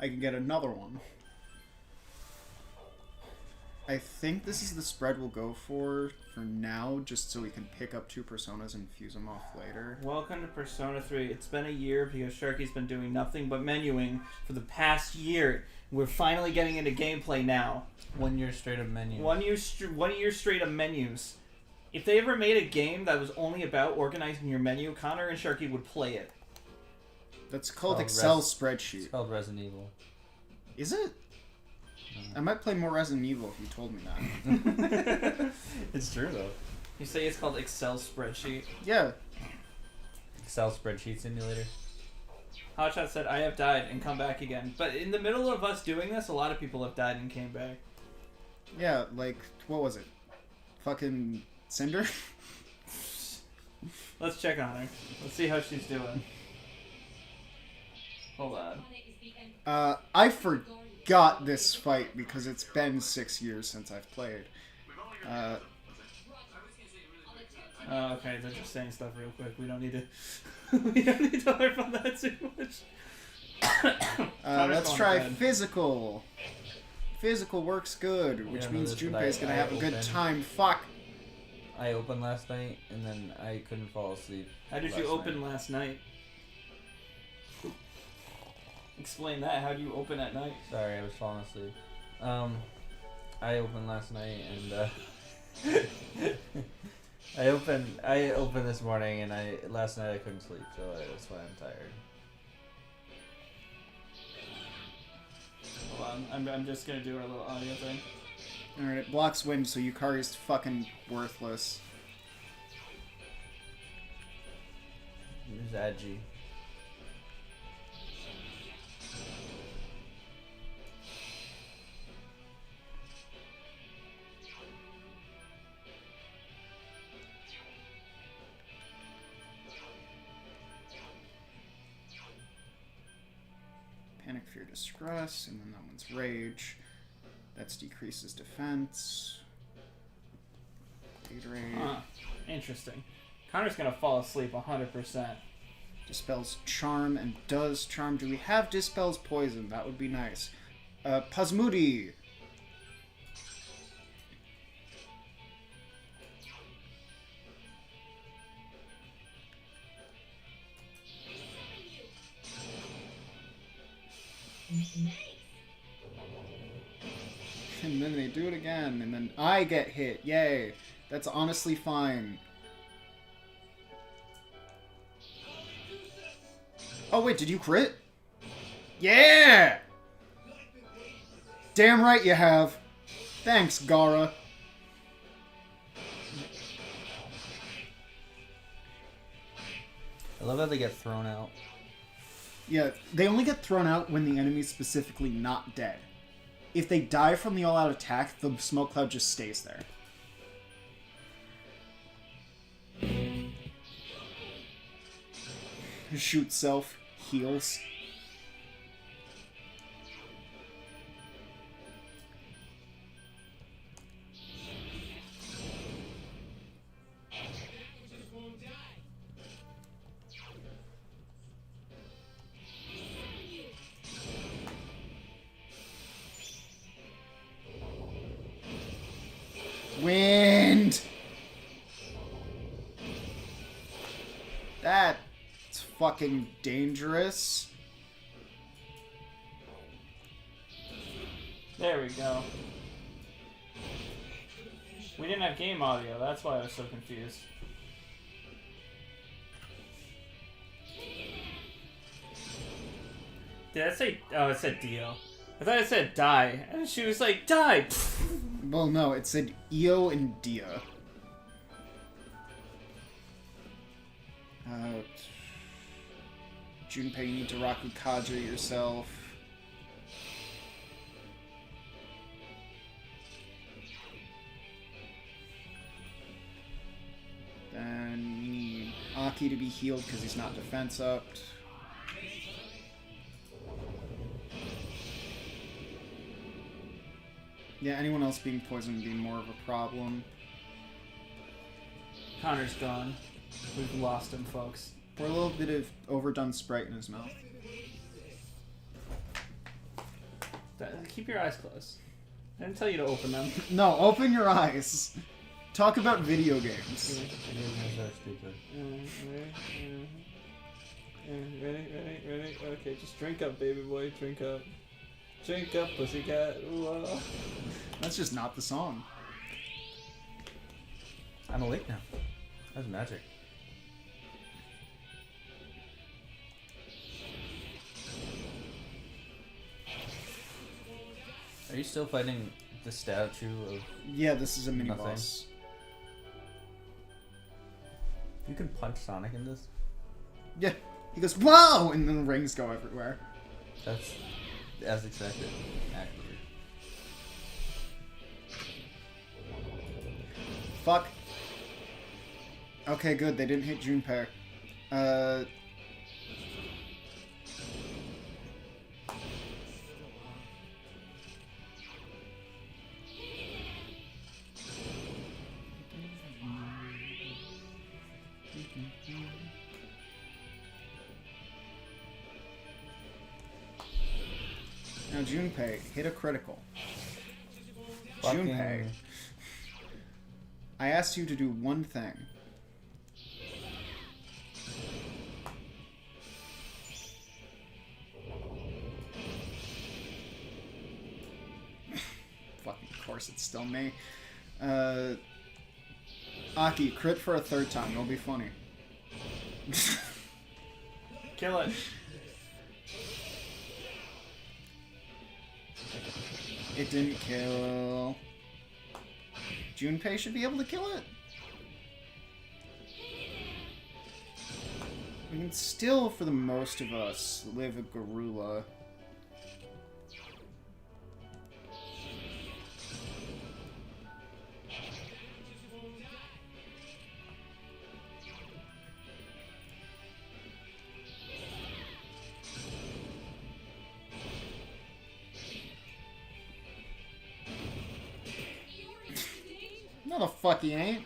I can get another one. I think this is the spread we'll go for now, just so we can pick up 2 Personas and fuse them off later. Welcome to Persona 3. It's been a year because Sharky's been doing nothing but menuing for the past year. We're finally getting into gameplay now. 1 year straight of menus. 1 year straight of menus. If they ever made a game that was only about organizing your menu, Connor and Sharky would play it. That's called Excel spreadsheet. It's called Resident Evil. Is it? I might play more Resident Evil if you told me that. It's true though. You say it's called Excel spreadsheet. Yeah. Excel spreadsheet simulator. Hotshot said, I have died and come back again. But in the middle of us doing this, a lot of people have died and came back. Yeah, like, what was it? Fucking Cinder? Let's check on her. Let's see how she's doing. Hold on. I forgot this fight because it's been 6 years since I've played. Okay, they're just saying stuff real quick. We don't need to. We don't need to harp on that too much. Let's try physical. Physical works good, which means Junpei's gonna have a good time. Fuck. I opened last night and then I couldn't fall asleep. How did you open last night? Explain that. How do you open at night? Sorry, I was falling asleep. I opened last night and I opened this morning and last night I couldn't sleep, so that's why I'm tired. Hold on, I'm just gonna do our little audio thing. Alright, it blocks wind, so Yukari's fucking worthless. Here's Agi. Panic, Fear, Distress, and then that one's Rage. That's decreases defense. Blade Rage. Huh. Interesting. Connor's gonna fall asleep 100%. Dispels Charm and does Charm. Do we have Dispels Poison? That would be nice. Pazmoody! And then they do it again, and then I get hit. Yay. That's honestly fine. Oh wait, did you crit? Yeah! Damn right you have. Thanks, Gara. I love how they get thrown out. Yeah, they only get thrown out when the enemy's specifically not dead. If they die from the all-out attack, the smoke cloud just stays there. Shoot self, heals. Wind! That's fucking dangerous. There we go. We didn't have game audio, that's why I was so confused. Did that say... Oh, it said Dio. I thought it said die, and she was like, die! Well, no, it said Io and Dia. Junpei, you need to Raku Kaja yourself. Then we need Aki to be healed because he's not defense upped. Yeah, anyone else being poisoned would be more of a problem. Connor's gone. We've lost him, folks. Or a little bit of overdone Sprite in his mouth. Keep your eyes closed. I didn't tell you to open them. No, open your eyes. Talk about video games. Ready? Okay, just drink up, baby boy. Drink up. Drink up, pussycat. Ooh, That's just not the song. I'm awake now. That's magic. Are you still fighting the statue of... Yeah, this is a mini Nothing. boss. You can punch Sonic in this? Yeah. He goes, whoa! And then rings go everywhere. That's as expected, actually. Fuck. Okay, good. They didn't hit Junpei. Now, Junpei, hit a critical. Junpei, I asked you to do one thing. Fucking of course it's still me. Aki, crit for a third time. It'll be funny. kill it. It didn't kill. Junpei should be able to kill it. We can still, for the most of us, live a Garula. No, the fuck he ain't.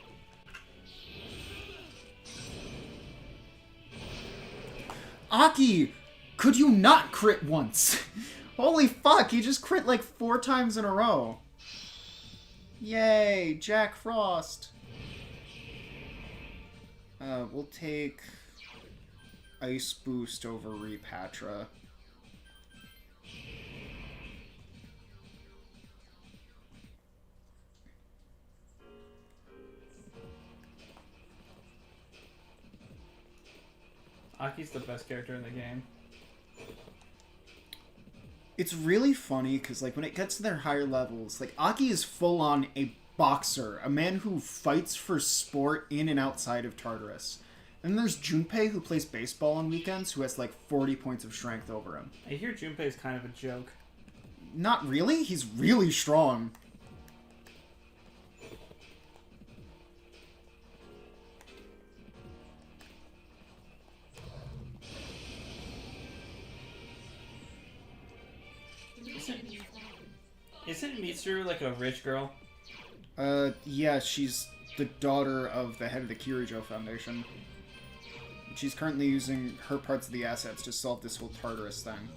Aki! Could you not crit once? Holy fuck, he just crit like 4 times in a row. Yay, Jack Frost. We'll take Ice Boost over Repatra. Aki's the best character in the game. It's really funny because, like, when it gets to their higher levels, like, Aki is full-on a boxer, a man who fights for sport in and outside of Tartarus. And there's Junpei, who plays baseball on weekends, who has, like, 40 points of strength over him. I hear Junpei's kind of a joke. Not really. He's really strong. Isn't Mitsuru like a rich girl? Yeah, she's the daughter of the head of the Kirijo Foundation. She's currently using her parts of the assets to solve this whole Tartarus thing.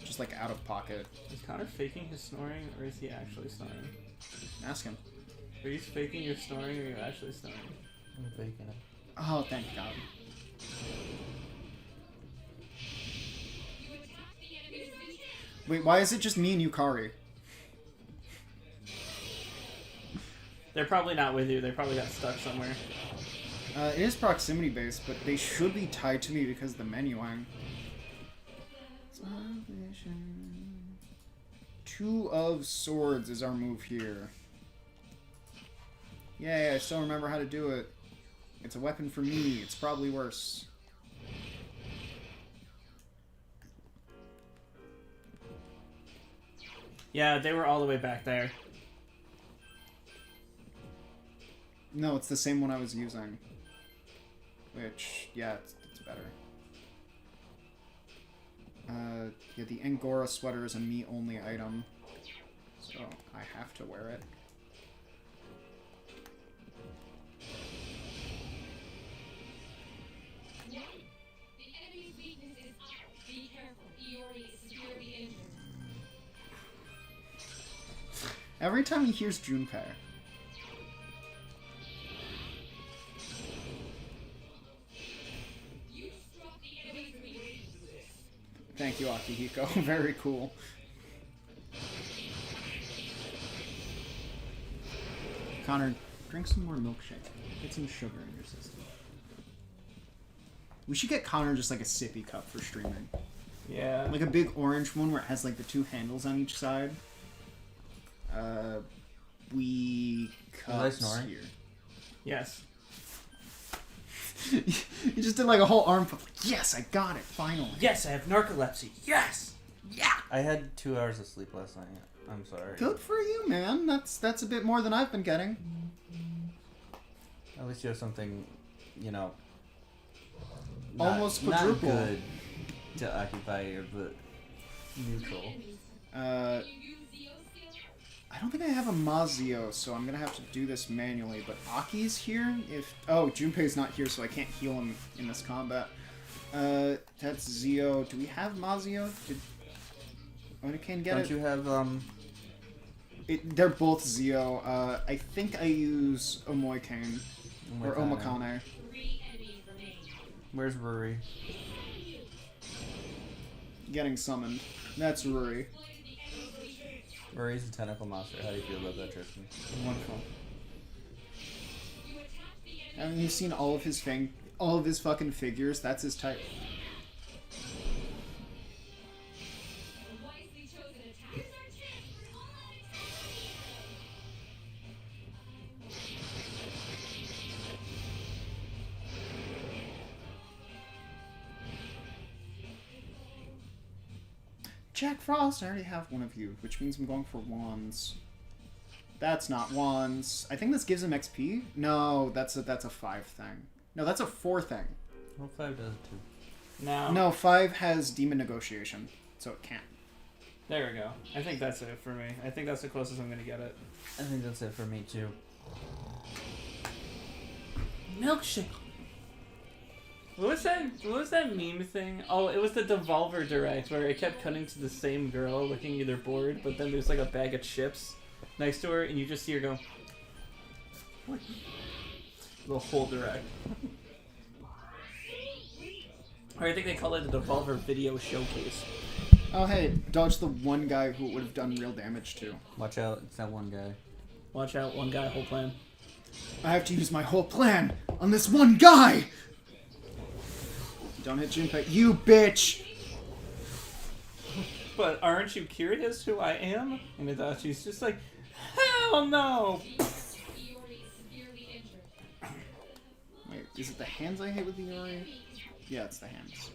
Just, like, out of pocket. Is Connor faking his snoring, or is he actually snoring? Ask him. Are you faking your snoring, or are you actually snoring? I'm faking it. Oh, thank God. Wait, why is it just me and Yukari? They're probably not with you. They probably got stuck somewhere. It is proximity based, but they should be tied to me because of the menuing. 2 of Swords is our move here. Yay, I still remember how to do it. It's a weapon for me. It's probably worse. Yeah, they were all the way back there. No, it's the same one I was using. Which, yeah, it's better. Yeah, the Angora sweater is a me-only item. So, I have to wear it. The enemy's weakness is up. Be careful. Iori is severely injured. Every time he hears Junpei. Thank you, Akihiko. Very cool. Connor, drink some more milkshake. Get some sugar in your system. We should get Connor just like a sippy cup for streaming. Yeah. Like a big orange one where it has like the 2 handles on each side. We cups snoring? here. Yes. You just did like a whole arm flip. Yes, I got it, finally. Yes, I have narcolepsy. Yes! Yeah! I had 2 hours of sleep last night. I'm sorry. Good for you, man. That's a bit more than I've been getting. At least you have something, you know, Almost not quadruple. good to occupy you, but neutral. I don't think I have a Mazio, so I'm gonna have to do this manually. But Aki's here. Junpei's not here, so I can't heal him in this combat. That's Zio. Do we have Mazio? Did Onikain get Don't it? you have They're both Zio. I think I use Omoikane or Omakane. Where's Ruri? Getting summoned. That's Ruri. Ruri's a tentacle monster. How do you feel about that, Tristan? Wonderful. Haven't you seen all of his fucking figures? That's his type. Jack Frost, I already have one of you, which means I'm going for wands. That's not wands. I think this gives him XP. No, that's a 5 thing. No, that's a 4 thing. Well, 5 does too. No, 5 has demon negotiation, so it can't. There we go. I think that's it for me. I think that's the closest I'm gonna get it. I think that's it for me too. Milkshake. What was that meme thing? Oh, it was the Devolver Direct where it kept cutting to the same girl looking either bored, but then there's like a bag of chips next to her, and you just see her go. What? The whole direct. Or I think they call it the Devolver Video Showcase. Oh hey, dodge the one guy who it would have done real damage to. Watch out, it's that one guy. Watch out, one guy, whole plan. I have to use my whole plan on this one guy! Don't hit Junpei. You bitch! But aren't you curious who I am? And Adachi's just like, hell no! Wait, is it the hands I hit with the Yuri? Yeah, it's the hands.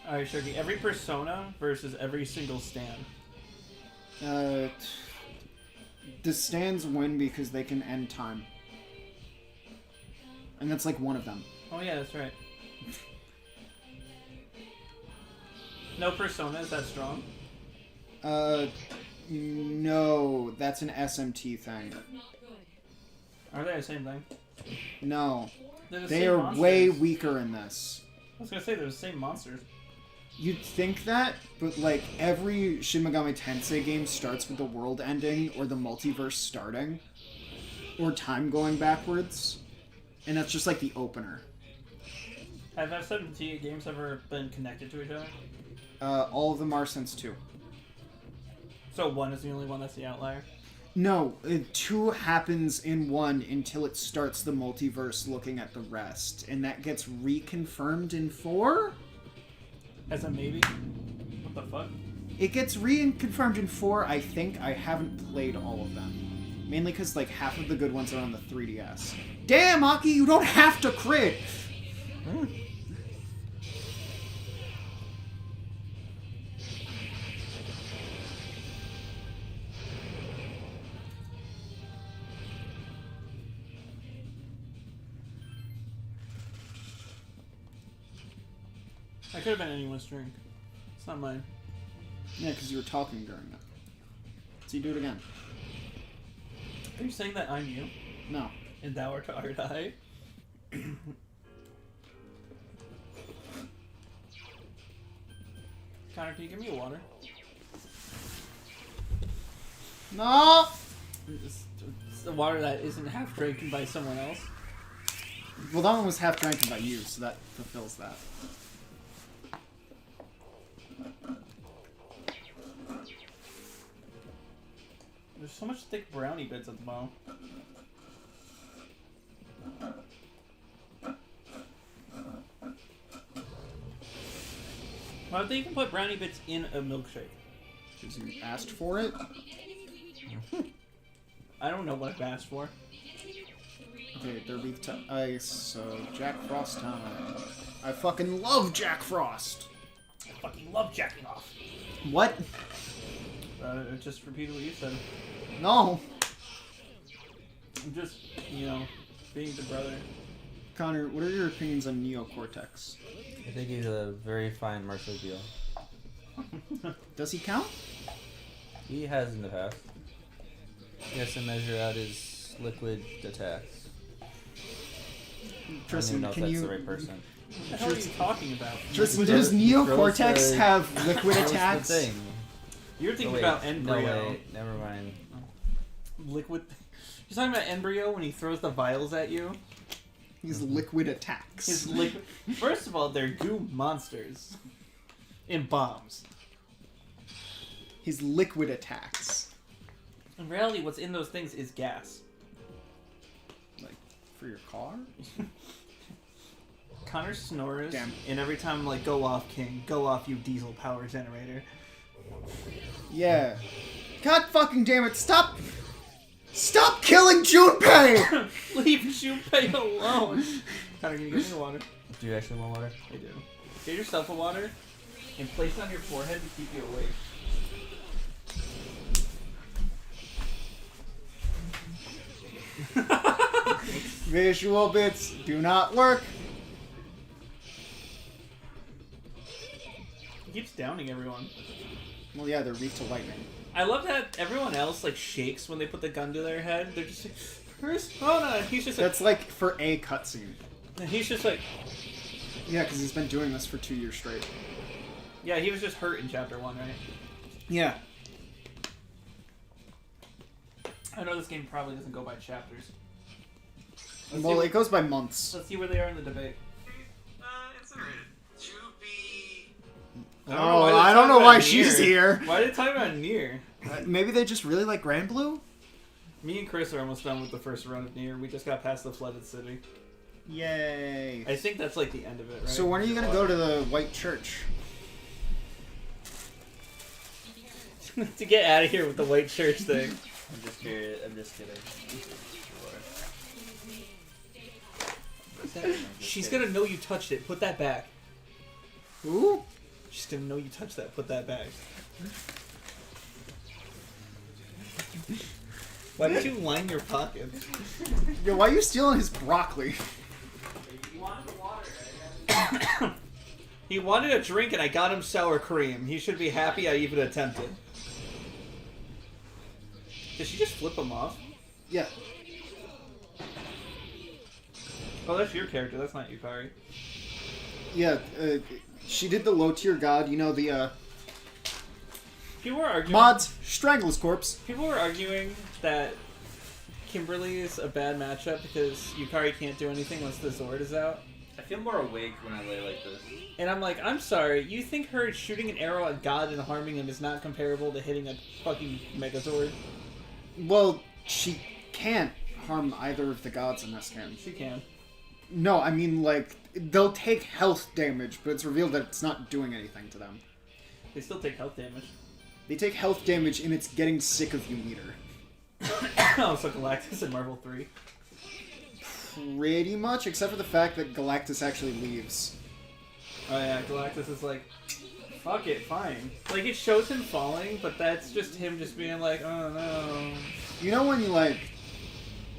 Alright, Shirky, every persona versus every single stand. The stands win because they can end time. And that's like one of them. Oh yeah, that's right. No persona is that strong? No, that's an SMT thing. Are they the same thing? No. They're the They same are monsters. way weaker in this. I was gonna say they're the same monsters. You'd think that, but like every Shin Megami Tensei game starts with the world ending or the multiverse starting or time going backwards, and that's just like the opener. Have F-17 games ever been connected to each other? All of them are since 2. So 1 is the only one that's the outlier? No, 2 happens in 1 until it starts the multiverse looking at the rest, and that gets reconfirmed in 4? As a maybe? What the fuck? It gets reconfirmed in 4, I think. I haven't played all of them. Mainly because like half of the good ones are on the 3DS. Damn, Aki, you don't have to crit! That could have been anyone's drink. It's not mine. Yeah, because you were talking during it. So you do it again. Are you saying that I'm you? No. And thou art I? Connor, can you give me a water? No! It's the water that isn't half drinking by someone else. Well, that one was half drank by you, so that fulfills that. There's so much thick brownie bits at the bottom. Why don't they even put brownie bits in a milkshake? Because you asked for it? I don't know what I've asked for. Okay, they're weak to ice, so Jack Frost time. I fucking love Jack Frost! I fucking love jacking off. What? Just repeat what you said. No! I'm just, being the brother. Connor, what are your opinions on Neocortex? I think he's a very fine marsupial. Does he count? He has in the past. He has to measure out his liquid attacks. Tristan, I don't can even you... know if that's the right person. What the hell are you talking about? Tristan, He does throws Neocortex the- have liquid That was attacks? the thing. You're thinking Oh, wait. about No, Embryo. wait. Never mind. Liquid. You're talking about Embryo when he throws the vials at you? He's liquid attacks. His liquid. First of all, they're goo monsters. In bombs. His liquid attacks. In reality, what's in those things is gas. Like, for your car? Connor snores, Damn. and every time I'm like, go off, King. Go off, you diesel power generator. Yeah. God fucking damn it, stop! Stop killing Junpei! Leave Junpei alone! Connor, can you give me the water? Do you actually want water? I do. Get yourself a water, and place it on your forehead to keep you awake. Visual bits do not work. He keeps downing everyone. Well, yeah, they're weak to lightning. I love that everyone else like shakes when they put the gun to their head. They're just like, Persona. He's just like, That's like for a cutscene. he's just like, Yeah, because he's been doing this for 2 years straight. yeah, he was just hurt in chapter 1, right? Yeah. I know this game probably doesn't go by chapters. Let's Well, see, it goes by months. let's see where they are in the debate. It's alright. Juby. Oh, why they I don't talk know about why Nier. she's here. Why did they talk about Nier? Maybe they just really like Grand Blue? Me and Chris are almost done with the first run of Nier. We just got past the flooded city. Yay. I think that's like the end of it, right? So when are you gonna go to the White Church? to get out of here with the white church thing? I'm just curious. I'm just kidding. She's gonna know you touched it. Put that back. Ooh. She's gonna know you touched that. Put that back. Why did you line your pockets? Yo, why are you stealing his broccoli? He wanted a drink and I got him sour cream. He should be happy I even attempted. Did she just flip him off? Yeah. Oh, that's your character. That's not Yukari. Yeah, she did the low tier god, you know, the, People were arguing. mods, strangle his corpse. People were arguing that Kimberly is a bad matchup because Yukari can't do anything once the Zord is out. I feel more awake when I lay like this. And I'm like, I'm sorry, you think her shooting an arrow at God and harming him is not comparable to hitting a fucking Megazord? Well, she can't harm either of the gods in this game. She can. No, I mean, like, they'll take health damage, but it's revealed that it's not doing anything to them. They still take health damage. They take health damage, and it's getting sick of you meter. Oh, so Galactus in Marvel 3. Pretty much, except for the fact that Galactus actually leaves. Oh yeah, Galactus is like, fuck it, fine. Like, it shows him falling, but that's just him just being like, oh no. You know when you, like,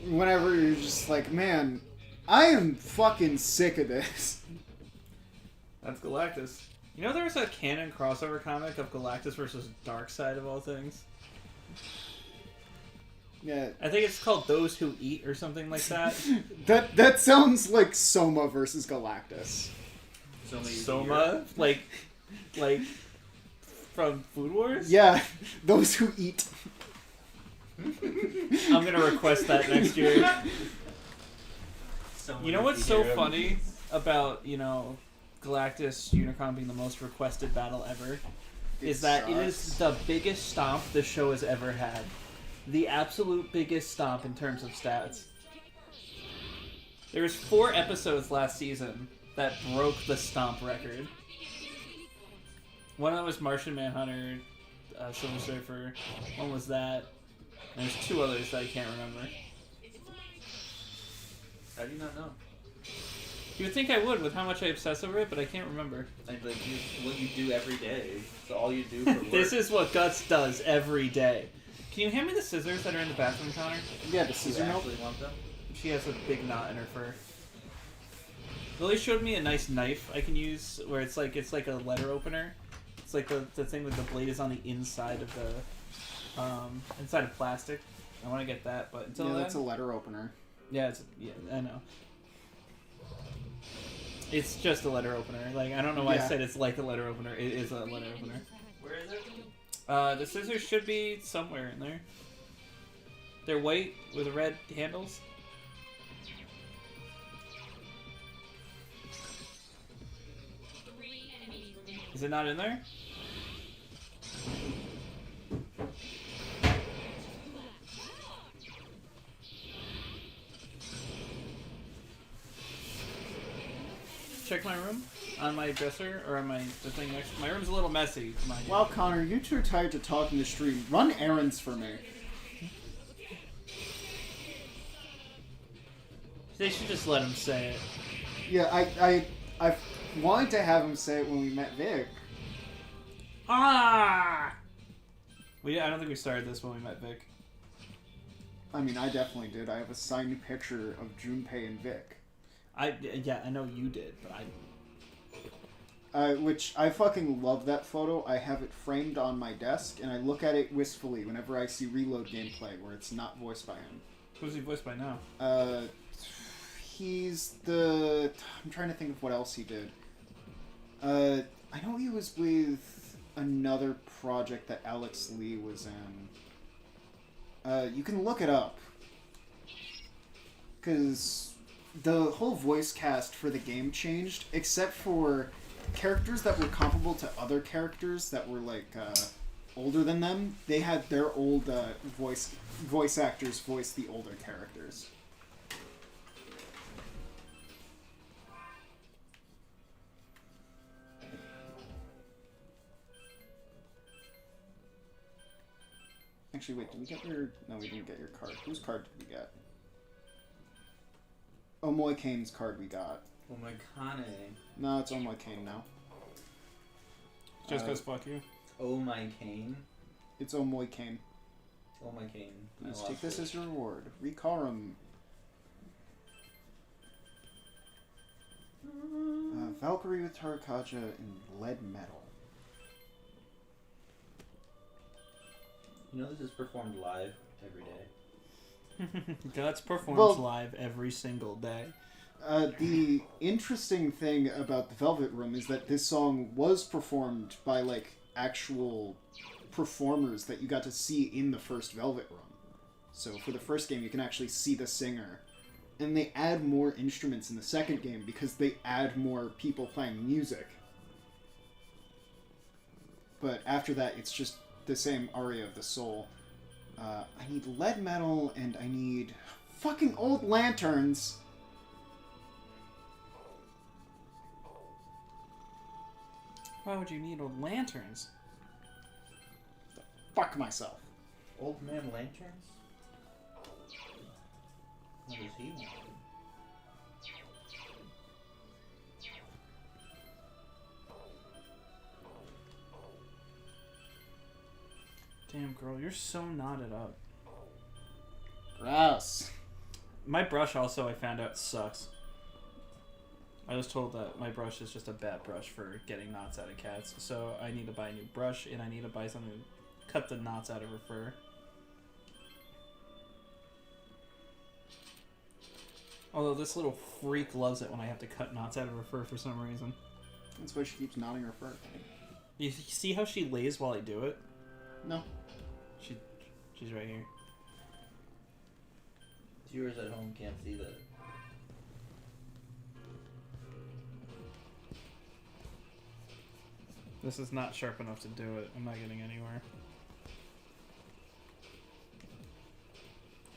whenever you're just like, man, I am fucking sick of this. That's Galactus. You know there was a canon crossover comic of Galactus versus Darkseid of all things? Yeah. I think it's called Those Who Eat or something like that. That sounds like Soma versus Galactus. Soma? Like from Food Wars? Yeah, those who eat. I'm gonna request that next year. Someone You know with what's the so hero. funny about, Galactus Unicron being the most requested battle ever? Is that it is sucks. the biggest stomp the show has ever had. The absolute biggest stomp in terms of stats. There was 4 episodes last season that broke the stomp record. One of them was Martian Manhunter, Silver Surfer. One was that. And there's 2 others that I can't remember. How do you not know? You would think I would with how much I obsess over it, but I can't remember. Like what you do every day. It's all you do for work. This is what Guts does every day. Can you hand me the scissors that are in the bathroom counter? Yeah, the You scissor note. actually want them? She has a big knot in her fur. Lily showed me a nice knife I can use where it's like a letter opener. It's like the thing with the blade is on the inside of the inside of plastic. I want to get that, but until Yeah, then, that's a letter opener. yeah, I know. It's just a letter opener. Like I don't know why I Yeah. said it's like a letter opener. It is a letter opener. Where is it? The scissors should be somewhere in there. They're white with red handles. Is it not in there? Check my room on my dresser or on the thing next. My room's a little messy. Mind you. Wow, Connor, you're too tired to talk in the stream. Run errands for me. They should just let him say it. Yeah, I wanted to have him say it when we met Vic. Ah! I don't think we started this when we met Vic. I mean, I definitely did. I have a signed picture of Junpei and Vic. Yeah, I know you did, but I Which I fucking love that photo. I have it framed on my desk, and I look at it wistfully whenever I see Reload gameplay where it's not voiced by him. who's he voiced by now? He's the... I'm trying to think of what else he did. I know he was with another project that Alex Lee was in. You can look it up. Because the whole voice cast for the game changed, except for characters that were comparable to other characters that were, like, older than them. They had their old voice actors voice the older characters. Actually, wait, did we get your... No, we didn't get your card. Whose card did we get? Omoy Kane's card we got. Oh my Kane. No, it's Omoy Kane now. Just cause fuck you. Oh my Kane. It's Omoy Kane. Oh my Kane. I Please lost take this it. as your reward. Rikarum. Valkyrie with Tarakaja in lead metal. You know this is performed live every day. Guts performs Well- live every single day. The interesting thing about the Velvet Room is that this song was performed by, like, actual performers that you got to see in the first Velvet Room. So for the first game, you can actually see the singer. And they add more instruments in the second game because they add more people playing music. But after that, it's just the same aria of the soul. I need lead metal, and I need fucking old lanterns. Why would you need old lanterns? Fuck myself. Old man lanterns? What does he want? Damn, girl, you're so knotted up. Gross. My brush also, I found out, sucks. I was told that my brush is just a bad brush for getting knots out of cats, so I need to buy a new brush, and I need to buy something to cut the knots out of her fur. Although this little freak loves it when I have to cut knots out of her fur for some reason. That's why she keeps nodding her fur. You see how she lays while I do it? No. She's right here. Viewers at home can't see that. This is not sharp enough to do it. I'm not getting anywhere.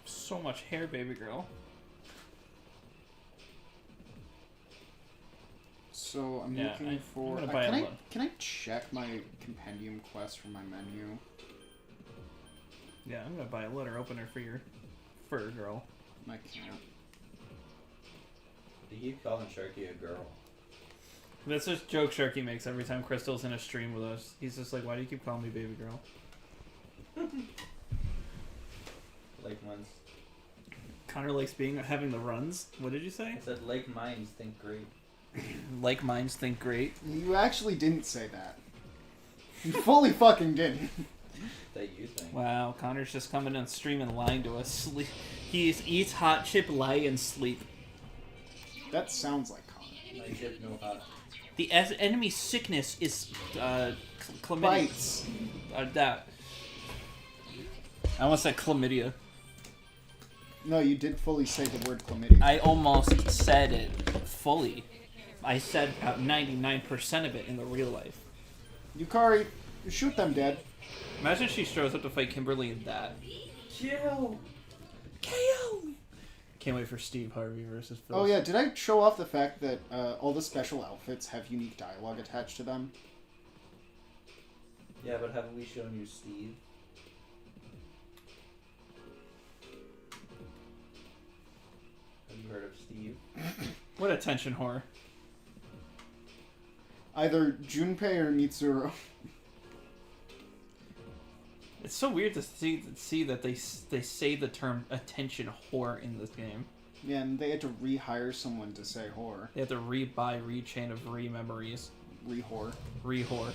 So much hair, baby girl. So I'm Yeah, looking I'm for. gonna buy a loan. Can I check my compendium quest from my menu? Yeah, I'm gonna buy a letter opener for your fur girl. I can't. You keep calling Sharky a girl. That's just joke Sharky makes every time Crystal's in a stream with us. He's just like, why do you keep calling me baby girl? Lake Mines. Connor likes having the runs. What did you say? I said Lake Mines think great. Like minds think great. You actually didn't say that. You fully fucking didn't. That you think. Wow, Connor's just coming on stream and lying to us. He eats hot chip, lie, and sleep. That sounds like Connor. My chip no hot. The enemy sickness is chlamydia. Bites. That. I almost said chlamydia. No, you did fully say the word chlamydia. I almost said it fully. I said about 99% of it in the real life. Yukari, shoot them dead. Imagine she shows up to fight Kimberly in that. Chill. KO! Can't wait for Steve Harvey versus Phil. Oh yeah, did I show off the fact that all the special outfits have unique dialogue attached to them? Yeah, but haven't we shown you Steve? Have you heard of Steve? What attention whore. Either Junpei or Mitsuru. It's so weird to see that they say the term attention whore in this game. Yeah, and they had to rehire someone to say whore. They have to re-buy re-chain of re-memories. Re-whore. Re-whore.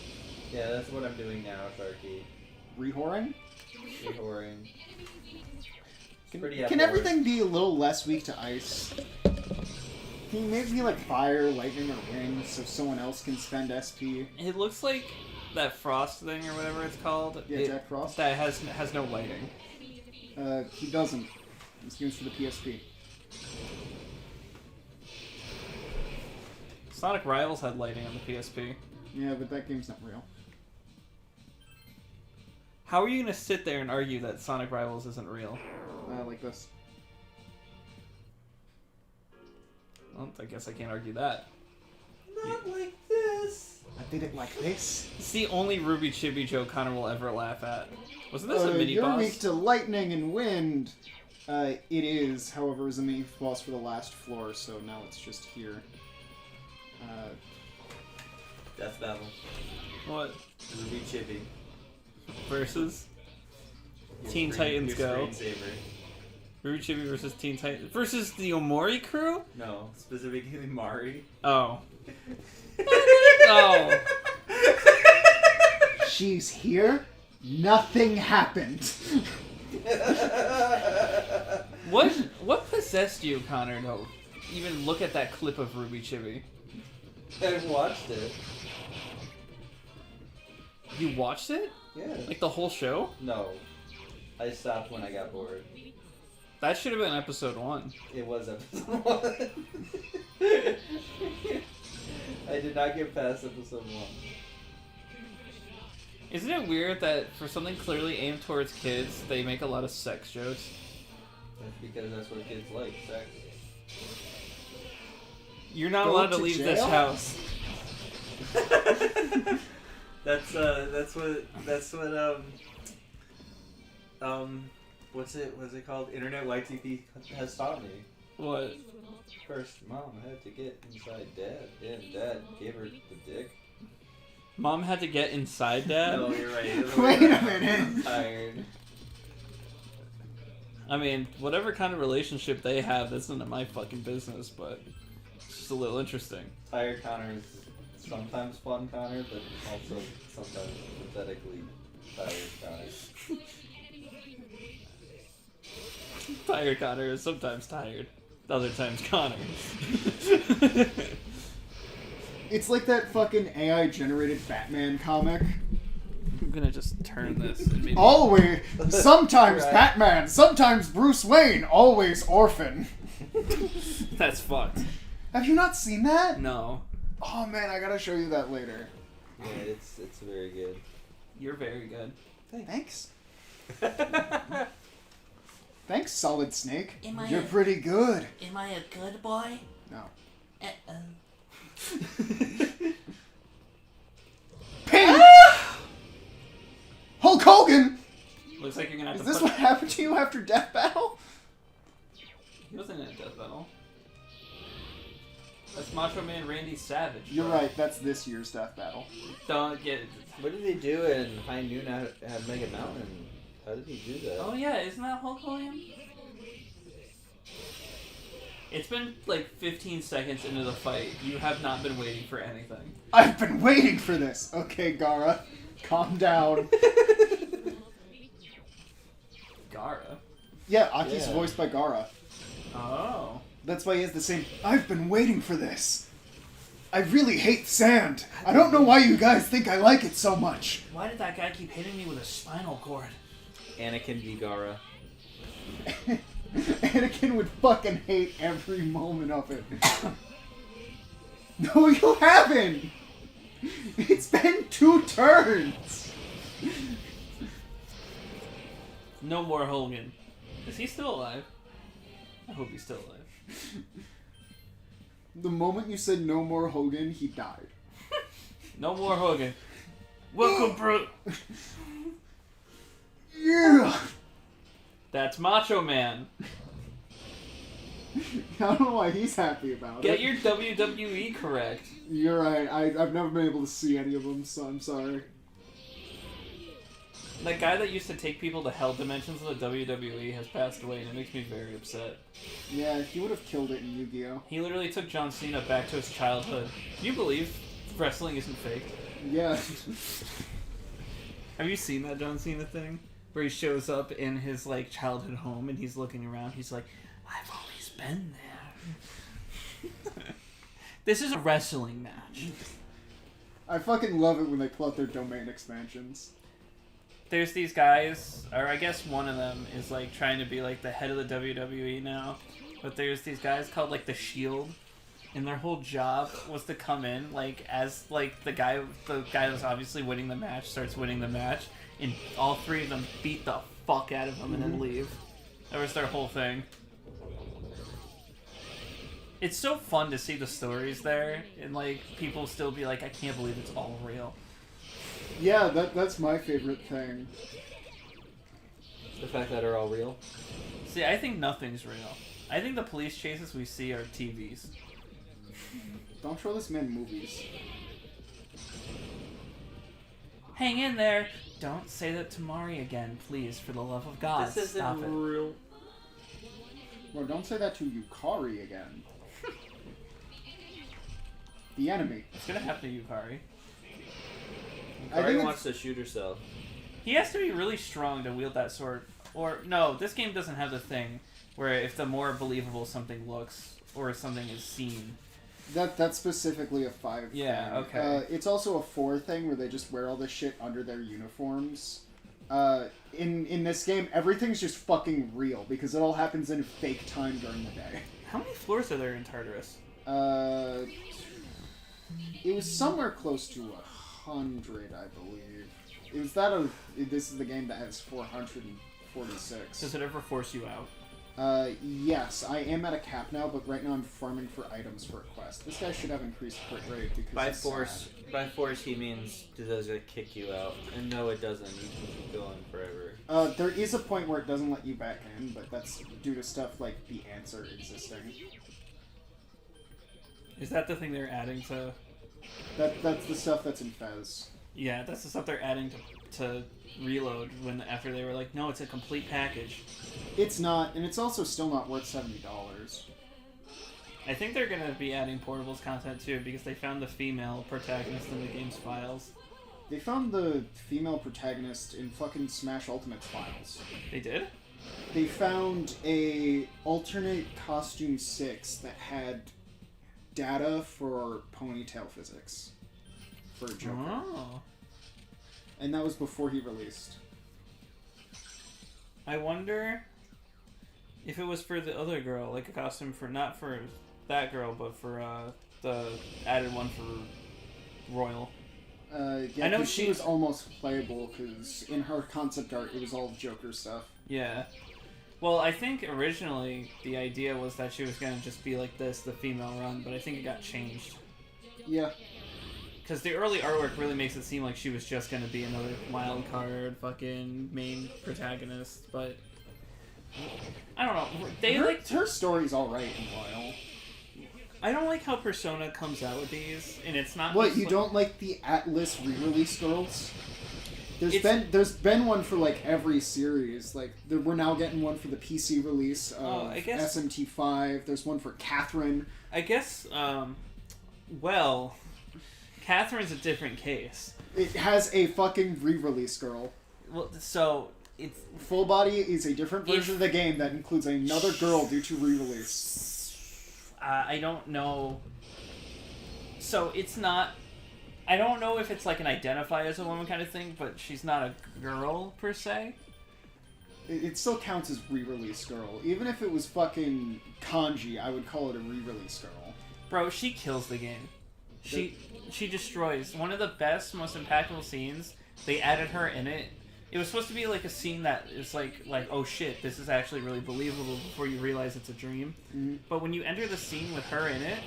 Yeah, that's what I'm doing now, Sharky. Re-whoring? Re-whoring. Can everything be a little less weak to ice? Can you maybe like fire, lightning, or wind so someone else can spend SP? It looks like that Frost thing or whatever it's called. Yeah, Jack Frost? That has no lighting. He doesn't. This game's for the PSP. Sonic Rivals had lighting on the PSP. Yeah, but that game's not real. How are you gonna sit there and argue that Sonic Rivals isn't real? Like this. Well, I guess I can't argue that. Not like this. I did it like this. It's the only Ruby Chibi joke Connor will ever laugh at. Wasn't this a mini you're boss? weak to lightning and wind. It is, however, it was a mini boss for the last floor, so now it's just here. Death Battle. What? Ruby Chibi. Versus? Your Teen Titans Go. Screensaver. Ruby Chibi versus Teen Titans. Versus the Omori crew? No, specifically Mari. Oh. Oh. She's here. Nothing happened. What possessed you, Connor, to even look at that clip of Ruby Chibi? I've watched it. You watched it? Yeah. Like the whole show? No. I stopped when I got bored. That should have been episode 1. It was episode 1. I did not get past episode 1. Isn't it weird that for something clearly aimed towards kids, they make a lot of sex jokes? That's because that's what kids like, sex. You're not Go allowed to to leave jail? this house. That's what what's it called? Internet YTP has taught me. What? First, mom had to get inside dad, and dad gave her the dick. Mom had to get inside Dad? No, you're right. Wait a minute. I'm tired. I mean, whatever kind of relationship they have, that's none of my fucking business, but it's just a little interesting. Tired Connor is sometimes fun Connor, but also sometimes pathetically tired Connor. Tired Connor is sometimes tired. Other times Connor. It's like that fucking AI-generated Batman comic. I'm gonna just turn this and maybe... Always, sometimes Right. Batman, sometimes Bruce Wayne, always orphan. That's fucked. Have you not seen that? No. Oh man, I gotta show you that later. Yeah, it's very good. You're very good. Thanks. Thanks, Solid Snake. Am I You're a- pretty good. Am I a good boy? No. Ping! Hulk Hogan! Looks like you're gonna have Is to this put... what happened to you after Death Battle? He wasn't in a death battle. That's Macho Man Randy Savage. You're bro. right, that's this year's Death Battle. Don't get... What did he do in High Noon at Mega Mountain? How did he do that? Oh yeah, isn't that Hulk Hogan? It's been like 15 seconds into the fight. You have not been waiting for anything. I've been waiting for this! Okay, Gara, calm down. Gara. Yeah, Aki's Yeah. voiced by Gara. Oh. That's why he has the same. I've been waiting for this. I really hate sand. I don't know why you guys think I like it so much. Why did that guy keep hitting me with a spinal cord? Anakin v. Gara. Anakin would fucking hate every moment of it. No, you haven't. It's been 2 turns. No more Hogan. Is he still alive? I hope he's still alive. The moment you said no more Hogan, he died. No more Hogan. Welcome, bro. Yeah. That's Macho Man. I don't know why he's happy about Get it. your WWE correct. You're right. I've never been able to see any of them, so I'm sorry. That guy that used to take people to hell dimensions in the WWE has passed away, and it makes me very upset. Yeah, he would have killed it in Yu-Gi-Oh. He literally took John Cena back to his childhood. Can you believe wrestling isn't fake? Yeah. Have you seen that John Cena thing? Where he shows up in his like childhood home and he's looking around. He's like, I've always been there. This is a wrestling match. I fucking love it when they pull out their domain expansions. There's these guys, or I guess one of them is like trying to be like the head of the WWE now. But there's these guys called like the Shield, and their whole job was to come in like as like the guy that's obviously winning the match starts winning the match, and all 3 of them beat the fuck out of him and then leave. That was their whole thing. It's so fun to see the stories there, and like people still be like, I can't believe it's all real. Yeah, that's my favorite thing. The fact that are all real. See, I think nothing's real. I think the police chases we see are TVs. Don't show this man movies. Hang in there. Don't say that to Mari again, please, for the love of God. This isn't Stop it. real. Well, don't say that to Yukari again. The enemy. It's gonna happen to Yukari. I Kari think wants to shoot herself. He has to be really strong to wield that sword. Or, no, this game doesn't have the thing where if the more believable something looks, or something is seen. That's specifically a 5 Yeah, thing. okay. It's also a 4 thing where they just wear all this shit under their uniforms. In this game, everything's just fucking real because it all happens in fake time during the day. How many floors are there in Tartarus? It was somewhere close to 100, I believe. It was that of this is the game that has 446. Does it ever force you out? Yes, I am at a cap now, but right now I'm farming for items for a quest. This guy should have increased crit rate because By he's force, sad. by force, he means does it kick you out? And no, it doesn't. You can keep going forever. There is a point where it doesn't let you back in, but that's due to stuff like the answer existing. Is that the thing they're adding to... That's the stuff that's in Fez. Yeah, that's the stuff they're adding to Reload when after they were like, no, it's a complete package. It's not, and it's also still not worth $70. I think they're going to be adding Portables content too because they found the female protagonist in the game's files. They found the female protagonist in fucking Smash Ultimate files. They did? They found a alternate costume 6 that had data for ponytail physics for Joker. Oh. And that was before he released. I wonder if it was for the other girl, like a costume for, not for that girl, but for the added one for Royal. Yeah, I know 'cause she she- was almost playable because in her concept art it was all Joker stuff. Yeah. Well, I think originally the idea was that she was gonna just be like this, the female run, but I think it got changed. Yeah. Because the early artwork really makes it seem like she was just gonna be another wild card fucking main protagonist, but I don't know. They Her story's alright in Royal. I don't like how Persona comes out with these, and it's not. What, just you like- don't like the Atlas re-release girls? It's- There's been one for like every series. Like we're now getting one for the PC release of I guess- SMT5. There's one for Catherine. I guess. Well, Catherine's a different case. It has a fucking re-release girl. Well, so it's Full Body is a different version of the game that includes another girl due to re-release. I don't know. So it's not. I don't know if it's like an identify as a woman kind of thing, but she's not a girl per se. It still counts as re-release girl. Even if it was fucking kanji, I would call it a re-release girl. Bro, she kills the game. She destroys. One of the best, most impactful scenes. They added her in it. It was supposed to be like a scene that is like oh shit, this is actually really believable before you realize it's a dream. Mhm. But when you enter the scene with her in it,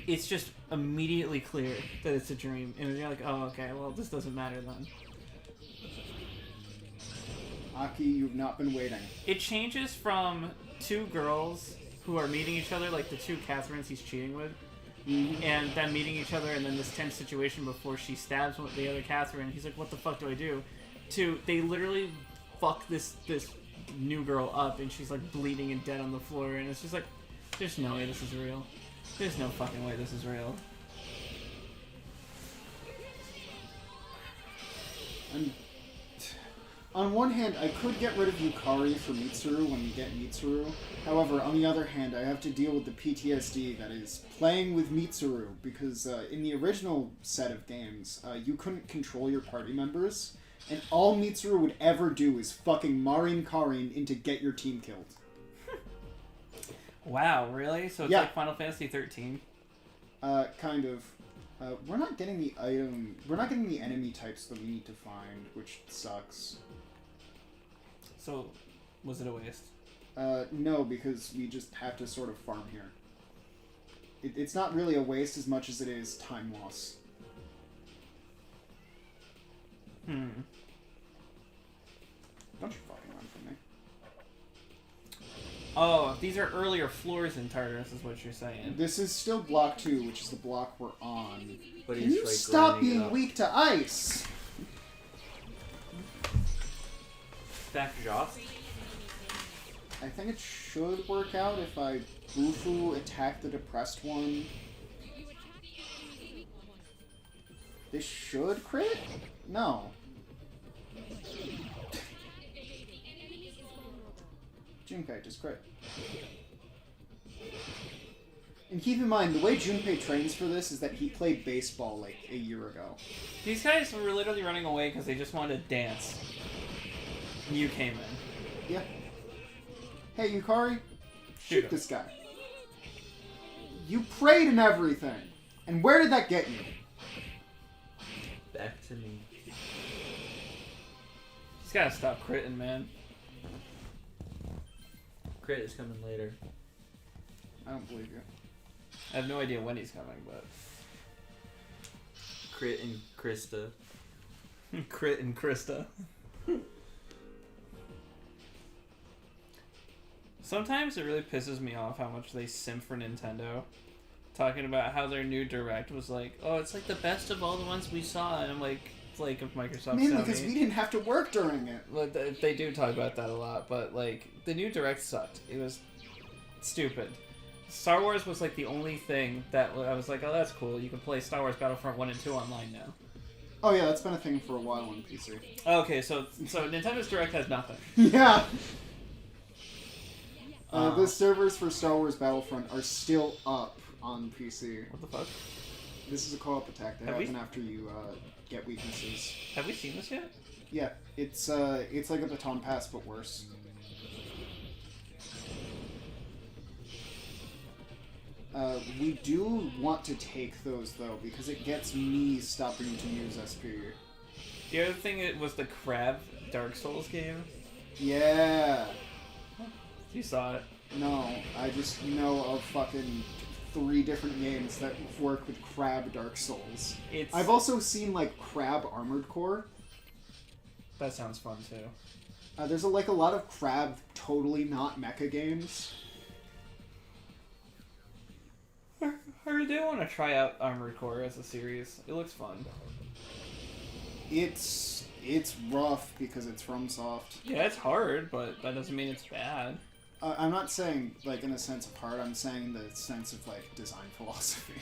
it's just immediately clear that it's a dream, and you're like, oh okay, well this doesn't matter then. Aki, you've not been waiting. It changes from two girls who are meeting each other, like the two Catherines he's cheating with, and them meeting each other, and then this tense situation before she stabs the other Catherine. He's like, "What the fuck do I do?" To they literally fuck this new girl up, and she's like bleeding and dead on the floor, and it's just like, there's no way this is real. There's no fucking way this is real. And on one hand, I could get rid of Yukari for Mitsuru when you get Mitsuru. However, on the other hand, I have to deal with the PTSD that is playing with Mitsuru, because in the original set of games, you couldn't control your party members, and all Mitsuru would ever do is fucking Marin Karin into get your team killed. Wow, really? So it's Yeah. like Final Fantasy 13. Kind of. We're not getting the item. We're not getting the enemy types that we need to find, which sucks. So, was it a waste? No, because we just have to sort of farm here. It's not really a waste as much as it is time loss. Hmm. Don't you fucking run from me. Oh, these are earlier floors in Tartarus, is what you're saying. This is still block 2, which is the block we're on. But Can he's you like stop grinding it being up. weak to ice? Back Joss? I think it should work out if I Bufu attack the depressed one. This should crit? No. Junpei, just crit. And keep in mind, the way Junpei trains for this is that he played baseball like a year ago. These guys were literally running away because they just wanted to dance. And you came in. Yeah. Hey, Yukari, Shoot shoot him. this guy. You prayed and everything. And where did that get you? Back to me. He's gotta stop critting, man. Crit is coming later. I don't believe you. I have no idea when he's coming, but... Crit and Krista. Crit and Krista. Sometimes it really pisses me off how much they simp for Nintendo. Talking about how their new Direct was like, oh, it's like the best of all the ones we saw. And I'm like, it's like of Microsoft, Mainly Sony. because we didn't have to work during it. Well, they do talk about that a lot, but like the new Direct sucked. It was stupid. Star Wars was like the only thing that I was like, oh, that's cool. You can play Star Wars Battlefront 1 and 2 online now. Oh yeah, that's been a thing for a while on PC. Okay, so Nintendo's Direct has nothing. Yeah. Uh. The servers for Star Wars Battlefront are still up on PC. What the fuck? This is a co-op attack that Have we- happen after you get weaknesses. Have we seen this yet? Yeah, it's like a baton pass but worse. We do want to take those though because it gets me stopping to use SP. The other thing it was the Crab Dark Souls game. Yeah. You saw it. No, I just know of fucking 3 different games that work with Crab Dark Souls. It's I've also seen like Crab Armored Core. that sounds fun too. There's a lot of Crab totally not mecha games. I really want to try out Armored Core as a series. It looks fun. It's rough because it's FromSoft. Yeah, it's hard, but that doesn't mean it's bad. I'm not saying like in a sense of hard. I'm saying the sense of like design philosophy.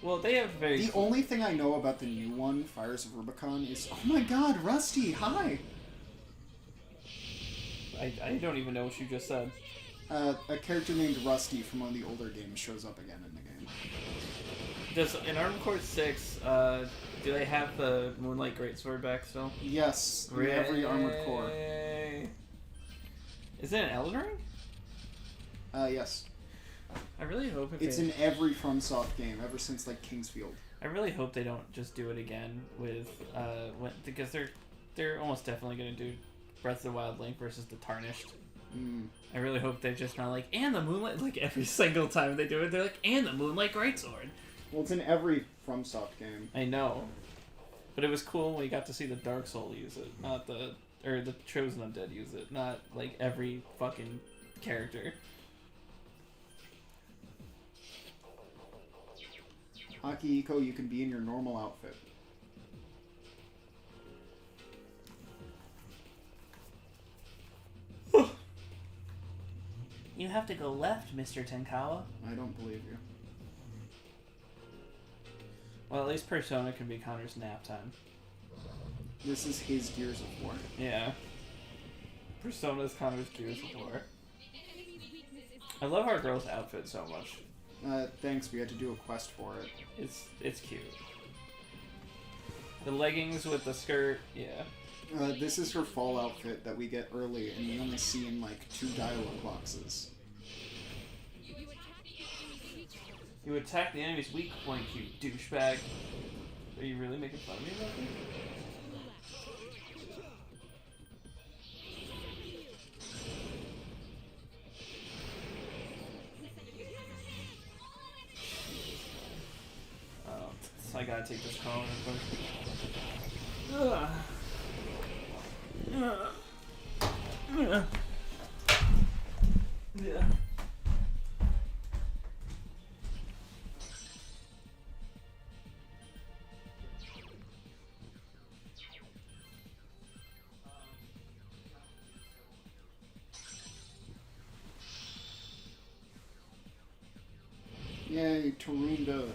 Well, they have very. The only thing I know about the new one, Fires of Rubicon, is oh my god, Rusty, hi. I don't even know what you just said. A character named Rusty from one of the older games shows up again in the game. Does in Armored Core 6, do they have the Moonlight Greatsword back still? Yes, in every Armored Core. Yay. Is it an Elden Ring? Yes. I really hope if It's they, in every FromSoft game ever since like Kingsfield. I really hope they don't just do it again with because they're almost definitely gonna do Breath of the Wild Link versus the Tarnished. Mm. I really hope they're just not like and the Moonlight like every single time they do it they're like and the Moonlight Greatsword. Well, it's in every FromSoft game. I know, but it was cool when we got to see the Dark Soul use it, not the Chosen Undead use it, not like every fucking character. Akihiko, you can be in your normal outfit. You have to go left, Mr. Tenkawa. I don't believe you. Well, at least Persona can be Connor's nap time. This is his Gears of War. Yeah. Persona's Connor's Gears of War. I love our girl's outfit so much. Thanks, we had to do a quest for it. It's cute. The leggings with the skirt, yeah. This is her fall outfit that we get early, and we only see in like 2 dialogue boxes. You attack the enemy's weak point, you douchebag. Are you really making fun of me about this? Oh, so I gotta take this cone real quick. Ugh. Yeah. Yay, Tarunda.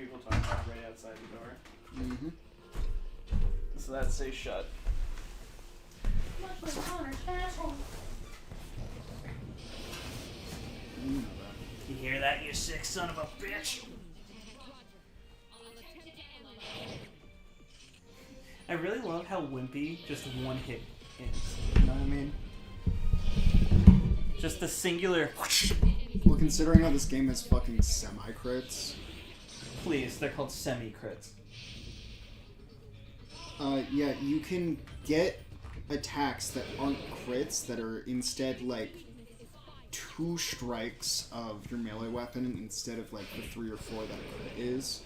people talking about right outside the door. Mm-hmm. So that stays shut. You know that. You hear that, you sick son of a bitch? I really love how wimpy just one hit is. You know what I mean? Just the singular. Well, considering how this game has fucking semi-crits, Please, they're called semi-crits. yeah, you can get attacks that aren't crits that are instead like 2 strikes of your melee weapon instead of like the 3 or 4 that a crit is.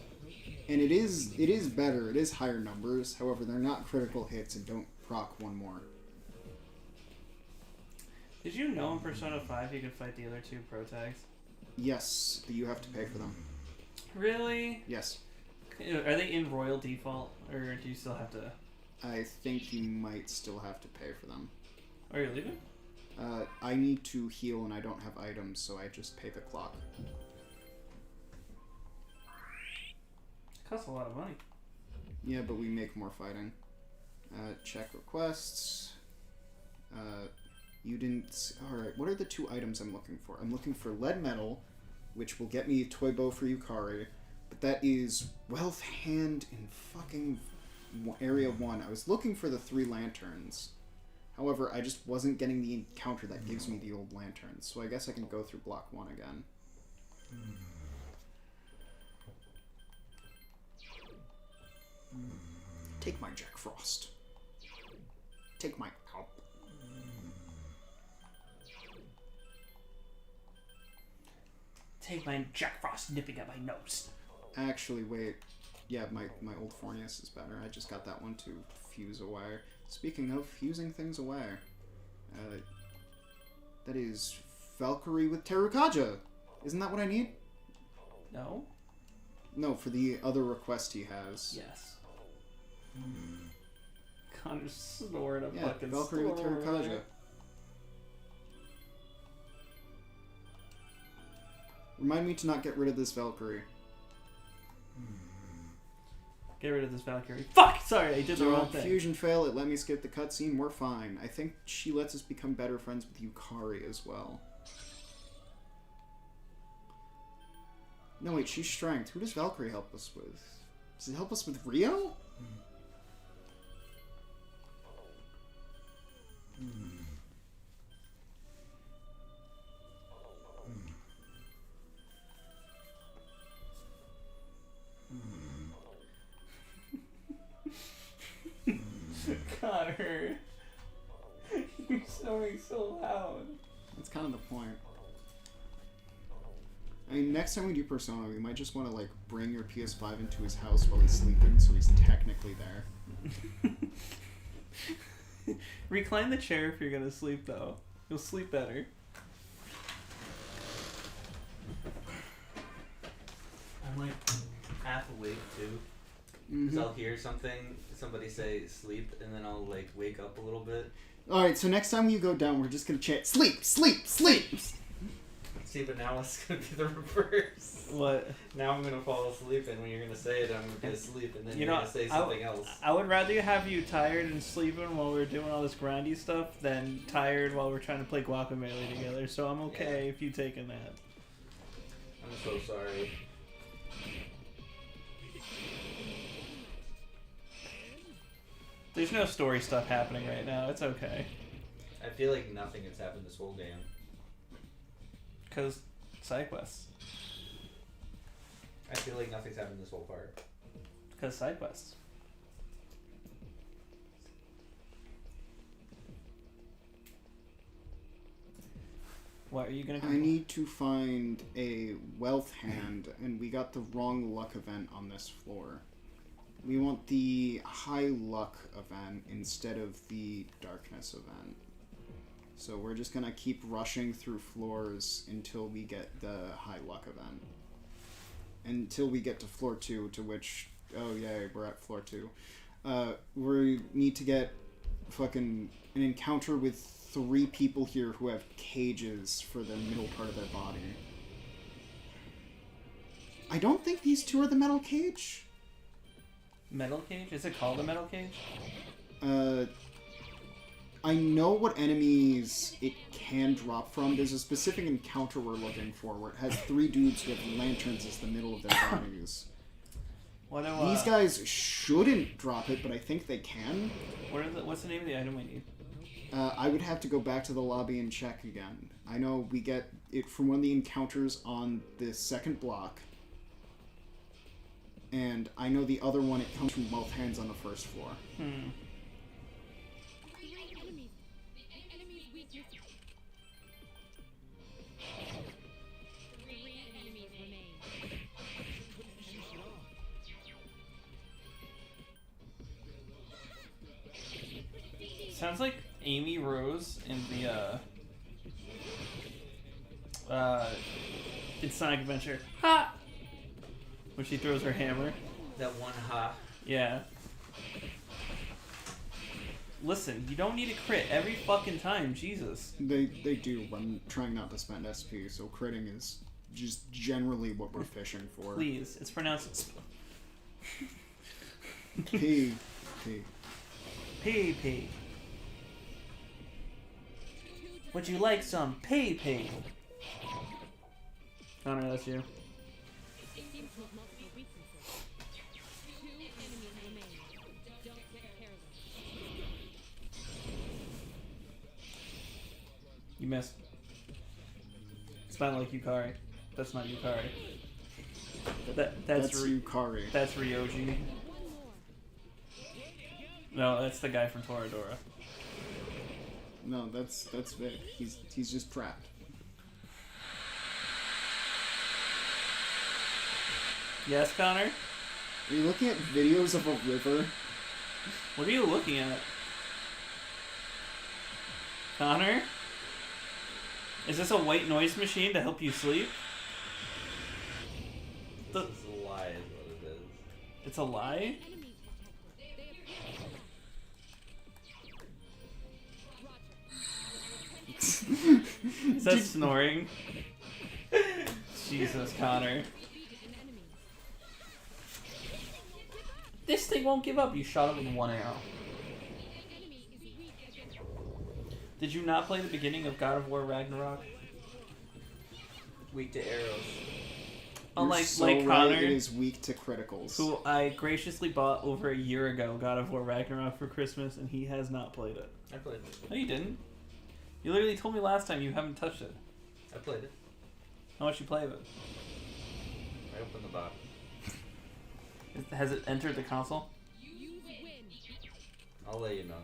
And it is better, it is higher numbers, however they're not critical hits and don't proc one more. Did you know in Persona 5 you could fight the other 2 pro tags? Yes, but you have to pay for them. Really? Yes. Are they in royal default, or do you still have to... I think you might still have to pay for them. Are you leaving? I need to heal and I don't have items, so I just pay the clock. It costs a lot of money. Yeah, but we make more fighting. Check requests. You didn't... Alright, what are the 2 items I'm looking for? I'm looking for lead metal, which will get me a toy bow for Yukari, but that is wealth hand in fucking area 1. I was looking for the 3 lanterns. However, I just wasn't getting the encounter that gives me the old lanterns, so I guess I can go through block 1 again. Take my Jack Frost. Take my Alp. Take my Jack Frost nipping at my nose. Actually, wait. Yeah, my old Fornius is better. I just got that one to fuse away. Speaking of fusing things away, that is Valkyrie with Terukaja. Isn't that what I need? No? No, for the other request he has. Yes. Connor's snoring a Yeah, fucking Valkyrie with storm. Terukaja. Remind me to not get rid of this Valkyrie. Get rid of this Valkyrie. Fuck! Sorry, I did the wrong thing. Fusion fail, it let me skip the cutscene, we're fine. I think she lets us become better friends with Yukari as well. No, wait, she's strength. Who does Valkyrie help us with? Does it help us with Rio? Connor. You're snoring so loud. That's kind of the point. I mean, next time we do Persona, we might just want to, like, bring your PS5 into his house while he's sleeping, so he's technically there. Recline the chair if you're gonna sleep, though. You'll sleep better. I'm like half awake too. Mm-hmm. Because I'll hear somebody say sleep, and then I'll like wake up a little bit. Alright, so next time you go down, we're just gonna chant, sleep, sleep, sleep! See, but now it's gonna be the reverse. What? Now I'm gonna fall asleep, and when you're gonna say it, I'm gonna sleep, and then You you're know, gonna say something else. I would rather have you tired and sleeping while we're doing all this grindy stuff than tired while we're trying to play Guacamelee together, so I'm okay if you take a nap. I'm so sorry. There's no story stuff happening right now, it's okay. I feel like nothing has happened this whole game. Because side quests. I feel like nothing's happened this whole part. Because side quests. What are you gonna I need to find a wealth hand, and we got the wrong luck event on this floor. We want the high luck event instead of the darkness event. So we're just gonna keep rushing through floors until we get the high luck event. Until we get to floor 2, to which, oh yay, we're at floor 2. We need to get fucking an encounter with 3 people here who have cages for the middle part of their body. I don't think these two are the metal cage. Metal cage? Is it called a metal cage? I know what enemies it can drop from. There's a specific encounter we're looking for where it has 3 dudes who have lanterns as the middle of their bodies. What do, These guys shouldn't drop it, but I think they can. What's the name of the item we need? I would have to go back to the lobby and check again. I know we get it from one of the encounters on the second block. And I know the other one, it comes from both hands on the first floor. Sounds like Amy Rose in the in Sonic Adventure. Ha! When she throws her hammer. That one ha. Yeah. Listen, you don't need a crit every fucking time, Jesus. They do. I'm trying not to spend SP, so critting is just generally what we're fishing for. Please, it's pronounced P. P. Would you like some P? Connor, that's you. You missed. It's not like Yukari. That's not Yukari. That's Yukari. That's Ryoji. No, that's the guy from Toradora. No, that's Vic. He's just trapped. Yes, Connor? Are you looking at videos of a river? What are you looking at? Connor? Is this a white noise machine to help you sleep? It's a lie is what it is. It's a lie? Is that snoring? Jesus, Connor. This thing won't give up. You shot it with one arrow. Did you not play the beginning of God of War Ragnarok? Weak to arrows. Unlike so like right, Connor, it is weak to criticals. who I graciously bought over a year ago God of War Ragnarok for Christmas, and he has not played it. I played it. No, you didn't. You literally told me last time you haven't touched it. I played it. How much you play of it? I opened the box. Has it entered the console? I'll let you know.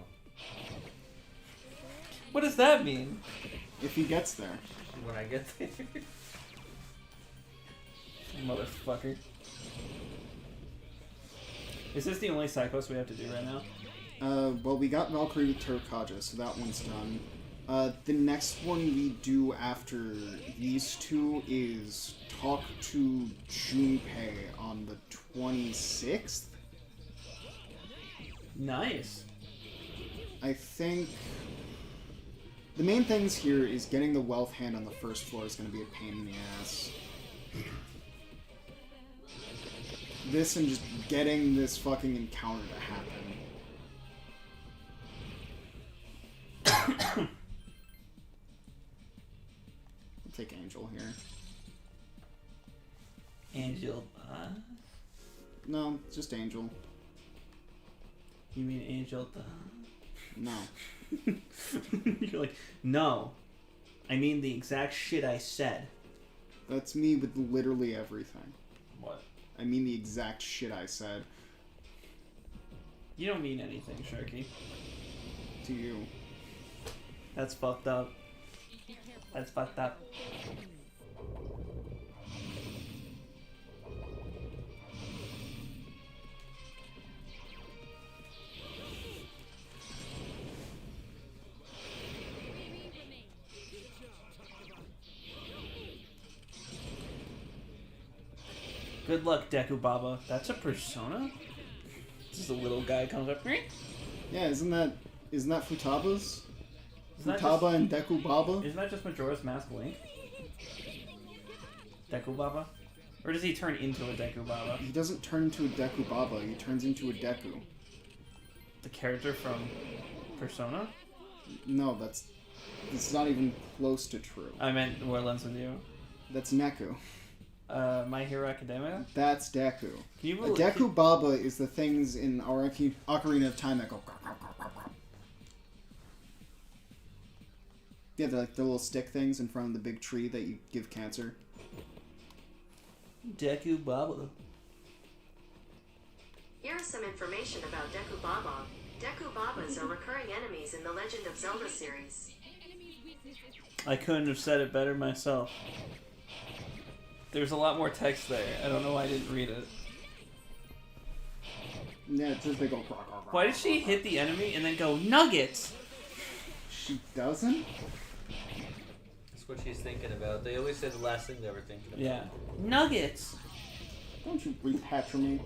What does that mean? If he gets there. When I get there. Motherfucker. Is this the only side quest we have to do right now? Well, we got Valkyrie with Turkaja, so that one's done. The next one we do after these two is talk to Junpei on the 26th. Nice. I think the main things here is getting the wealth hand on the first floor is going to be a pain in the ass. This and just getting this fucking encounter to happen. I'll take Angel here. Angel. No, just Angel. You mean Angel? No. You're like, no. I mean the exact shit I said. That's me with literally everything. What? I mean the exact shit I said You don't mean anything, Sharky. to you. That's fucked up. That's fucked up. Good luck, Deku Baba. That's a persona? Just a little guy comes up. Yeah, isn't that Futaba's? Isn't that Futaba just- and Deku Baba? Isn't that just Majora's Mask Link? Deku Baba? Or does he turn into a Deku Baba? He doesn't turn into a Deku Baba, he turns into a Deku. The character from Persona? No, that's not even close to true. I meant Warlands with You. That's Neku. My Hero Academia? That's Deku. Can you A believe... Deku Baba is the things in Ocarina of Time that go. Yeah, they're like the little stick things in front of the big tree that you give cancer. Deku Baba. Here is some information about Deku Baba. Deku Babas are recurring enemies in the Legend of Zelda series. I couldn't have said it better myself. There's a lot more text there. I don't know why I didn't read it. Yeah, it says they go. Why did she hit the enemy and then go, Nuggets? She doesn't? That's what she's thinking about. They always say the last thing they were thinking about. Yeah. Nuggets. Don't you repatcher me.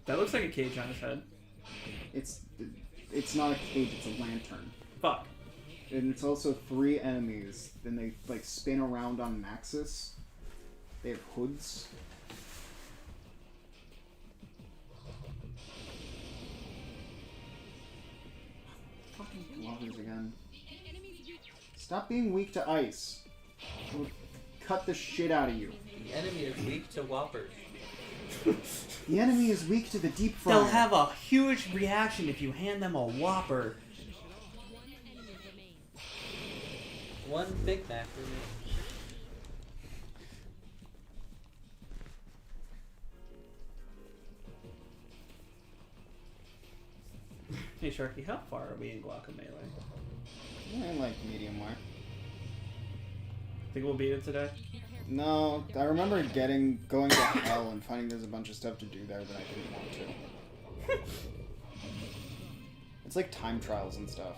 That looks like a cage on his head. It's not a cage, it's a lantern. Fuck. And it's also 3 enemies. Then they like spin around on an axis. They have hoods. Fucking lovers again. Stop being weak to ice. We'll cut the shit out of you. The enemy is weak to whoppers. The enemy is weak to the deep fryer. They'll have a huge reaction if you hand them a Whopper. One Big Mac for me. Hey Sharky, how far are we in Guacamelee? I like medium wear. Think we'll beat it today? No, I remember going to hell and finding there's a bunch of stuff to do there that I didn't want to. It's like time trials and stuff.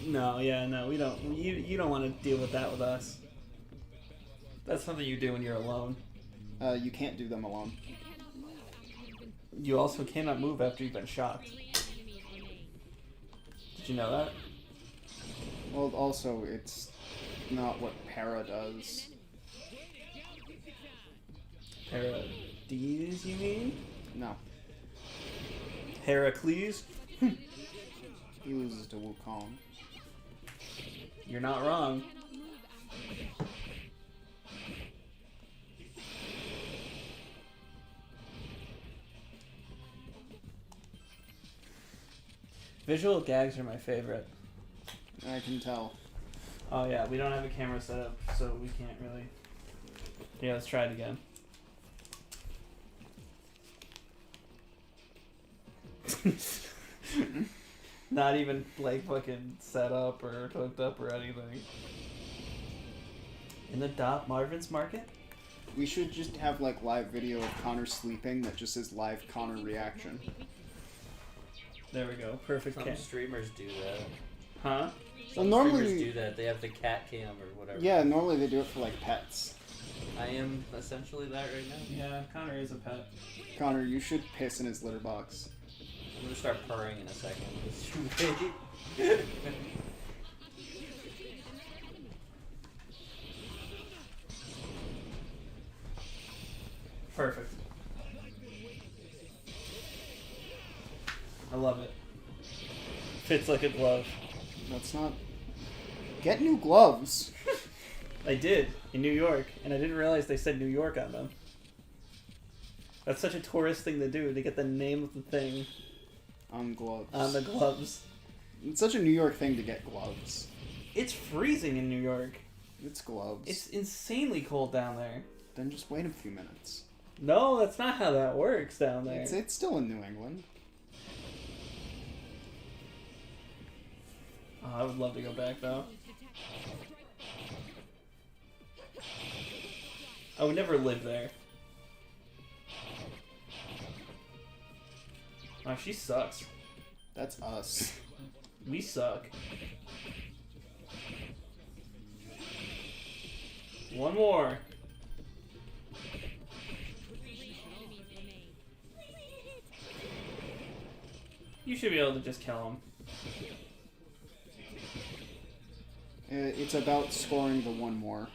No, yeah, no, we don't. You don't want to deal with that with us. That's something you do when you're alone. You can't do them alone. You also cannot move after you've been shocked. Did you know that? Well, also, it's not what Para does. Heracles, you mean? No. Heracles? He loses to Wukong. You're not wrong. Visual gags are my favorite. I can tell. Oh yeah, we don't have a camera set up, so we can't really... Yeah, let's try it again. Not even like fucking set up or hooked up or anything. In the Dot Marvin's Market? We should just have like live video of Connor sleeping that just says live Connor reaction. There we go. Perfect Some cam. streamers do that. Huh? Some Well, normally- streamers do that. They have the cat cam or whatever. Yeah, normally they do it for like pets. I am essentially that right now. Yeah, Connor is a pet. Connor, you should piss in his litter box. I'm gonna start purring in a second. Just wait. Perfect. I love it. Fits like a glove. That's not... Get new gloves. I did in New York, and I didn't realize they said New York on them. That's such a tourist thing to do, to get the name of the thing On gloves. on the gloves. It's such a New York thing to get gloves. It's freezing in New York. It's gloves. It's insanely cold down there. Then just wait a few minutes. No, that's not how that works down there. It's still in New England. Oh, I would love to go back though. I would never live there. Oh, she sucks. That's us. We suck. One more. You should be able to just kill him. It's about scoring the one more.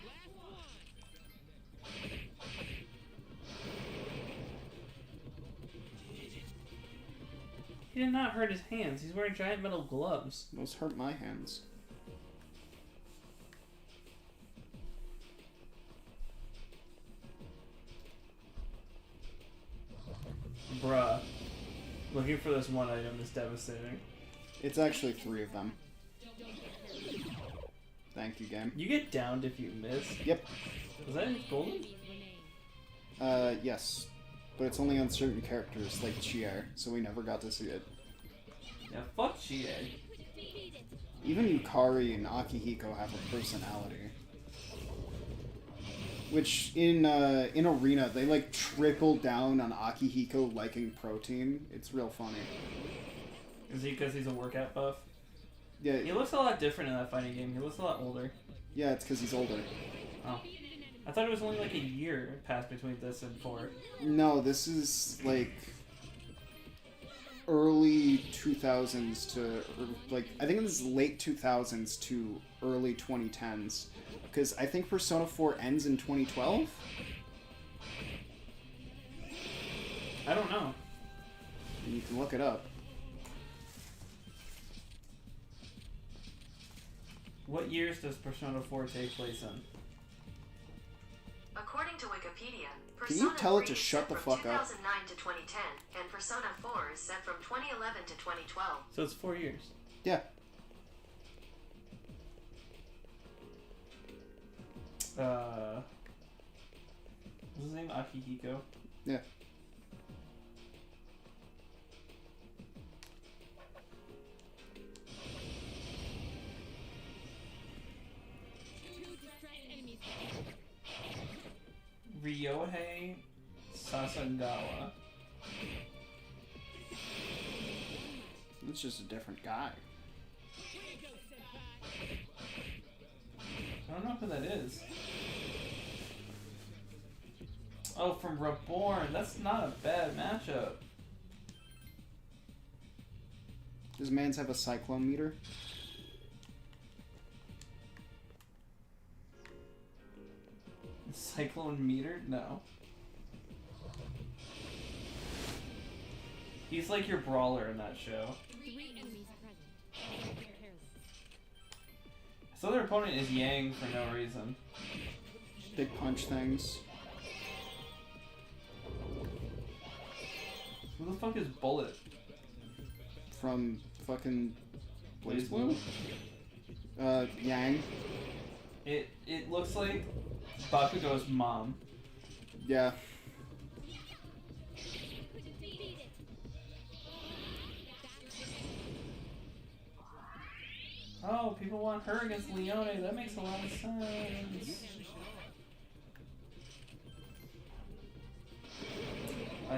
He did not hurt his hands. He's wearing giant metal gloves. Those hurt my hands. Bruh. Looking for this one item is devastating. It's actually 3 of them. Thank you, game. You get downed if you miss. Yep. Was that in golden? Yes. But it's only on certain characters, like Chier, so we never got to see it. Yeah, fuck Chie. Even Yukari and Akihiko have a personality. Which, in Arena, they, like, triple down on Akihiko liking protein. It's real funny. Is he because he's a workout buff? Yeah, He looks a lot different in that fighting game. He looks a lot older. yeah, it's because he's older. Oh. I thought it was only like a year passed between this and 4. No, this is, like, early 2000s to, like, I think this is late 2000s to early 2010s. Because I think Persona 4 ends in 2012? I don't know. And you can look it up. What years does Persona 4 take place in? According to Wikipedia, Can you Persona tell it 3 to is shut set the from fuck up? 2009 to 2010, and Persona 4 is set from 2011 to 2012. So it's 4 years. Yeah. What's his name? Akihiko? Yeah. Ryohei Sasagawa. It's just a different guy. I don't know who that is. Oh, from Reborn. That's not a bad matchup. Does Mans have a cyclone meter? Cyclone meter? No. He's like your brawler in that show. His other opponent is Yang for no reason. Big punch things. Who the fuck is Bullet? From fucking Blaze Blue? Yang. It looks like Bakugo's mom. Yeah. Oh, people want her against Leone. That makes a lot of sense.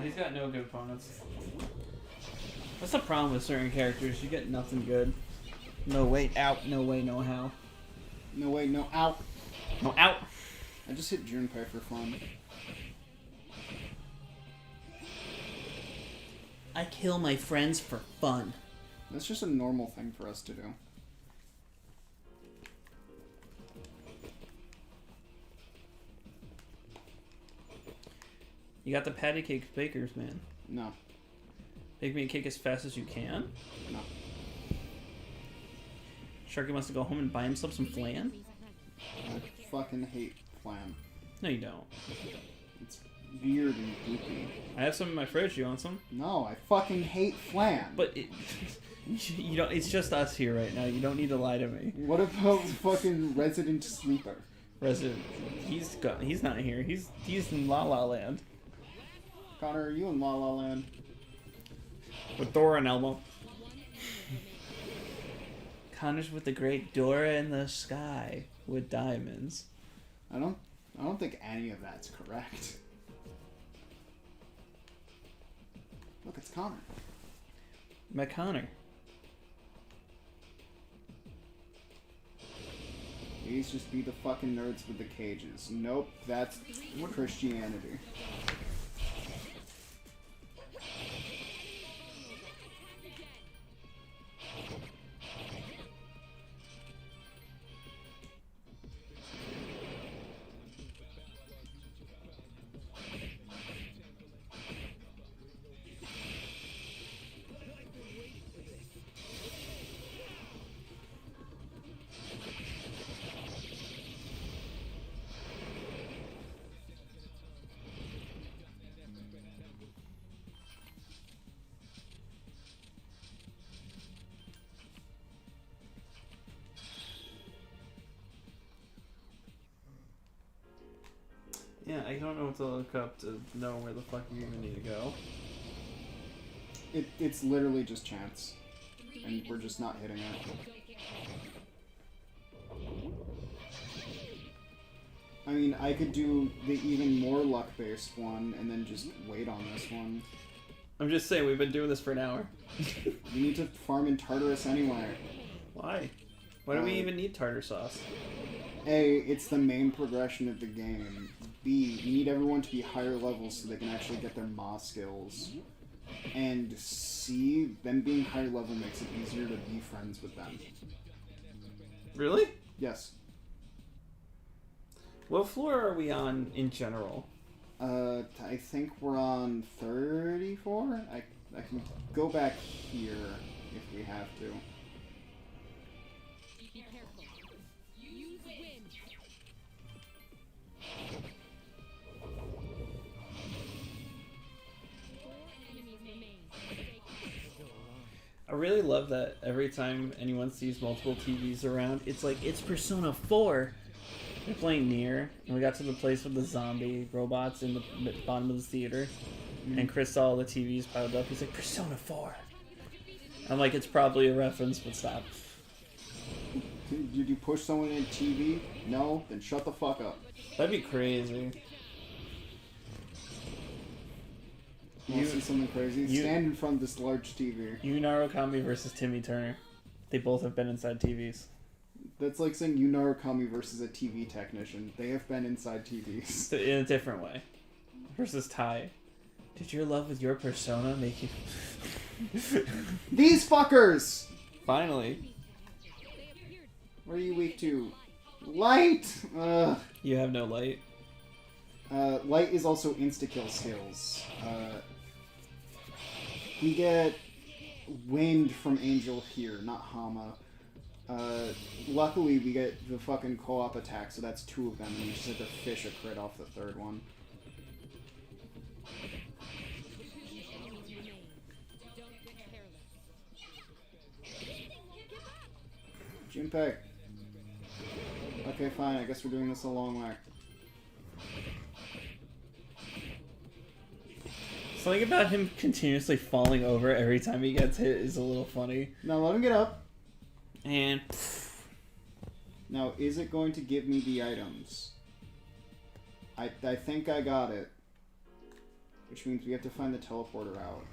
He's got no good opponents. That's the problem with certain characters. You get nothing good. No way out. No way, no how. No way, no out. No out. I just hit Junpei for fun. I kill my friends for fun. That's just a normal thing for us to do. You got the patty cake bakers, man. No. Make me a cake as fast as you can. No. Sharky wants to go home and buy himself some flan? I fucking hate flan. No, you don't. It's weird and goopy. I have some in my fridge. You want some? No, I fucking hate flan. But it, you don't. It's just us here right now. You don't need to lie to me. What about fucking Resident Sleeper? Resident, he's got. He's not here. He's in La La Land Connor, are you in La La Land? with Dora and Elmo. Connor's with the great Dora in the sky with diamonds. I don't think any of that's correct. Look, it's Connor. Met Connor. These just be the fucking nerds with the cages. Nope, that's Christianity. don't know what to look up to know where the fuck you even need to go. It's literally just chance. And we're just not hitting it. I mean, I could do the even more luck-based one and then just wait on this one. I'm just saying, we've been doing this for an hour. We need to farm in Tartarus anyway. Why? Why do we even need tartar sauce? A, it's the main progression of the game. B, you need everyone to be higher levels so they can actually get their Ma skills. And C, them being higher level makes it easier to be friends with them. Really? Yes. What floor are we on in general? I think we're on 34? I can go back here if we have to. I really love that every time anyone sees multiple TVs around, it's like, it's Persona 4. We're playing Nier, and we got to the place with the zombie robots in the bottom of the theater, and Chris saw all the TVs piled up. He's like, Persona 4. I'm like, it's probably a reference, but stop. Did you push someone in TV? No? Then shut the fuck up. That'd be crazy. You want to see something crazy? Stand in front of this large TV. Yu Narukami versus Timmy Turner. They both have been inside TVs. That's like saying Yu Narukami versus a TV technician. They have been inside TVs. In a different way. Versus Tai. Did your love with your persona make you... These fuckers! Finally. What are you weak to? Light! Ugh. You have no light. Light is also insta-kill skills. We get wind from Angel here, not Hama. Luckily we get the fucking co-op attack, so that's 2 of them, and you just have to fish a crit off the 3rd one. Junpei. Okay, fine, I guess we're doing this a long way. Something about him continuously falling over every time he gets hit is a little funny. Now let him get up. And... Now, is it going to give me the items? I think I got it. Which means we have to find the teleporter out.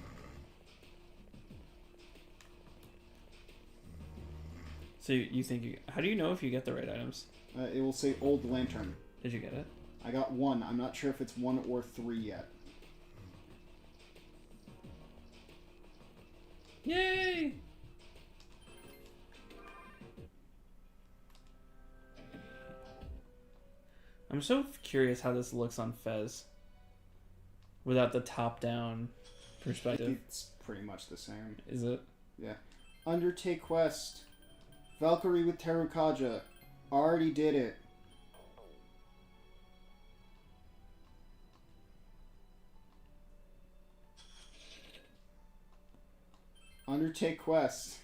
So you think you... How do you know if you get the right items? It will say Old Lantern. Did you get it? I got 1. I'm not sure if it's 1 or 3 yet. Yay! I'm so curious how this looks on Fez. Without the top-down perspective. It's pretty much the same. Is it? Yeah. Undertake quest. Valkyrie with Terukaja. Already did it. Undertake quest.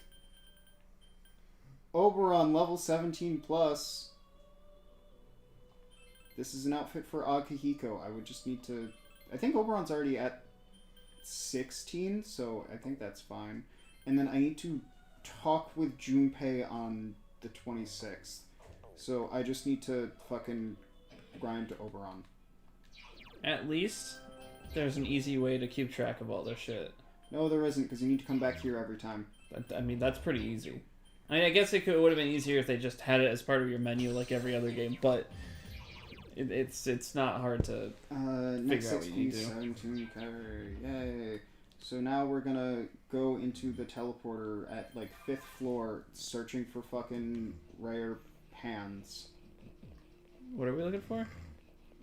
Oberon level 17 plus. This is an outfit for Akihiko. I would just need to... I think Oberon's already at 16, so I think that's fine. And then I need to talk with Junpei on the 26th. So I just need to fucking grind to Oberon. At least there's an easy way to keep track of all their shit. No, there isn't, because you need to come back here every time. I mean, that's pretty easy. I mean, I guess it would have been easier if they just had it as part of your menu like every other game, but it's not hard to Next figure out what you do. 17 carry. Yay. So now we're gonna go into the teleporter at, like, 5th floor, searching for fucking rare hands. What are we looking for?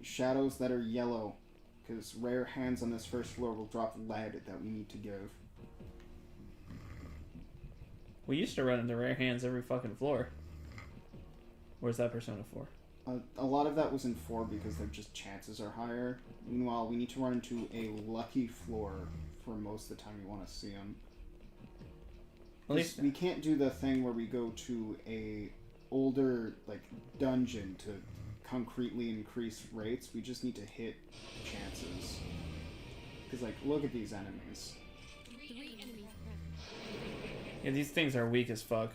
Shadows that are yellow. Because rare hands on this 1st floor will drop lead that we need to give. We used to run into rare hands every fucking floor. Where's that Persona 4? A lot of that was in 4 because their just chances are higher. Meanwhile, we need to run into a lucky floor for most of the time we want to see them. At least We can't do the thing where we go to a older, like, dungeon to concretely increase rates. We just need to hit chances. Because, like, look at these enemies. Yeah, these things are weak as fuck.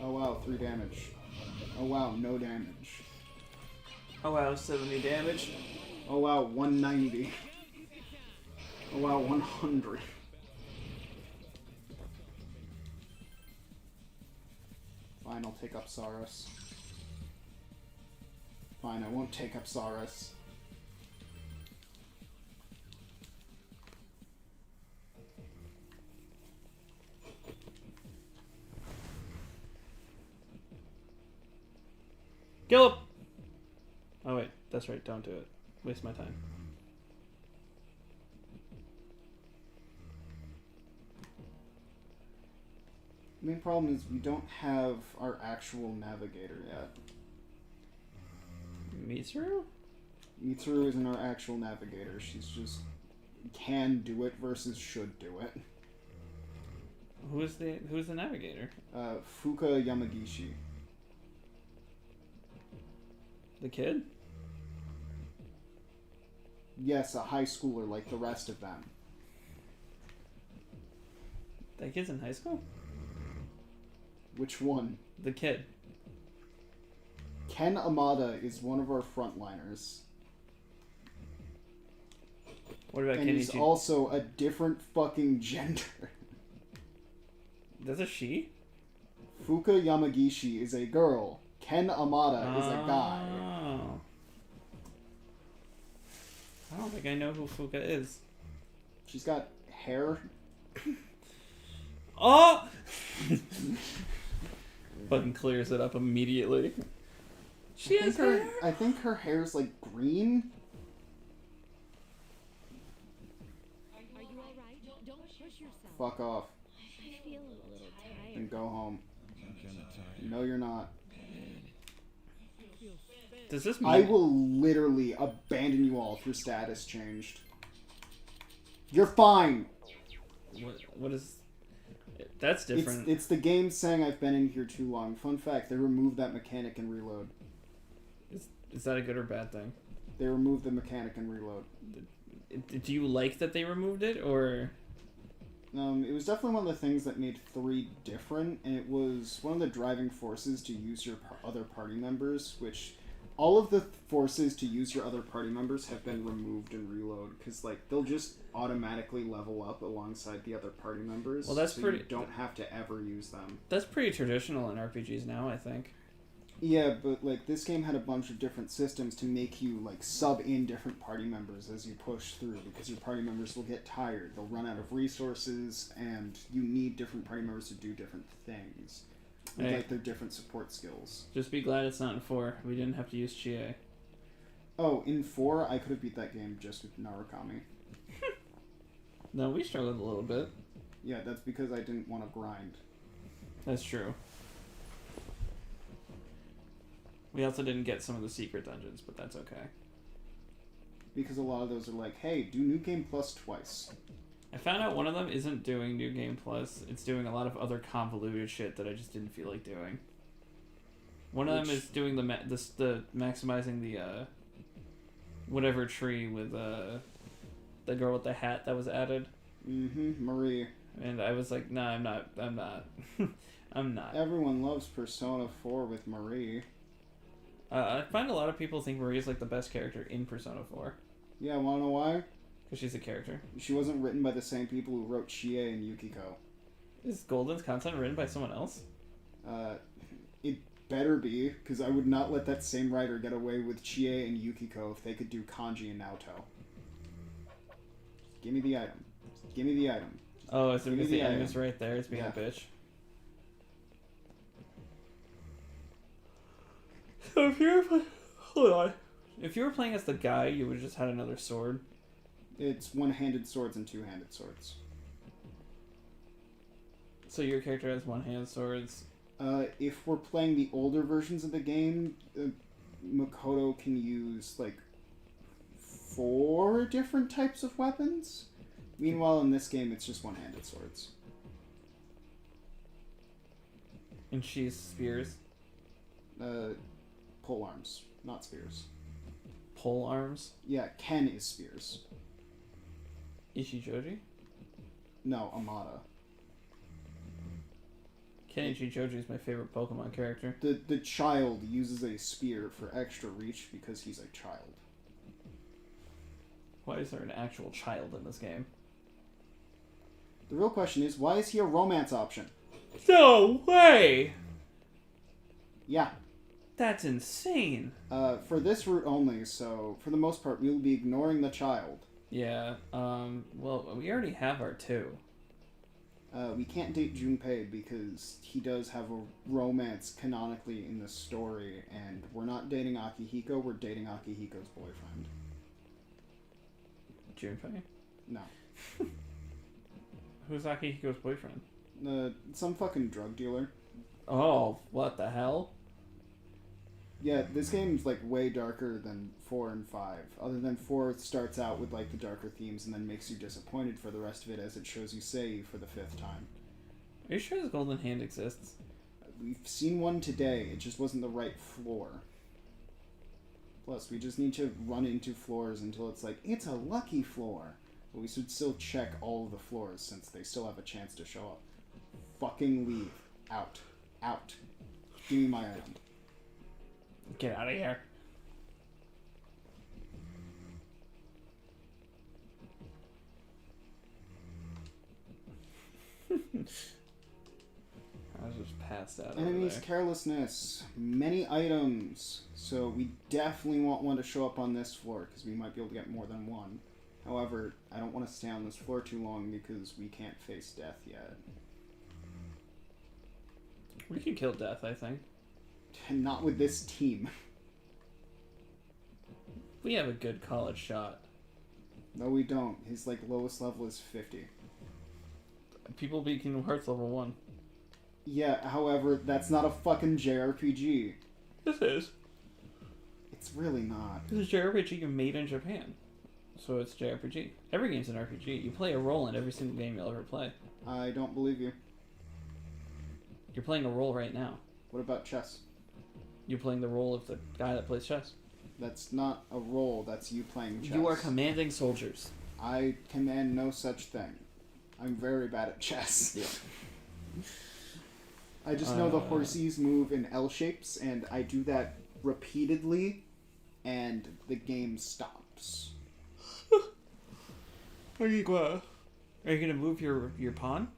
Oh wow, 3 damage. Oh wow, no damage. Oh wow, 70 damage. Oh wow, 190. Oh wow, 100. Fine, I'll take up Saurus. Fine, I won't take up Saurus. Kill him! Oh wait, that's right, don't do it. Waste my time. The main problem is we don't have our actual navigator yet. Mitsuru? Mitsuru isn't our actual navigator. She's just can do it versus should do it. Who's the navigator? Fuka Yamagishi. The kid? Yes, a high schooler like the rest of them. That kid's in high school? Which one? The kid. Ken Amada is one of our frontliners. What about And he's Kenichi? also a different fucking gender. That's a she? Fuka Yamagishi is a girl. Ken Amada is a guy. Oh. I don't think I know who Fuka is. She's got hair. Oh! Fucking clears it up immediately. She has hair? I think her hair's like green. Are you alright? Don't push yourself. Fuck off I feel a little tired. and go home. No, you're not. Does this mean I will literally abandon you all if your status changed. You're fine. what is... That's different. It's the game saying I've been in here too long. Fun fact, they removed that mechanic in Reload. Is that a good or bad thing? They removed the mechanic in Reload. Do you like that they removed it, or... It was definitely one of the things that made 3 different, and it was one of the driving forces to use your other party members, which all of the forces to use your other party members have been removed in Reload, because like they'll just automatically level up alongside the other party members. Well, that's so pretty- You don't have to ever use them. That's pretty traditional in RPGs now, I think. Yeah, but like this game had a bunch of different systems to make you like sub in different party members as you push through, because your party members will get tired, they'll run out of resources, and you need different party members to do different things. With Hey. like their different support skills. Just be glad it's not in 4. We didn't have to use Chie. Oh, in 4 I could have beat that game just with Narukami. No, we struggled a little bit. Yeah, that's because I didn't want to grind. That's true. We also didn't get some of the secret dungeons, but that's okay. Because a lot of those are like, hey, do New Game Plus twice. I found out one of them isn't doing New Game Plus. It's doing a lot of other convoluted shit that I just didn't feel like doing. One of them Which- is doing the maximizing the whatever tree with the girl with the hat that was added, Mm-hmm, Marie. and I was like, nah, I'm not. I'm not. Everyone loves Persona 4 with Marie. I find a lot of people think Marie is like the best character in Persona 4 Yeah, wanna know why? because she's a character. She wasn't written by the same people who wrote Chie and Yukiko. Is Golden's content written by someone else? It better be, because I would not let that same writer get away with Chie and Yukiko if they could do Kanji and Naoto. Give me the item. Give me the item. Oh, it's Give me because the the end item. is right there. It's being Yeah. a bitch. So if you're hold on, if you were playing as the guy, you would have just had another sword. It's one-handed swords and two-handed swords. So your character has one-handed swords. If we're playing the older versions of the game, Makoto can use, like, 4 different types of weapons. Meanwhile, in this game, it's just one-handed swords. And she's spears. Pole arms. not spears. Pole arms. Yeah, Ken is spears. Ichijoji? No, Amada. Ken Ichijoji is my favorite Pokemon character. The child uses a spear for extra reach because he's a child. Why is there an actual child in this game? The real question is, why is he a romance option? No way! Yeah, That's insane. for this route only, so for the most part, we will be ignoring the child. Yeah, well, we already have our 2. We can't date Junpei because he does have a romance canonically in the story, and we're not dating Akihiko, we're dating Akihiko's boyfriend. Junpei? No. Who's Akihiko's boyfriend? Some fucking drug dealer. Oh, what the hell? Yeah, this game's like way darker than 4 and 5. Other than 4 starts out with like the darker themes and then makes you disappointed for the rest of it as it shows you Sei for the 5th time. Are you sure his golden hand exists? We've seen one today, it just wasn't the right floor. Plus, we just need to run into floors until it's like, it's a lucky floor. But we should still check all of the floors since they still have a chance to show up. Fucking leave. Out. Out. Give me my item. Get out of here. I was just passed out over Enemies there. carelessness. Many items. So we definitely want one to show up on this floor because we might be able to get more than one. However, I don't want to stay on this floor too long because we can't face death yet. We can kill Death, I think. Not with this team. We have a good college shot. No, we don't. His like lowest level is 50. People beat Kingdom Hearts level 1. Yeah, however, that's not a fucking JRPG. This is. It's really not. This is JRPG made in Japan. So it's JRPG. Every game's an RPG. You play a role in every single game you'll ever play. I don't believe you. You're playing a role right now. What about chess? You're playing the role of the guy that plays chess. That's not a role, that's you playing chess. You are commanding soldiers. I command no such thing. I'm very bad at chess. Yeah. I just know the horsies move in L shapes, and I do that repeatedly, and the game stops. Are you gonna move your pawn?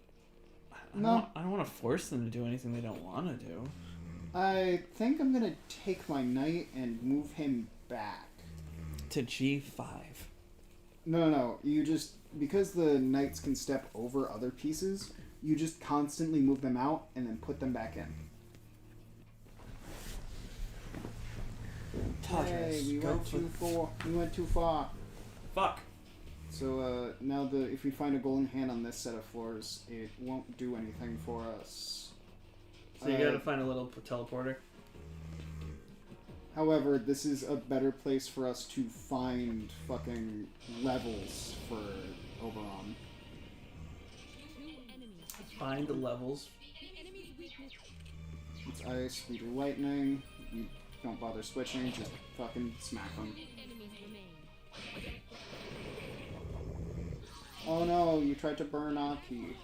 No. I don't want to force them to do anything they don't want to do. I think I'm gonna take my knight and move him back. To G5. No. You just, because the knights can step over other pieces, you just constantly move them out and then put them back in. Hey, we went too far. Fuck. So now if we find a golden hand on this set of floors, it won't do anything for us. So you gotta find a little teleporter. However, this is a better place for us to find fucking levels for Oberon. Find the levels. It's ice, we do lightning, you don't bother switching, just fucking smack them. Oh no, you tried to burn Aki.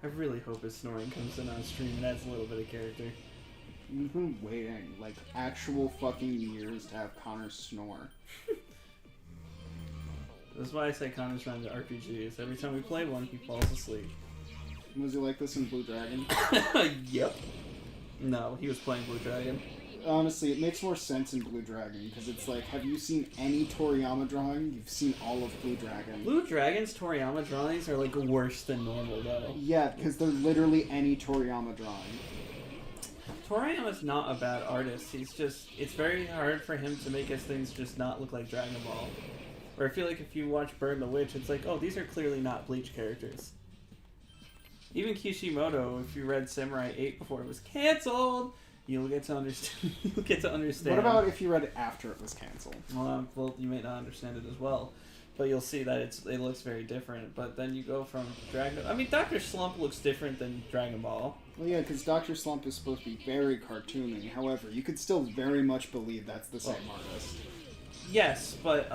I really hope his snoring comes in on stream and adds a little bit of character. We've been waiting, like, actual fucking years to have Connor snore. That's why I say Connor's not into RPGs. Every time we play one, he falls asleep. Was he like this in Blue Dragon? Yep. No, he was playing Blue Dragon. Honestly, it makes more sense in Blue Dragon, because it's like, have you seen any Toriyama drawing? You've seen all of Blue Dragon. Blue Dragon's Toriyama drawings are like worse than normal though. Yeah, because they're literally any Toriyama drawing. Toriyama's not a bad artist. He's just, it's very hard for him to make his things just not look like Dragon Ball. Where I feel like if you watch Burn the Witch, it's like, oh, these are clearly not Bleach characters. Even Kishimoto, if you read Samurai 8 before it was cancelled, You'll get to understand. You'll get to understand. What about if you read it after it was canceled? Well, you may not understand it as well, but you'll see that it looks very different. But then you go from Dragon. I mean, Dr. Slump looks different than Dragon Ball. Well, yeah, because Dr. Slump is supposed to be very cartoony. However, you could still very much believe that's the same artist. Yes, but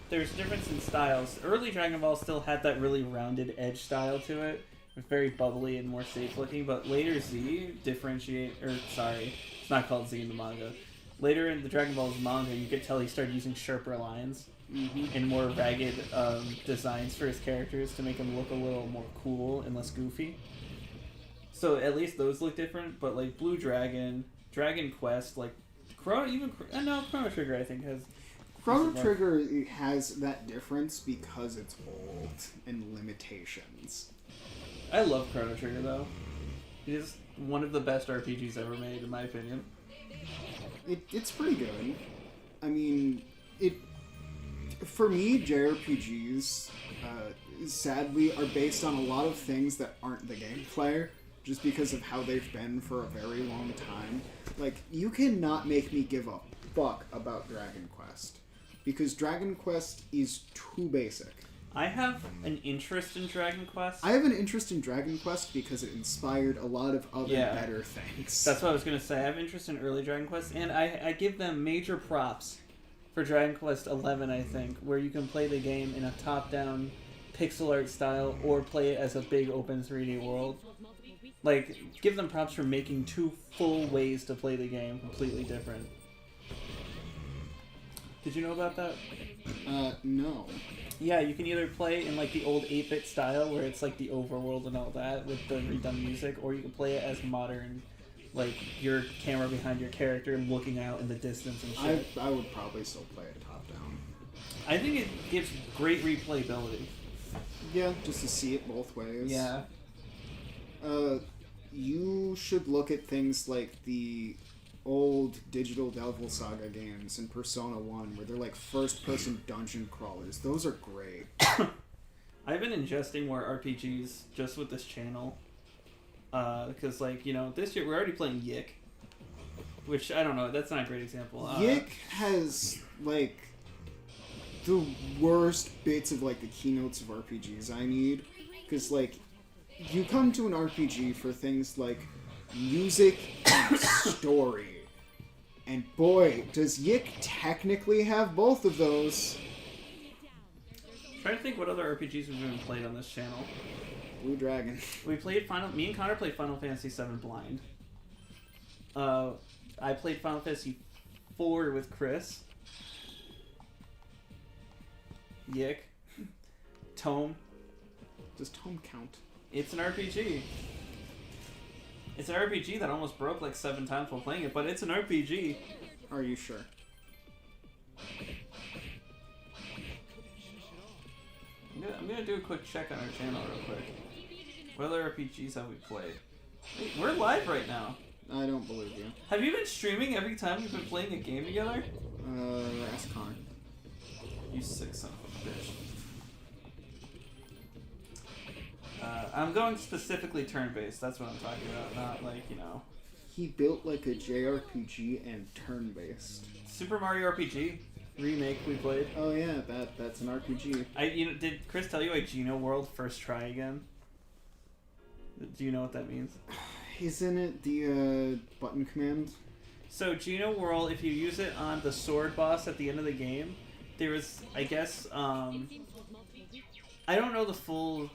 there's a difference in styles. Early Dragon Ball still had that really rounded edge style to it. Very bubbly and more safe looking, but later Z it's not called Z in the manga. Later in the Dragon Ball's manga, you could tell he started using sharper lines and more ragged designs for his characters to make him look a little more cool and less goofy. So at least those look different, but like Blue Dragon, Dragon Quest, like Chrono Trigger I think has... Chrono Trigger has that difference because it's old and limitations. I love Chrono Trigger though. It is one of the best RPGs ever made, in my opinion. It's pretty good. I mean, for me, JRPGs, sadly, are based on a lot of things that aren't the gameplay, just because of how they've been for a very long time. Like, you cannot make me give a fuck about Dragon Quest, because Dragon Quest is too basic. I have an interest in Dragon Quest. I have an interest in Dragon Quest because it inspired a lot of other better things. That's what I was going to say. I have interest in early Dragon Quest, and I give them major props for Dragon Quest 11, I think, where you can play the game in a top-down pixel art style or play it as a big open 3D world. Like, give them props for making two full ways to play the game, completely different. Did you know about that? No. Yeah, you can either play in like the old 8-bit style where it's like the overworld and all that with the redone music, or you can play it as modern, like your camera behind your character looking out in the distance and shit. I would probably still play it top down. I think it gives great replayability. Yeah, just to see it both ways. Yeah. You should look at things like the old Digital Devil Saga games in Persona 1 where they're like first-person dungeon crawlers. Those are great. I've been ingesting more RPGs just with this channel. Because, like, you know, this year we're already playing Yik. Which, I don't know, that's not a great example. Yik has, like, the worst bits of, like, the keynotes of RPGs I need. Because, like, you come to an RPG for things like music and story. And boy, does Yik technically have both of those. I'm trying to think what other RPGs we've even played on this channel. Blue Dragon. We played me and Connor played Final Fantasy VII Blind. I played Final Fantasy IV with Chris. Yik. Tome. Does Tome count? It's an RPG. It's an RPG that almost broke like 7 times while playing it, but it's an RPG. Are you sure? I'm gonna do a quick check on our channel real quick. What other RPGs have we played? Wait, we're live right now. I don't believe you. Have you been streaming every time we've been playing a game together? Ask Connor. You sick son of a bitch. I'm going specifically turn-based. That's what I'm talking about. Not like, you know. He built like a JRPG and turn-based. Super Mario RPG remake we played. Oh yeah, that's an RPG. Did Chris tell you I Geno World first try again? Do you know what that means? Isn't it the button command? So Geno World, if you use it on the sword boss at the end of the game, there was, I guess, I don't know the full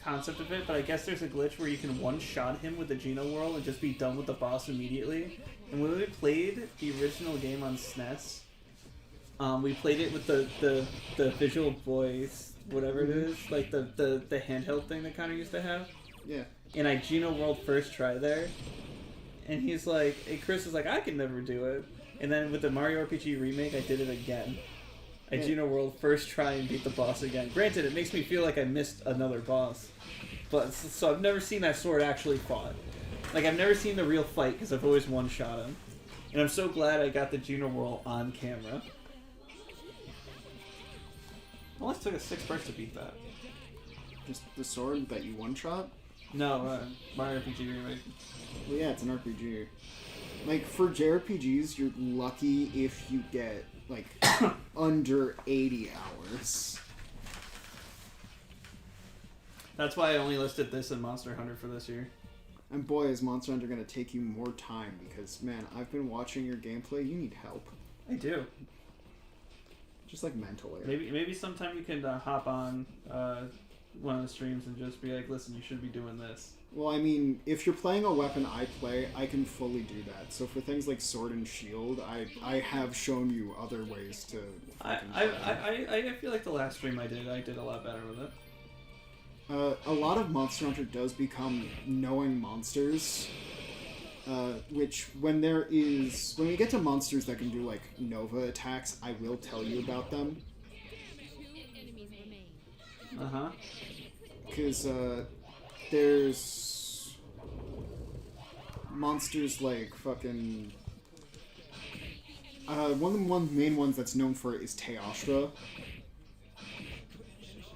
concept of it, but I guess there's a glitch where you can one-shot him with the Geno Whirl and just be done with the boss immediately. And when we played the original game on SNES, we played it with the Visual Voice, whatever it is, like the handheld thing that Connor used to have. Yeah. And I Geno World first try there, and he's like, and Chris was like, I can never do it. And then with the Mario RPG remake, I did it again. I Geno World first try and beat the boss again. Granted, it makes me feel like I missed another boss. But so I've never seen that sword actually fought. Like, I've never seen the real fight because I've always one-shot him. And I'm so glad I got the Geno Whirl on camera. Well, it took us 6 parts to beat that. Just the sword that you one-shot? No, Mario RPG remake. Well, yeah, it's an RPG. Like, for JRPGs, you're lucky if you get, like, under 80 hours. That's why I only listed this and Monster Hunter for this year. And boy, is Monster Hunter going to take you more time, because, man, I've been watching your gameplay. You need help. I do. Just, like, mentally. Maybe sometime you can hop on one of the streams and just be like, listen, you should be doing this. Well, I mean, if you're playing a weapon I play, I can fully do that. So for things like Sword and Shield, I have shown you other ways to fucking play. I feel like the last stream I did a lot better with it. A lot of Monster Hunter does become knowing monsters, which when we get to monsters that can do like Nova attacks, I will tell you about them. Uh-huh. Because there's monsters like fucking... one of the main ones that's known for it is Teostra.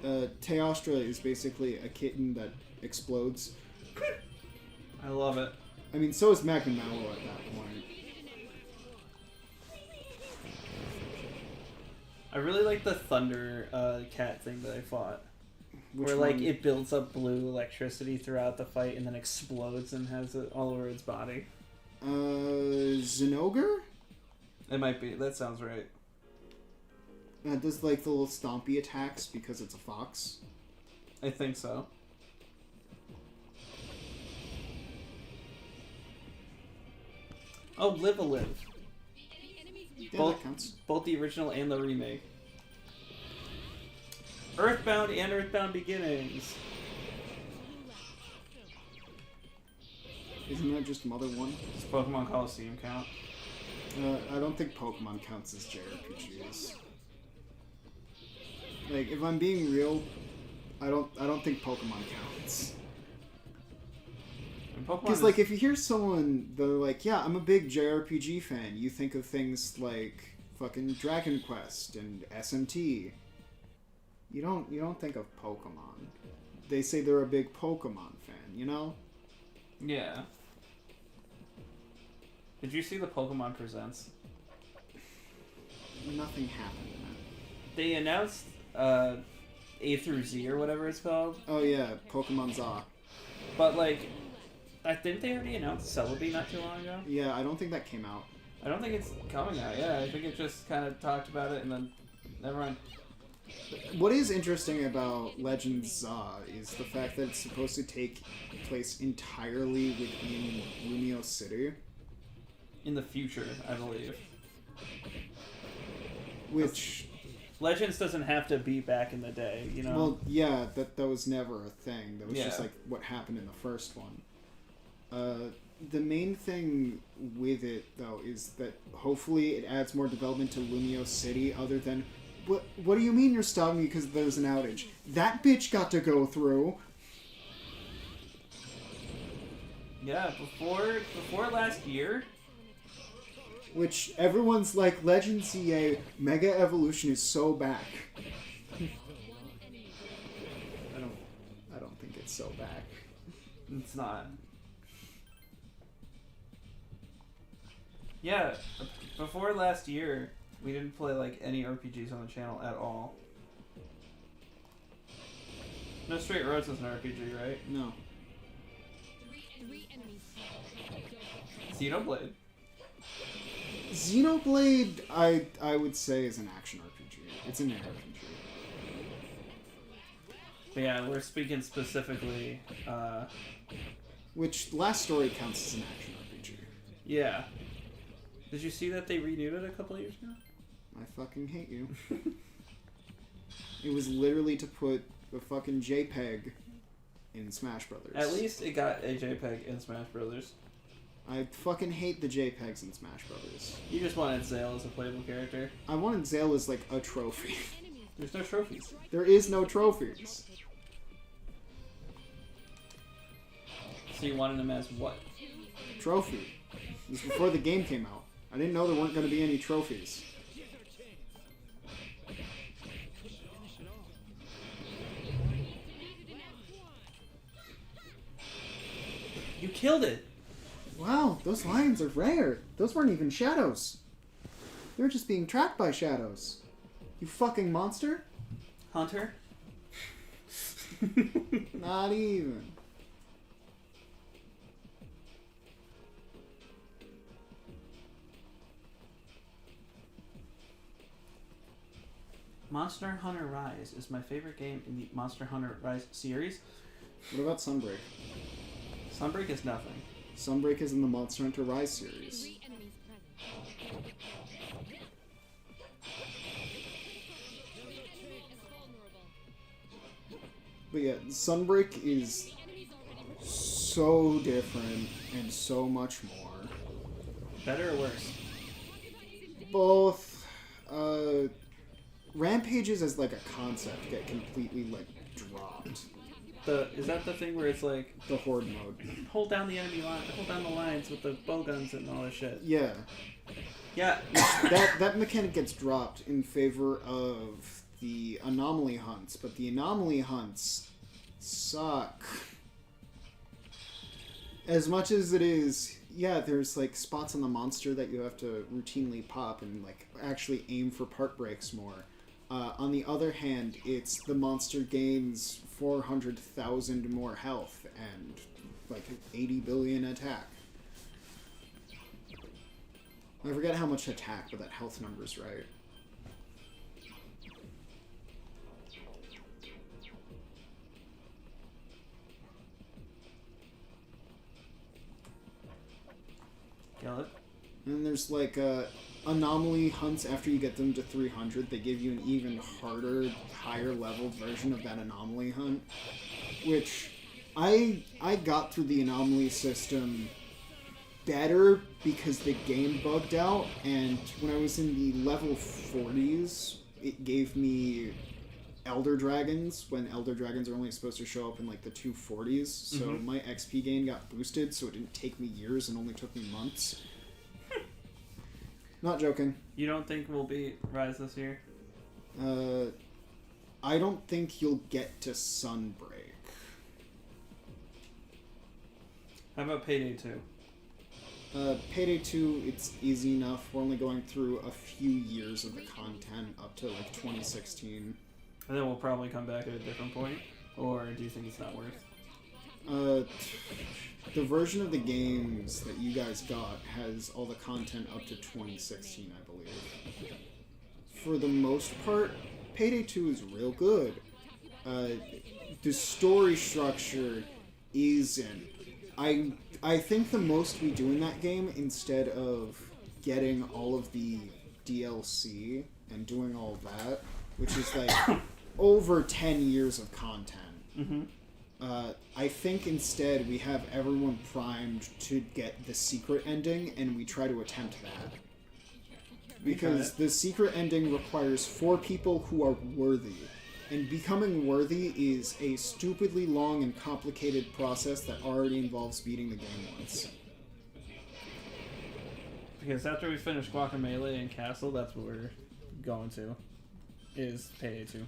Teostra is basically a kitten that explodes. I love it. I mean, so is Magna Mallow at that point. I really like the thunder cat thing that I fought. Which Where, like, one? it builds up blue electricity throughout the fight and then explodes and has it all over its body. Zinogre? It might be. That sounds right. Does, like, the little stompy attacks because it's a fox? I think so. Oh, Live a Live. Yeah, Both- that counts. Both the original and the remake. Earthbound and Earthbound Beginnings. Isn't that just Mother 1? Does Pokemon Coliseum count? I don't think Pokemon counts as JRPGs. Like, if I'm being real, I don't think Pokemon counts. And Pokemon Because, is- like, if you hear someone, they're like, yeah, I'm a big JRPG fan, you think of things like fucking Dragon Quest and SMT. You don't think of Pokemon. They say they're a big Pokemon fan, you know? Yeah. Did you see the Pokemon Presents? Nothing happened in it. They announced A through Z or whatever it's called. Oh yeah, Pokemon Za. But, like, I think they already announced Celebi not too long ago. Yeah, I don't think that came out. I don't think it's coming out. Yeah, I think it just kind of talked about it and then never mind. What is interesting about Legends Za is the fact that it's supposed to take place entirely within Lumio City, In the future, I believe. which, Legends doesn't have to be back in the day, you know? well, yeah, that was never a thing. That was just Yeah. like what happened in the first one. The main thing with it, though, is that hopefully it adds more development to Lumio City other than, what do you mean you're stopping me because there's an outage? That bitch got to go through. Yeah, before last year, Which everyone's like, Legends EA, Mega Evolution is so back. I don't think it's so back. it's not. Yeah, before last year, we didn't play like any RPGs on the channel at all. No Straight Roads was an RPG, right? No. Xenoblade. Xenoblade, I would say, is an action RPG. It's an RPG. But yeah, we're speaking specifically. Which, Last Story counts as an action RPG. Yeah. Did you see that they renewed it a couple of years ago? I fucking hate you. It was literally to put a fucking JPEG in Smash Brothers. At least it got a JPEG in Smash Brothers. I fucking hate the JPEGs in Smash Brothers. You just wanted Zale as a playable character. I wanted Zale as like a trophy. There's no trophies. There is no trophies. So you wanted him as what? Trophy. It was before the game came out. I didn't know there weren't going to be any trophies. You killed it! Wow, those lions are rare. Those weren't even shadows. They're just being tracked by shadows. You fucking monster? Hunter? Not even. Monster Hunter Rise is my favorite game in the Monster Hunter Rise series. What about Sunbreak? Sunbreak is nothing. Sunbreak is in the Monster Hunter Rise series. 3 enemies present. But yeah, Sunbreak is so different and so much more. Better or worse? Both, Rampages as like a concept get completely like dropped. Is that the thing where it's like The Horde mode. hold down the enemy line, hold down the lines with the bow guns and all this shit? Yeah, Yeah. that mechanic gets dropped in favor of the anomaly hunts, but the anomaly hunts suck. As much as it is, yeah, there's like spots on the monster that you have to routinely pop and like actually aim for part breaks more. On the other hand, it's the monster gains 400,000 more health and like 80 billion attack. I forget how much attack, but that health number's right. Kill it. And there's like anomaly hunts after you get them to 300. They give you an even harder, higher leveled version of that anomaly hunt, which I got through the anomaly system better because the game bugged out, and when I was in the level 40s, it gave me Elder Dragons, when Elder Dragons are only supposed to show up in like the 240s, so my XP gain got boosted, so it didn't take me years and only took me months. Not joking. You don't think we'll beat Rise this year? I don't think you'll get to Sunbreak. How about Payday 2? Payday 2, it's easy enough. We're only going through a few years of the content up to like 2016. And then we'll probably come back at a different point? Or do you think it's not worth? The version of the games that you guys got has all the content up to 2016, I believe. For the most part, Payday 2 is real good. The story structure isn't. I think the most we do in that game, instead of getting all of the DLC and doing all that, which is like over 10 years of content, I think instead we have everyone primed to get the secret ending, and we try to attempt that. Because the secret ending requires 4 people who are worthy. And becoming worthy is a stupidly long and complicated process that already involves beating the game once. Because after we finish Guacamelee and Castle, that's what we're going to. Is Payday 2.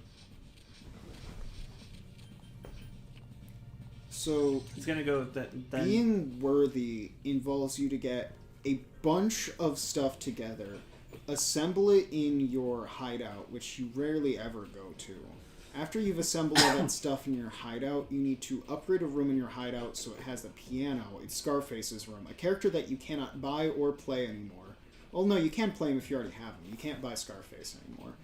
So, It's gonna go then. being worthy involves you to get a bunch of stuff together, assemble it in your hideout, which you rarely ever go to. After you've assembled all that stuff in your hideout, you need to upgrade a room in your hideout so it has the piano. It's Scarface's room, a character that you cannot buy or play anymore. Well, no, you can play him if you already have him. You can't buy Scarface anymore.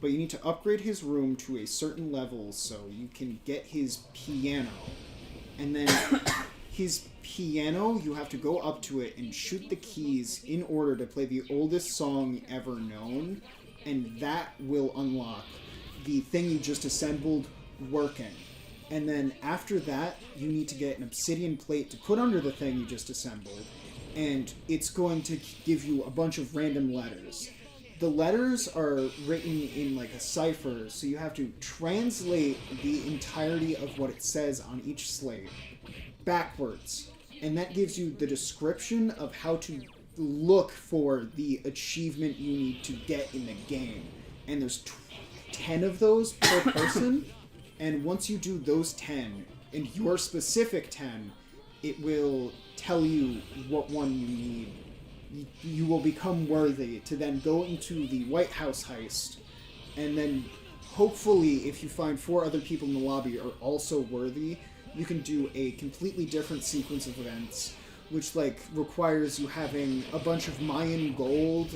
But you need to upgrade his room to a certain level so you can get his piano. And then his piano, you have to go up to it and shoot the keys in order to play the oldest song ever known, and that will unlock the thing you just assembled working. And then after that, you need to get an obsidian plate to put under the thing you just assembled, and it's going to give you a bunch of random letters. The letters are written in like a cipher, so you have to translate the entirety of what it says on each slate backwards. And that gives you the description of how to look for the achievement you need to get in the game. And there's 10 of those per person, and once you do those 10, and your specific 10, it will tell you what one you need. You will become worthy to then go into the White House heist, and then hopefully, if you find 4 other people in the lobby are also worthy, you can do a completely different sequence of events, which like requires you having a bunch of Mayan gold,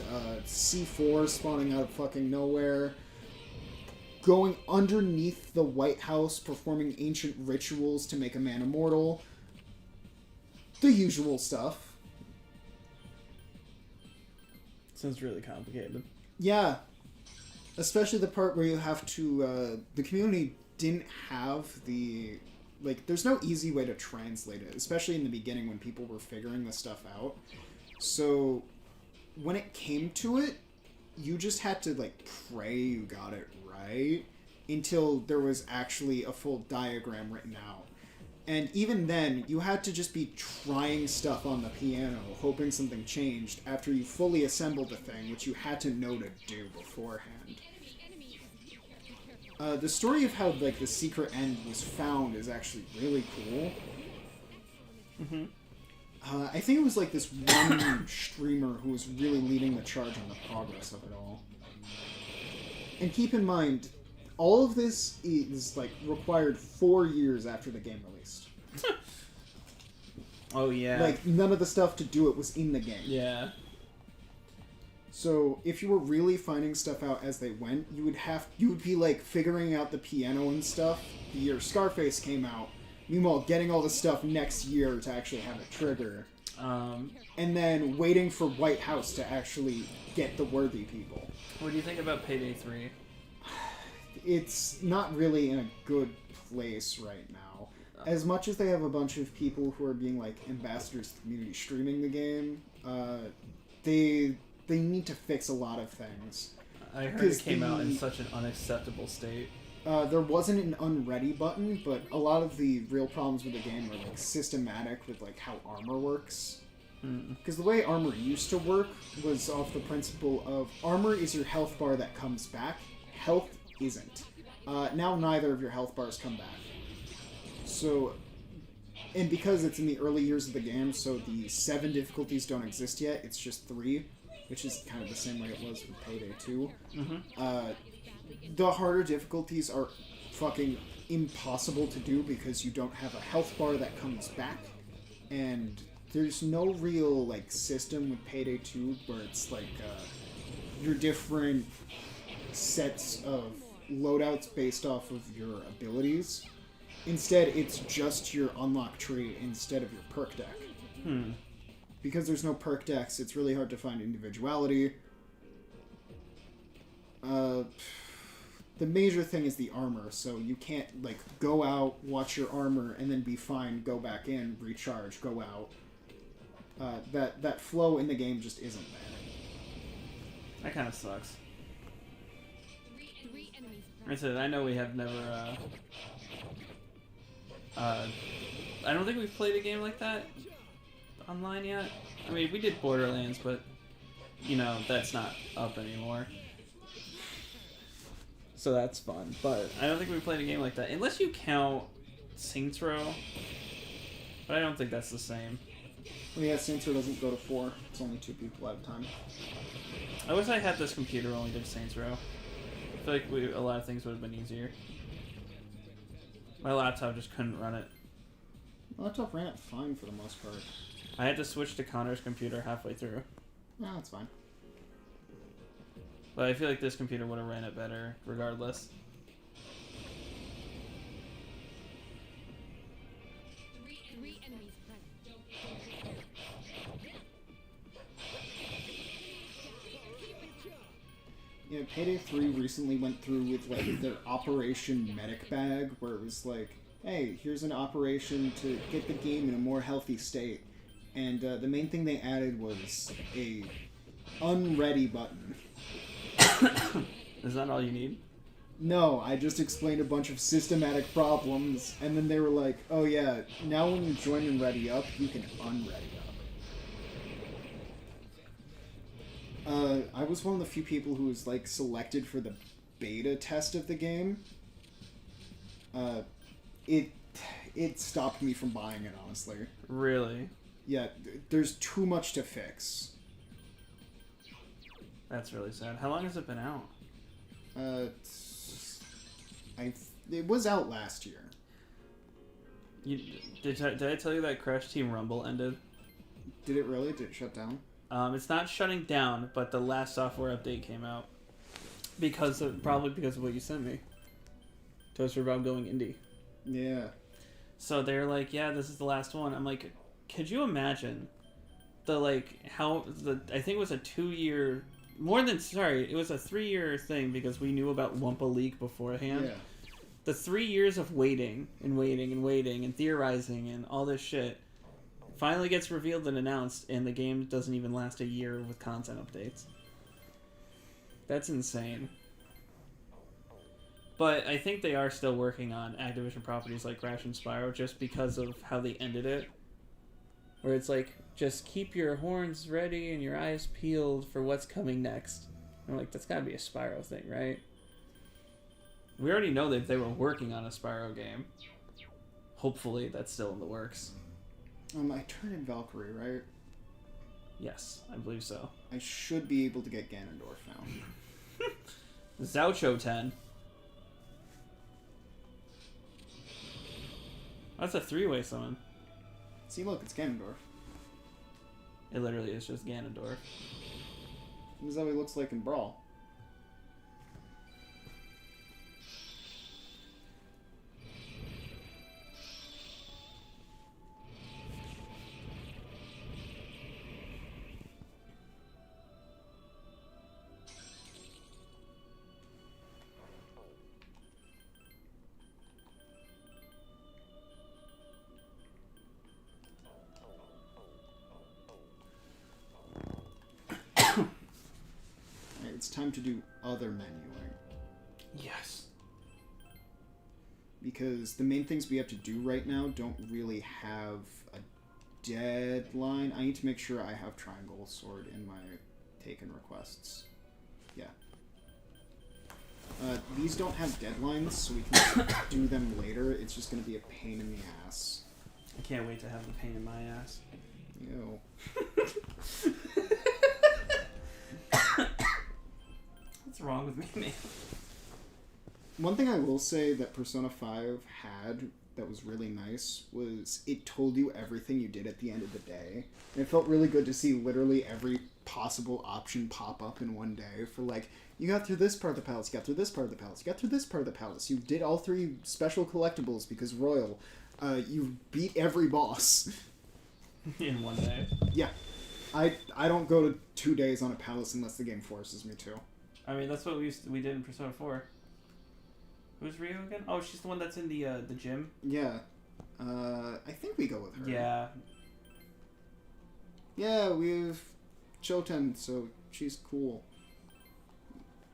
C4 spawning out of fucking nowhere, going underneath the White House, performing ancient rituals to make a man immortal, the usual stuff. Sounds really complicated. Yeah. Especially the part where you have to, the community didn't have the, like, there's no easy way to translate it, especially in the beginning when people were figuring this stuff out. So, when it came to it, you just had to, like, pray you got it right until there was actually a full diagram written out. And even then, you had to just be trying stuff on the piano, hoping something changed after you fully assembled the thing, which you had to know to do beforehand. The story of how, like, the secret end was found is actually really cool. Mm-hmm. I think it was, like, this one streamer who was really leading the charge on the progress of it all. And keep in mind, all of this is, like, required 4 years after the game released. Oh, yeah. Like, none of the stuff to do it was in the game. Yeah. So, if you were really finding stuff out as they went, you would be, like, figuring out the piano and stuff the year Scarface came out. Meanwhile, getting all the stuff next year to actually have it trigger. And then waiting for White House to actually get the worthy people. What do you think about Payday 3? It's not really in a good place right now. As much as they have a bunch of people who are being, like, ambassadors to the community streaming the game, they need to fix a lot of things. I heard it came out in such an unacceptable state. There wasn't an unready button, but a lot of the real problems with the game are, like, systematic with, like, how armor works. Because the way armor used to work was off the principle of armor is your health bar that comes back, health isn't. Now neither of your health bars come back. So, and because it's in the early years of the game, so the 7 difficulties don't exist yet, it's just 3, which is kind of the same way it was with Payday 2. The harder difficulties are fucking impossible to do because you don't have a health bar that comes back, and there's no real, like, system with Payday 2 where it's, like, your different sets of loadouts based off of your abilities. Instead, it's just your unlock tree instead of your perk deck. Because there's no perk decks, it's really hard to find individuality. The major thing is the armor, so you can't, like, go out, watch your armor, and then be fine, go back in, recharge, go out. That flow in the game just isn't there. That kind of sucks. I said, I know we have never, I don't think we've played a game like that online yet. I mean, we did Borderlands, but, you know, that's not up anymore. So that's fun, but I don't think we played a game like that. Unless you count Saints Row. But I don't think that's the same. Well, yeah, Saints Row doesn't go to 4. It's only 2 people at a time. I wish I had this computer when we did Saints Row. I feel like a lot of things would have been easier. My laptop just couldn't run it. My laptop ran it fine for the most part. I had to switch to Connor's computer halfway through. No, that's fine. But I feel like this computer would have ran it better, regardless. Yeah, Payday 3 recently went through with, like, their Operation Medic Bag, where it was like, hey, here's an operation to get the game in a more healthy state. And the main thing they added was a unready button. Is that all you need? No, I just explained a bunch of systematic problems, and then they were like, oh yeah, now when you join and ready up, you can unready up. I was one of the few people who was, like, selected for the beta test of the game. it stopped me from buying it, honestly. Really? Yeah, there's too much to fix. That's really sad. How long has it been out? It was out last year. Did I tell you that Crash Team Rumble ended? Did it really? Did it shut down? It's not shutting down, but the last software update came out probably because of what you sent me. Toaster Bob going indie. Yeah. So they're like, yeah, this is the last one. I'm like, could you imagine I think it was a 2-year, it was a 3-year thing because we knew about Wumpa Leak beforehand. Yeah. The 3 years of waiting and waiting and waiting and theorizing and all this shit finally gets revealed and announced, and the game doesn't even last a year with content updates. That's insane. But I think they are still working on Activision properties like Crash and Spyro just because of how they ended it. Where it's like, just keep your horns ready and your eyes peeled for what's coming next. I'm like, that's gotta be a Spyro thing, right? We already know that they were working on a Spyro game. Hopefully that's still in the works. I turned in Valkyrie, right? Yes, I believe so. I should be able to get Ganondorf now. Zoucho 10. That's a 3-way summon. See, look, it's Ganondorf. It literally is just Ganondorf. This is how he looks like in Brawl. It's time to do other menuing. Yes. Because the main things we have to do right now don't really have a deadline. I need to make sure I have Triangle Sword in my taken requests. Yeah. These don't have deadlines, so we can do them later. It's just going to be a pain in the ass. I can't wait to have the pain in my ass. Ew. What's wrong with me, man? One thing I will say that Persona 5 had that was really nice was it told you everything you did at the end of the day. And it felt really good to see literally every possible option pop up in one day for like, you got through this part of the palace, you got through this part of the palace, you got through this part of the palace, you did all 3 special collectibles because Royal, you beat every boss. In one day. Yeah. I don't go to 2 days on a palace unless the game forces me to. I mean, that's what we did in Persona 4. Who's Ryo again? Oh, she's the one that's in the gym. Yeah. I think we go with her. Yeah. Yeah, we've Choten, so she's cool.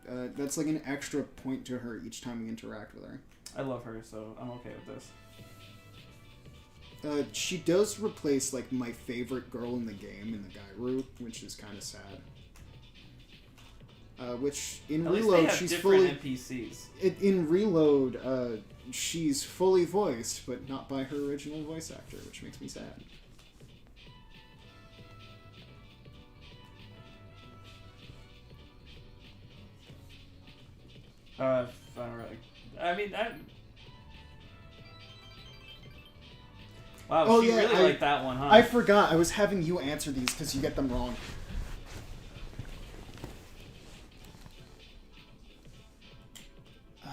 That's like an extra point to her each time we interact with her. I love her, so I'm okay with this. She does replace like my favorite girl in the game in the Gairu, which is kind of sad. Which in At least Reload they have she's different fully NPCs. in Reload she's fully voiced, but not by her original voice actor, which makes me sad. I don't really. I mean, wow, Oh, she yeah, really I- liked that one, huh? I forgot. I was having you answer these because you get them wrong.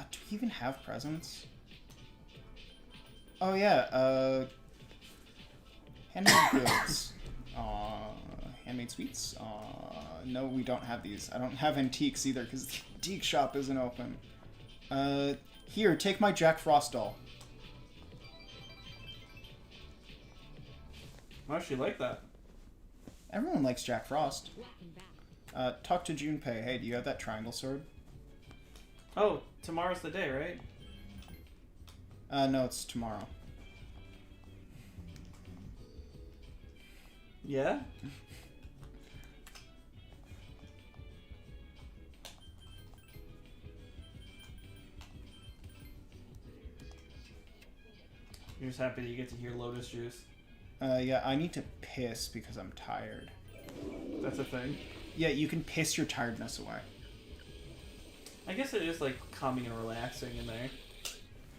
Do we even have presents? Oh yeah, handmade goods. Handmade sweets. No, we don't have these. I don't have antiques either because the antique shop isn't open. Here, take my Jack Frost doll. Why she like that? Everyone likes Jack Frost. Rockin' back. Talk to Junpei. Hey, do you have that triangle sword? Oh, tomorrow's the day, right? No, it's tomorrow. Yeah? You're just happy that you get to hear Lotus Juice. Yeah, I need to piss because I'm tired. That's a thing. Yeah, you can piss your tiredness away. I guess it is like calming and relaxing in there.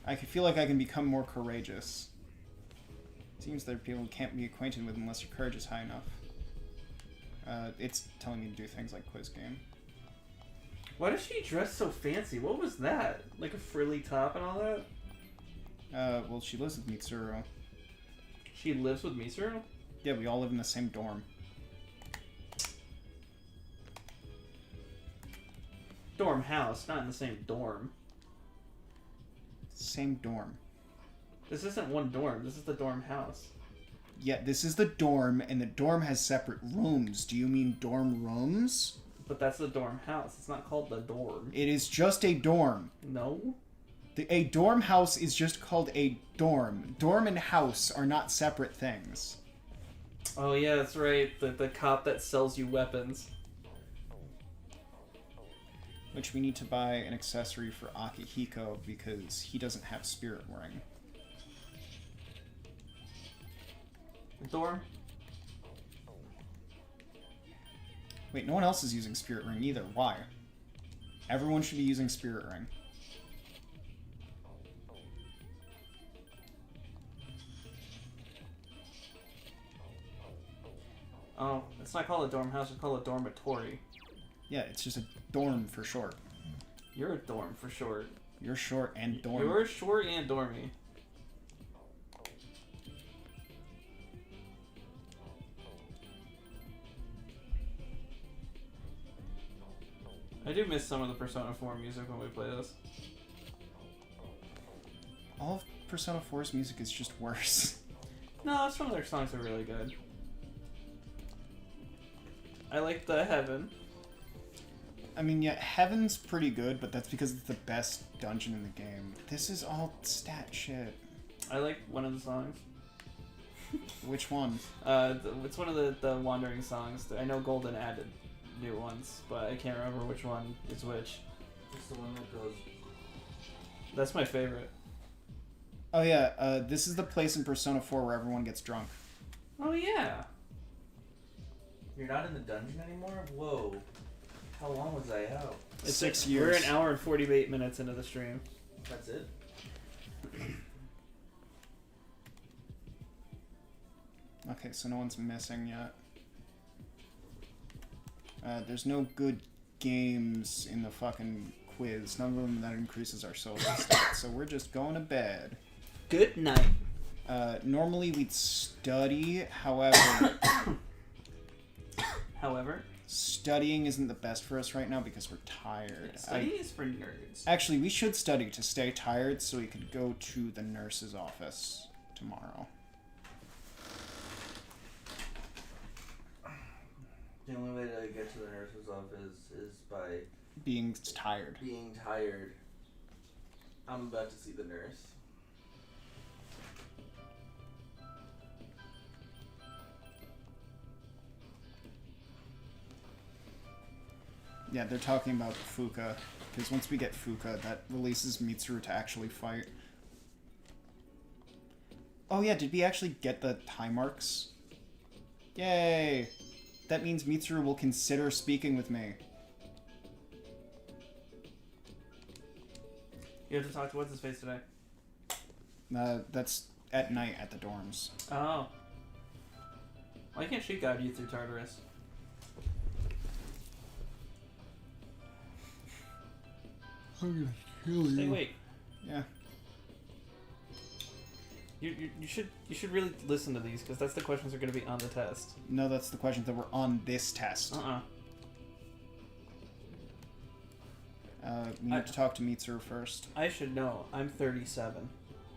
I can feel like I can become more courageous. Seems there are people who can't be acquainted with unless your courage is high enough. It's telling me to do things like quiz game. Why does she dress so fancy? What was that? Like a frilly top and all that? Well, she lives with Mitsuru. She lives with Misuru? Yeah, we all live in the same dorm. Dorm house, not in the same dorm. Same dorm. This isn't one dorm. This is the dorm house. Yeah, this is the dorm, and the dorm has separate rooms. Do you mean dorm rooms? But that's the dorm house. It's not called the dorm. It is just a dorm. No? A dorm house is just called a dorm. Dorm and house are not separate things. Oh yeah, that's right. The cop that sells you weapons. Which we need to buy an accessory for Akihiko because he doesn't have Spirit Ring. Dorm? Wait, no one else is using Spirit Ring either. Why? Everyone should be using Spirit Ring. Oh, it's not called a dorm house. It's called a dormitory. Yeah, it's just a dorm for short. You're a dorm for short. You're short and dorm. You're short and dormy. I do miss some of the Persona 4 music when we play this. All of Persona 4's music is just worse. No, some of their songs are really good. I like the Heaven. I mean, yeah, Heaven's pretty good, but that's because it's the best dungeon in the game. This is all stat shit. I like one of the songs. Which one? It's one of the Wandering songs. I know Golden added new ones, but I can't remember which one is which. It's the one that goes. That's my favorite. Oh yeah, this is the place in Persona 4 where everyone gets drunk. Oh yeah. You're not in the dungeon anymore? Whoa. How long was I out? It's 6 We're years. an hour and 48 minutes into the stream. That's it? Okay, so no one's missing yet. There's no good games in the fucking quiz. None of them that increases our social stats. So we're just going to bed. Good night. Normally we'd study, however, However, studying isn't the best for us right now because we're tired. study is for nerds. Actually, we should study to stay tired so we could go to the nurse's office tomorrow. The only way to get to the nurse's office is by Being tired. being tired. I'm about to see the nurse. Yeah, they're talking about Fuka, because once we get Fuka, that releases Mitsuru to actually fight. Oh yeah, did we actually get the time marks? Yay! That means Mitsuru will consider speaking with me. You have to talk to what's his face today. That's at night at the dorms. Oh. Why can't she guide you through Tartarus? I'm gonna kill Hey, wait. Yeah. You should really listen to these because that's the questions that are going to be on the test. No, that's the questions that were on this test. We need to talk to Mitsuru first. I should know. I'm 37.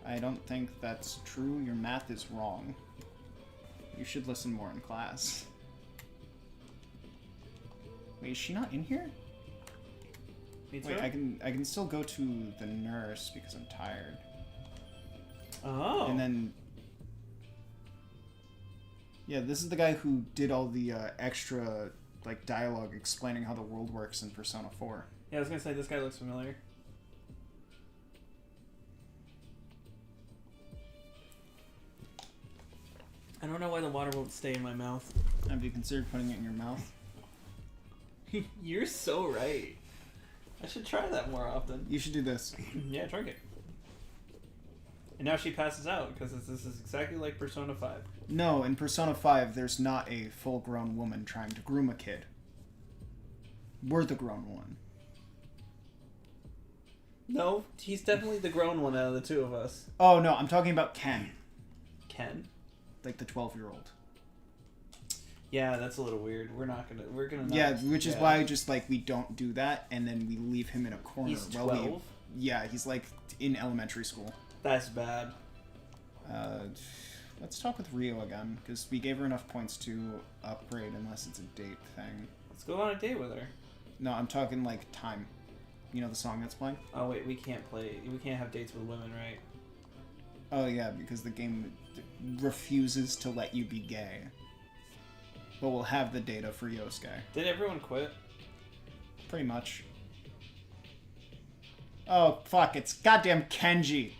I don't think that's true. Your math is wrong. You should listen more in class. Wait, is she not in here? Me too? Wait, I can still go to the nurse because I'm tired. Oh. And then yeah, this is the guy who did all the extra like dialogue explaining how the world works in Persona 4. Yeah, I was gonna say this guy looks familiar. I don't know why the water won't stay in my mouth. Have you considered putting it in your mouth? You're so right. I should try that more often. You should do this. Yeah, drink it. And now she passes out because this is exactly like Persona 5. No, in Persona 5, there's not a full-grown woman trying to groom a kid. We're the grown one. No, he's definitely the grown one out of the two of us. Oh, no, I'm talking about Ken. Ken? Like the 12-year-old. Yeah, that's a little weird. We're gonna not, Yeah, which is why just, like, we don't do that, and then we leave him in a corner. He's while 12? Yeah, he's, like, in elementary school. That's bad. Let's talk with Rio again, because we gave her enough points to upgrade unless it's a date thing. Let's go on a date with her. No, I'm talking, like, time. You know the song that's playing? Oh wait, we can't have dates with women, right? Oh, yeah, because the game refuses to let you be gay. But we'll have the data for Yosuke. Did everyone quit? Pretty much. Oh, fuck, it's goddamn Kenji.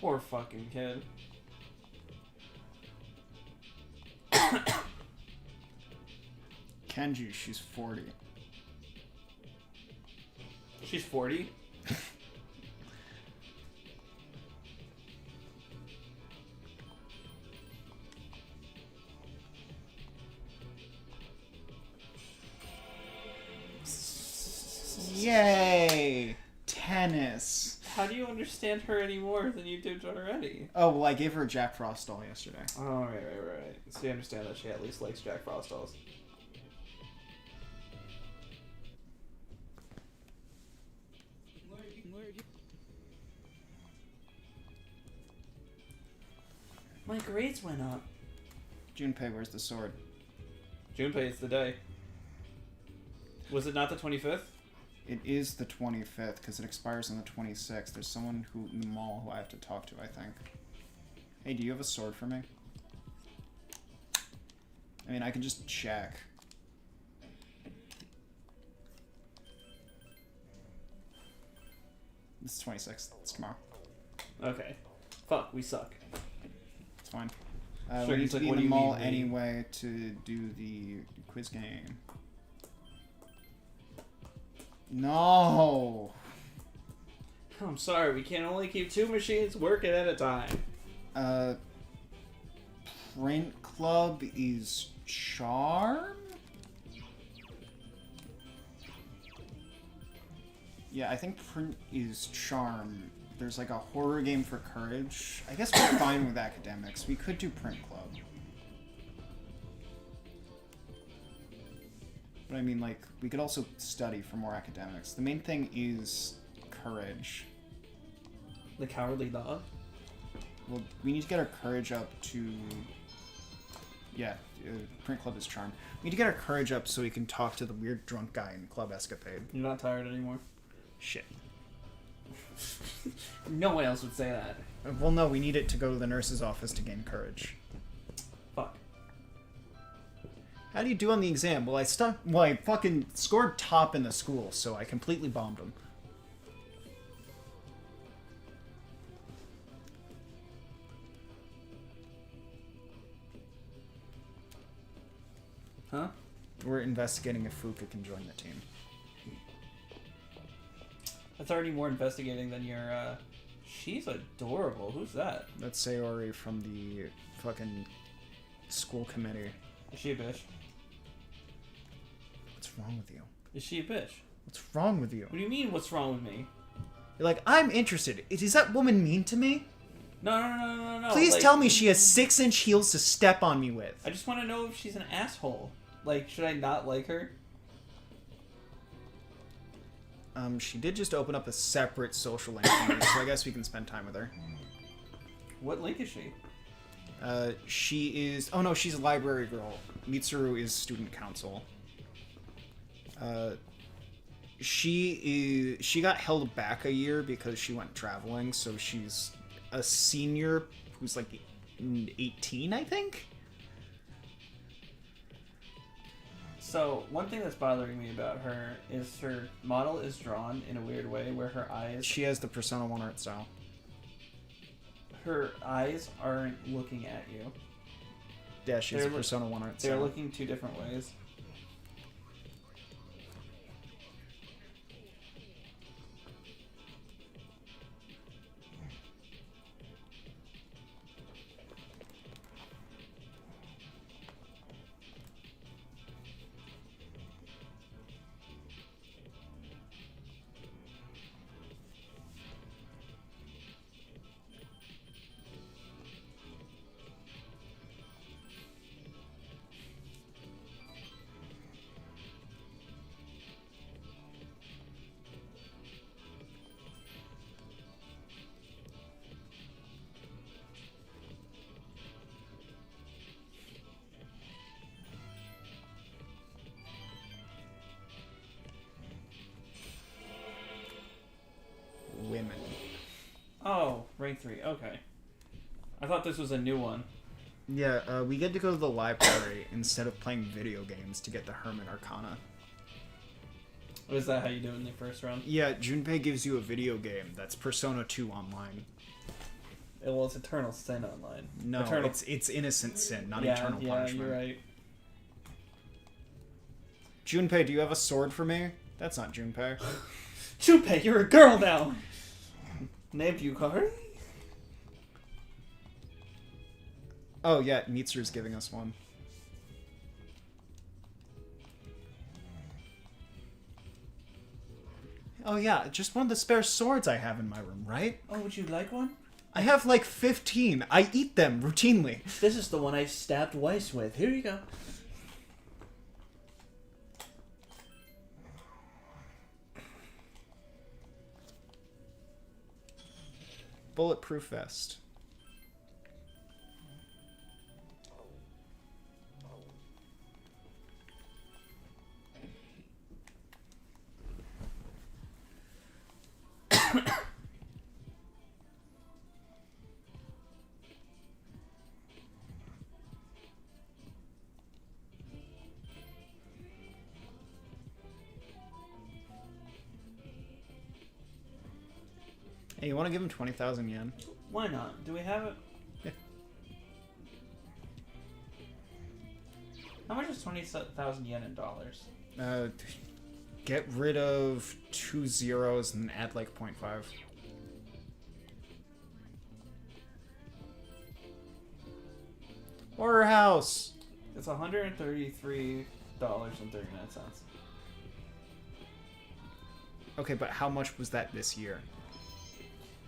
Poor fucking kid. Kenji, she's 40. She's 40? Yay! Tennis. How do you understand her any more than you did already? Oh, well, I gave her a Jack Frost doll yesterday. Oh, right. So you understand that she at least likes Jack Frost dolls. My grades went up. Junpei, where's the sword? Junpei, it's the day. Was it not the 25th? It is the 25th, because it expires on the 26th. There's someone in the mall who I have to talk to, I think. Hey, do you have a sword for me? I mean, I can just check. This is 26th. It's tomorrow. Okay. Fuck, we suck. It's fine. Sure, We need he's to like, be what in do the you mall mean, anyway to do the quiz game. No! I'm sorry, we can only keep 2 machines working at a time. Print Club is Charm? Yeah, I think Print is Charm. There's like a horror game for Courage. I guess we're fine with academics. We could do Print Club. But I mean, like, we could also study for more academics. The main thing is Courage. The Cowardly Dog? Well, we need to get our courage up to... Yeah, Print Club is Charm. We need to get our courage up so we can talk to the weird drunk guy in Club Escapade. You're not tired anymore? Shit. No one else would say that. Well, no, we need it to go to the nurse's office to gain courage. Fuck. How do you do on the exam? Well, I fucking scored top in the school, so I completely bombed them. Huh? We're investigating if Fuka can join the team. That's already more investigating than your, She's adorable. Who's that? That's Sayori from the fucking school committee. Is she a bitch? What's wrong with you? Is she a bitch? What's wrong with you? What do you mean, what's wrong with me? You're like, I'm interested. Is that woman mean to me? No. Please like, tell me she has 6-inch heels to step on me with. I just want to know if she's an asshole. Like, should I not like her? She did just open up a separate social link for me, so I guess we can spend time with her. What link is she? She is... Oh no, she's a library girl. Mitsuru is student council. She got held back a year because she went traveling, so she's a senior who's like 18, I think? So, one thing that's bothering me about her is her model is drawn in a weird way where her eyes... She has the Persona 1 art style. Her eyes aren't looking at you. Yeah, she has a They're Persona 1 art They're style. looking two different ways. Women. Oh, rank 3. Okay. I thought this was a new one. Yeah, we get to go to the library instead of playing video games to get the Hermit Arcana. Was that how you do it in the first round? Yeah, Junpei gives you a video game that's Persona 2 online. Well, it's Eternal Sin online. No, Eternal... it's Innocent Sin, not yeah, Eternal yeah, Punishment. you're right. Junpei, do you have a sword for me? That's not Junpei. Junpei, you're a girl now! Named Yukari? Oh yeah, Mitsuru's giving us one. Oh yeah, just one of the spare swords I have in my room, right? Oh, would you like one? I have like 15. I eat them routinely. This is the one I stabbed Weiss with. Here you go. Bulletproof vest. Hey, you want to give him 20,000 yen? Why not? Do we have it? Yeah. How much is 20,000 yen in dollars? Get rid of 2 zeros and add like 0.5. Horror House! It's $133.39. Okay, but how much was that this year?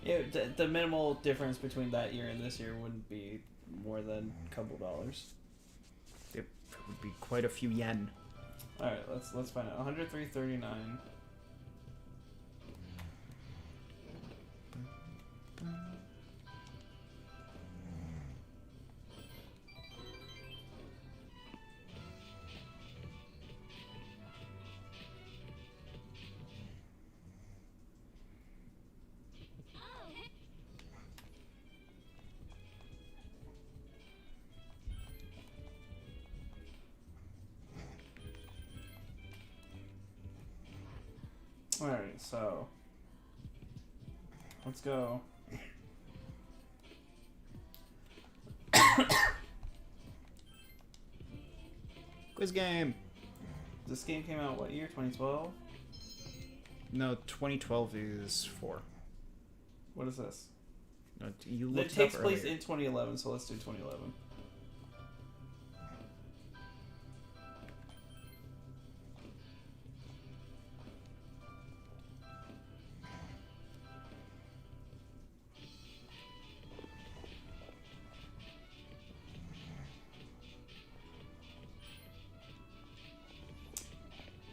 The minimal difference between that year and this year wouldn't be more than a couple dollars. It would be quite a few yen. All right, let's find out. 103.39. Alright, so let's go. Quiz game! This game came out what year? 2012? No, 2012 is 4. What is this? No, you It looked takes up place earlier. in 2011, so let's do 2011.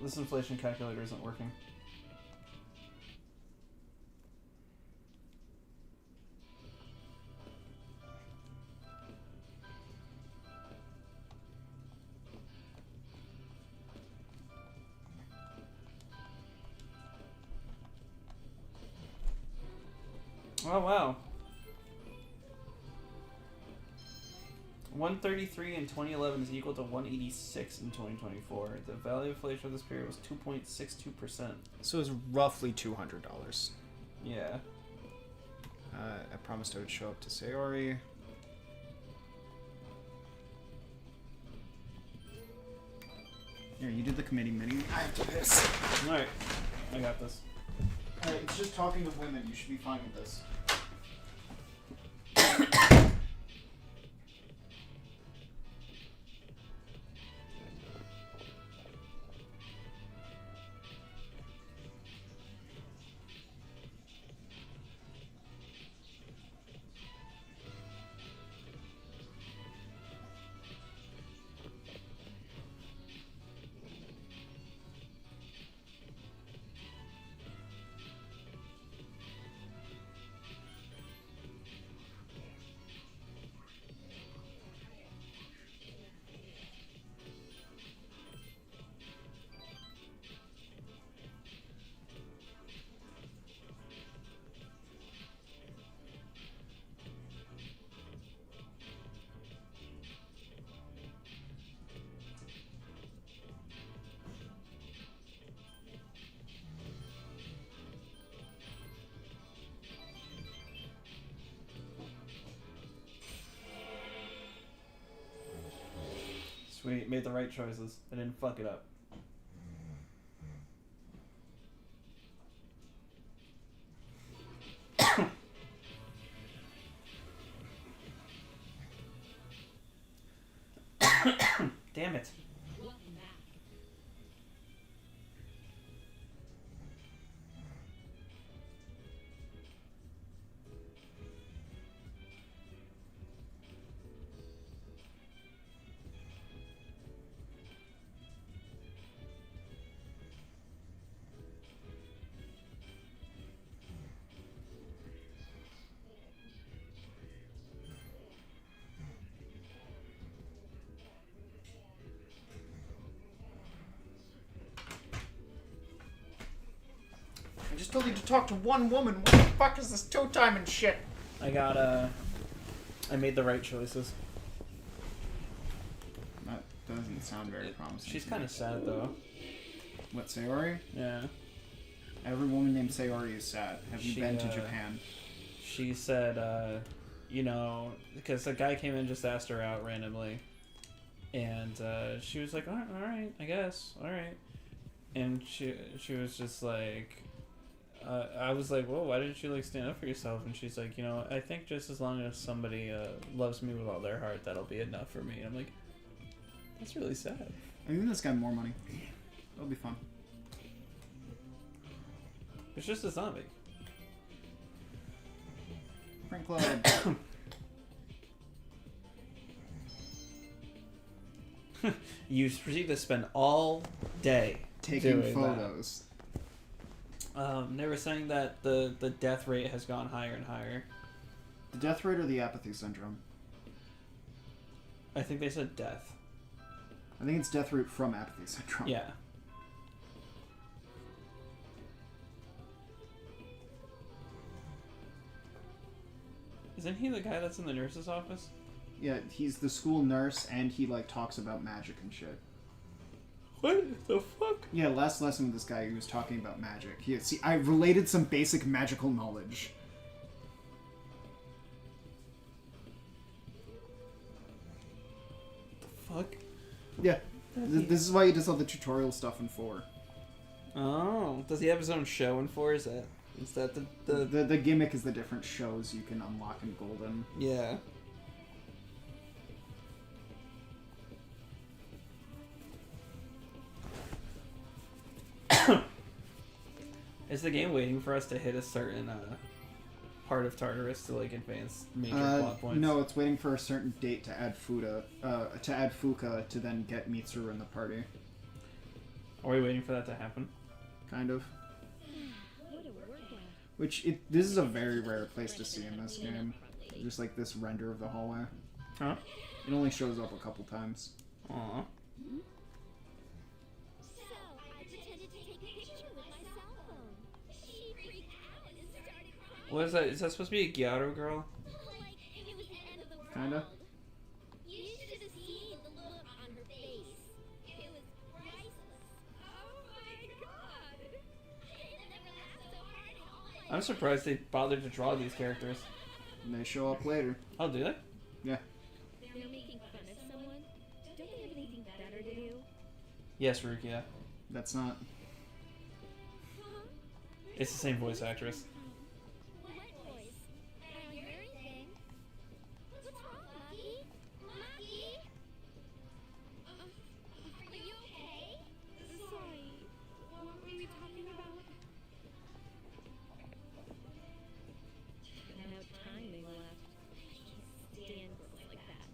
This inflation calculator isn't working. Oh wow. 133 in 2011 is equal to 186 in 2024. The value of inflation of this period was 2.62%. So it's roughly $200. Yeah. I promised I would show up to Sayori. Here, you did the committee meeting. I have to piss. Alright. I got this. Alright, it's just talking to women. You should be fine with this. Sweet, made the right choices. I didn't fuck it up. Damn it. I just told you to talk to one woman. What the fuck is this toe time and shit? I got, I made the right choices. That doesn't sound very promising. She's to kind me. of sad, though. What, Sayori? Yeah. Every woman named Sayori is sad. Have you She, been to Japan? She said, you know, because a guy came in and just asked her out randomly. And she was like, all right, I guess, all right. And she was just like, I was like, whoa, why didn't you like stand up for yourself? And she's like, you know, I think just as long as somebody loves me with all their heart, that'll be enough for me. And I'm like, that's really sad. I'm giving this guy more money. That'll be fun. It's just a zombie. Frank Club. You proceed to spend all day Taking doing photos. that. They were saying that the death rate has gone higher and higher. The death rate or the apathy syndrome? I think they said death. I think it's death rate from apathy syndrome. Yeah. Isn't he the guy that's in the nurse's office? Yeah, he's the school nurse and he like talks about magic and shit. What the fuck? Yeah, last lesson with this guy, he was talking about magic. See, I related some basic magical knowledge. Fuck. Yeah, this is why he does all the tutorial stuff in 4. Oh, does he have his own show in 4? Is that The gimmick is the different shows you can unlock in Golden. yeah. Is the game waiting for us to hit a certain part of Tartarus to like advance major plot points? No, it's waiting for a certain date to add Fuka to then get Mitsuru in the party. Are we waiting for that to happen? Kind of. What a workout. This is a very rare place to see in this game. Just like this render of the hallway. Huh? It only shows up a couple times. Aw. So, I pretended to take a picture with my cell phone. She freaked out and started crying. What is that? Is that supposed to be a Gyaro girl? Like, if it was the end of the world. Kinda. You should have seen the look on her face. It was priceless. Oh my god. It never laughed so hard in all my I'm surprised they bothered to draw these characters. And they show up later. Oh, do they? Yeah. They're making fun of someone. Don't they have anything better to do? Yes, Rukia. That's not. It's the same voice actress. What voice? I don't hear anything. What's wrong, Maki? Maki? Are you okay? Sorry. What were we talking about? No timing left. I can't stand girls like that.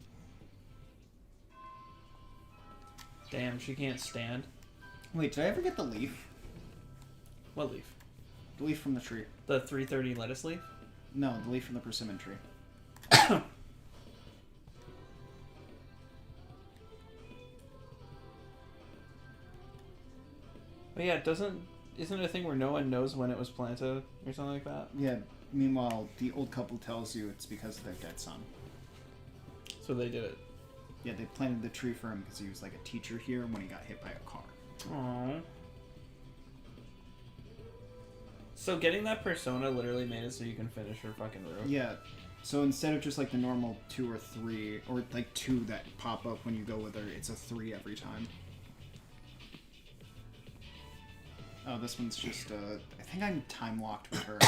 Damn, she can't stand. Wait, did I ever get the leaf? What leaf? The leaf from the tree. The 330 lettuce leaf? No, the leaf from the persimmon tree. But yeah, isn't it a thing where no one knows when it was planted or something like that? Yeah. Meanwhile, the old couple tells you it's because of their dead son. So they did it. Yeah, they planted the tree for him because he was like a teacher here when he got hit by a car. Aww. So getting that persona literally made it so you can finish her fucking route. Yeah. So instead of just like the normal 2 or 3, or like 2 that pop up when you go with her, it's a 3 every time. Oh, this one's just, I think I'm time locked with her.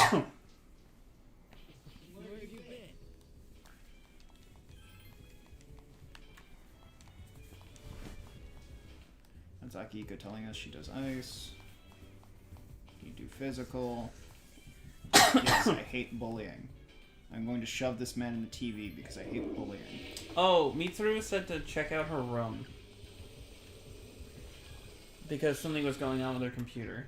That's Akiko telling us she does ice. You do physical. Yes, I hate bullying. I'm going to shove this man in the TV because I hate bullying. Oh, Mitsuru said to check out her room. Because something was going on with her computer.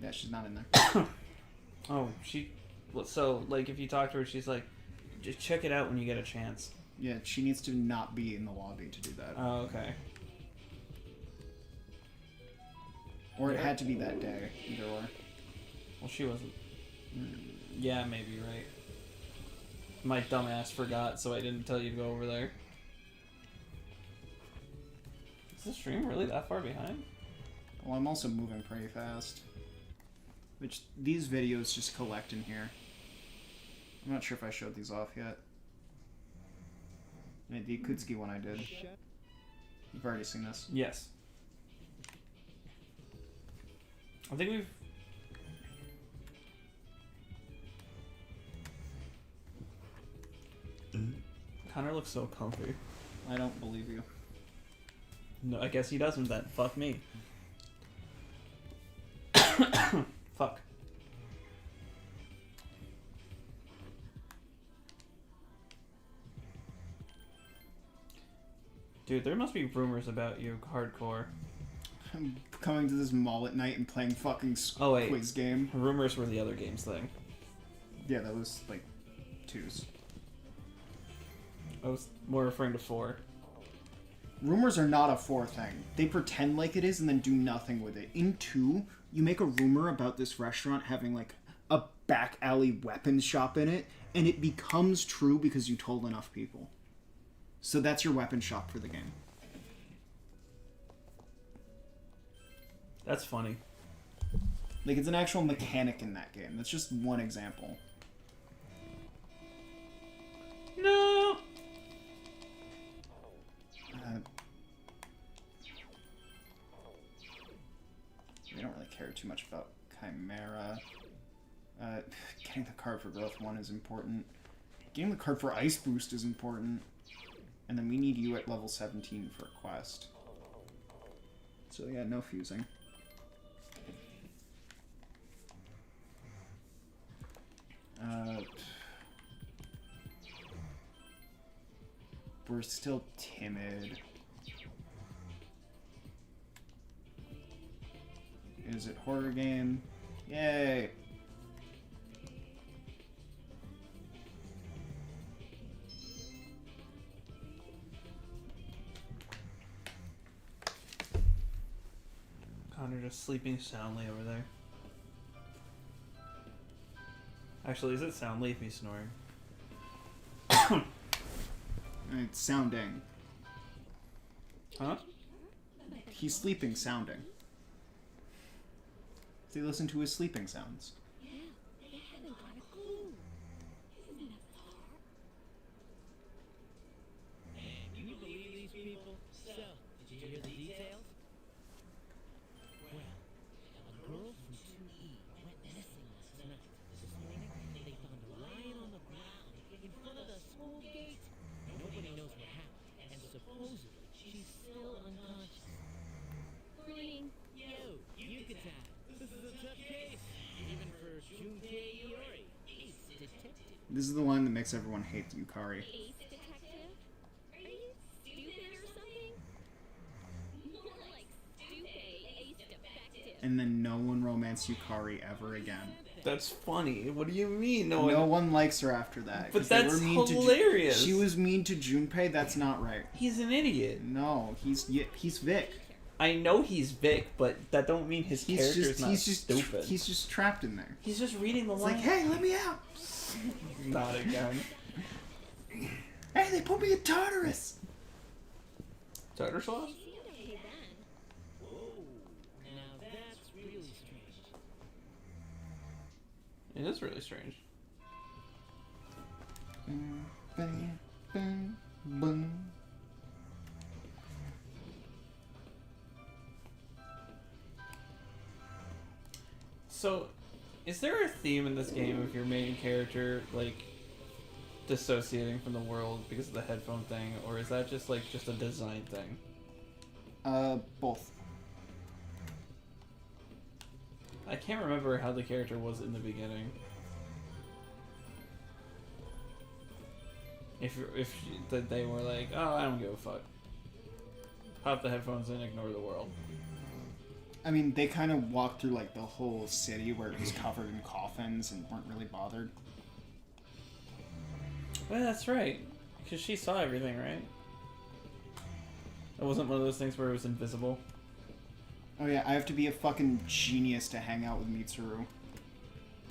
Yeah, she's not in there. Oh, so, like, if you talk to her, she's like, just check it out when you get a chance. Yeah, she needs to not be in the lobby to do that. Oh, okay. Or it had to be that day. Either or. Well, she wasn't. Yeah, maybe you're right. My dumbass forgot, so I didn't tell you to go over there. Is the stream really that far behind? Well, I'm also moving pretty fast. Which, these videos just collect in here. I'm not sure if I showed these off yet. Yeah, the Akutsuki one I did. You've already seen this. Yes. I think we've... Connor looks so comfy. I don't believe you. No, I guess he doesn't then. Fuck me. Fuck. Dude, there must be rumors about you, hardcore. I'm coming to this mall at night and playing fucking Oh, wait. quiz game. Rumors were the other games thing. Yeah, that was like 2s. I was more referring to 4. Rumors are not a 4 thing. They pretend like it is and then do nothing with it. In 2, you make a rumor about this restaurant having like a back alley weapons shop in it, and it becomes true because you told enough people. So that's your weapon shop for the game. That's funny. Like, it's an actual mechanic in that game. That's just one example. No! We don't really care too much about Chimera. Getting the card for Growth 1 is important. Getting the card for Ice Boost is important. And then we need you at level 17 for a quest. So yeah, no fusing. We're still timid. Is it horror game? Yay! Connor just sleeping soundly over there. Actually, is it soundly if he's snoring? It's sounding. Huh? He's sleeping sounding. They listen to his sleeping sounds. They haven't got a clue. Isn't that bizarre? Can you believe these people? So, did you hear the details? Well, a girl from 2E went missing last night. This morning, they found her lying on the ground in front of the school gate. Nobody knows what happened, and supposedly she's still unconscious. Morning. Yo, Yucatan, this is a tough case, even for Junpei Iori, ace detective. This is the line that makes everyone hate Yukari. Ace detective? Are you stupid or something? More like stupid ace defective. And then no one romanced Yukari ever again. That's funny. What do you mean? No, No one... one likes her after that. But 'cause they that's were mean to hilarious. she was mean to Junpei. That's not right. He's an idiot. No, he's Vic. I know he's Vic, but that don't mean his character's not stupid. He's just trapped in there. He's just reading the It's line. like, hey, let me out. Not again. Hey, they put me in Tartarus. Tartar sauce? She seemed okay then. Whoa, now that's really strange. It is really strange. Bang, bang, boom. So, is there a theme in this game of your main character, like, dissociating from the world because of the headphone thing, or is that just, like, just a design thing? Both. I can't remember how the character was in the beginning. If they were like, oh, I don't give a fuck. Pop the headphones in, ignore the world. I mean, they kind of walked through like the whole city where it was covered in coffins and weren't really bothered. Well, that's right. Because she saw everything, right? It wasn't one of those things where it was invisible. Oh yeah, I have to be a fucking genius to hang out with Mitsuru.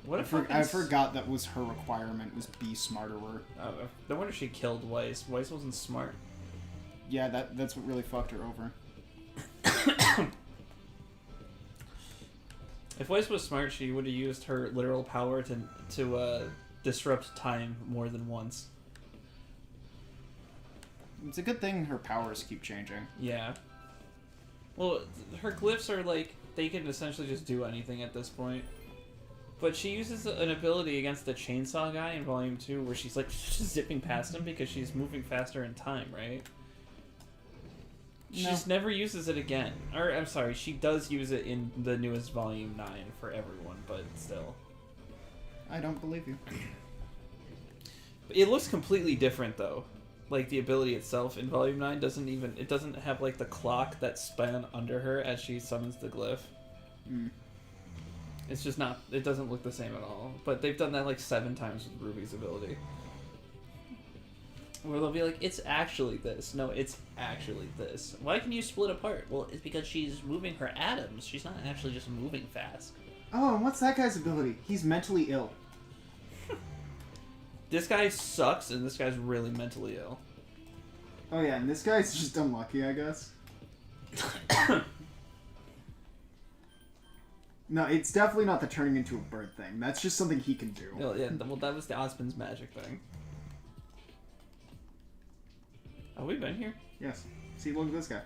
What if I forgot that was her requirement, was be smarter. No wonder she killed Weiss. Weiss wasn't smart. Yeah, that's what really fucked her over. If Weiss was smart, she would have used her literal power to disrupt time more than once. It's a good thing her powers keep changing. Yeah. Well, her glyphs are like, they can essentially just do anything at this point. But she uses an ability against the chainsaw guy in Volume 2 where she's like zipping past him because she's moving faster in time, right? She just never uses it again. Or, I'm sorry, she does use it in the newest Volume 9 for everyone, but still. I don't believe you. It looks completely different, though. Like, the ability itself in Volume 9 it doesn't have, like, the clock that spun under her as she summons the glyph. Mm. It's just not, it doesn't look the same at all. But they've done that, like, 7 times with Ruby's ability. Where they'll be like, it's actually this. No, it's actually this. Why can you split apart? Well, it's because she's moving her atoms. She's not actually just moving fast. Oh, and what's that guy's ability? He's mentally ill. This guy sucks, and this guy's really mentally ill. Oh yeah, and this guy's just unlucky, I guess. No, it's definitely not the turning into a bird thing. That's just something he can do. Well, yeah, well, that was the Osmond's magic thing. Oh, we've been here? Yes. See, look at this guy.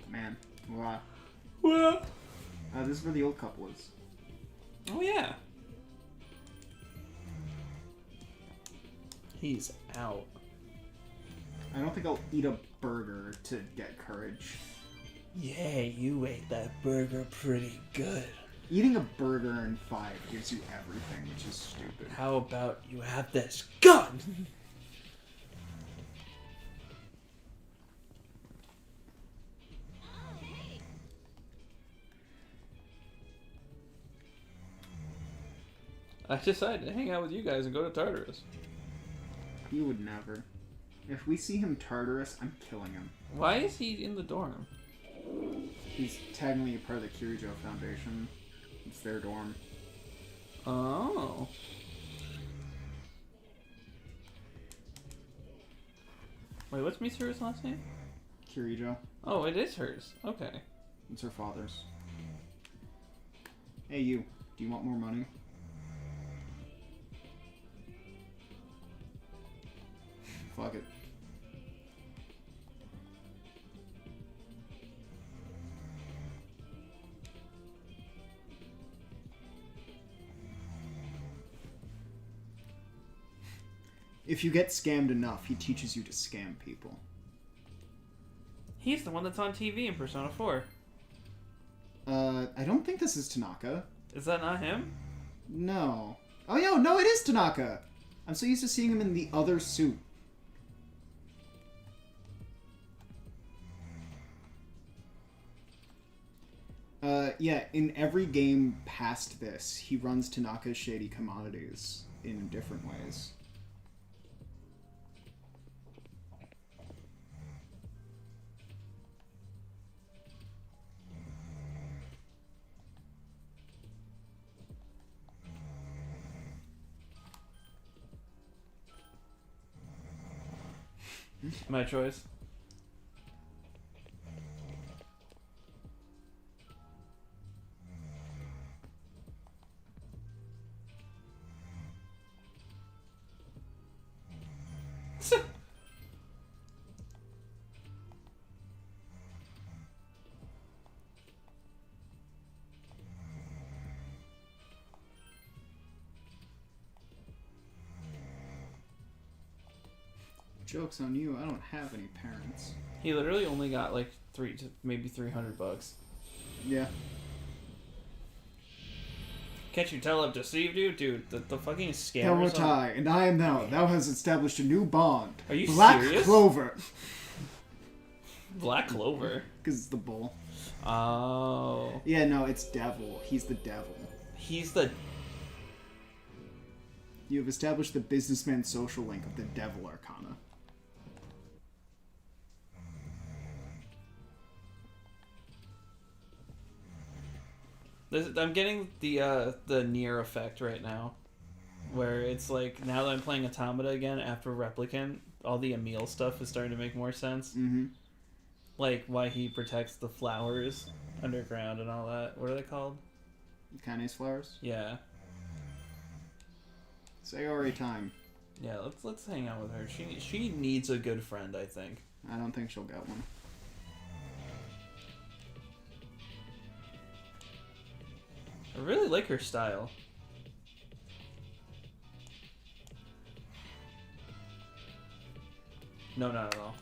Man. Wow. What? This is where the old couple is. Oh, yeah. He's out. I don't think I'll eat a burger to get courage. Yeah, you ate that burger pretty good. Eating a burger in 5 gives you everything, which is stupid. How about you have this gun? I decided to hang out with you guys and go to Tartarus. He would never. If we see him Tartarus, I'm killing him. Why is he in the dorm? He's technically a part of the Kirijo Foundation. It's their dorm. Oh. Wait, what's Mitsuru's last name? Kirijo. Oh, it is hers. Okay. It's her father's. Hey, you. Do you want more money? Fuck it. If you get scammed enough, he teaches you to scam people. He's the one that's on TV in Persona 4. I don't think this is Tanaka. Is that not him? No. Oh, yeah, no, it is Tanaka! I'm so used to seeing him in the other suit. Yeah, in every game past this, he runs Tanaka's Shady Commodities in different ways. My choice. Joke's on you, I don't have any parents. He literally only got like maybe $300. Yeah. Can't you tell I've deceived you? Dude, the fucking scammers. Helmutai, and I am thou. Thou hast established a new bond. Are you Black serious? Clover. Black Clover. Because it's the bull. Oh. Yeah, no, it's devil. He's the devil. He's the... You have established the businessman social link of the Devil Arcana. I'm getting the Nier effect right now. Where it's like, now that I'm playing Automata again after Replicant, all the Emil stuff is starting to make more sense. Mm-hmm. Like, why he protects the flowers underground and all that. What are they called? Kane's flowers? Yeah. Sayori time. Yeah, let's hang out with her. She needs a good friend, I think. I don't think she'll get one. I really like her style. No, not at all.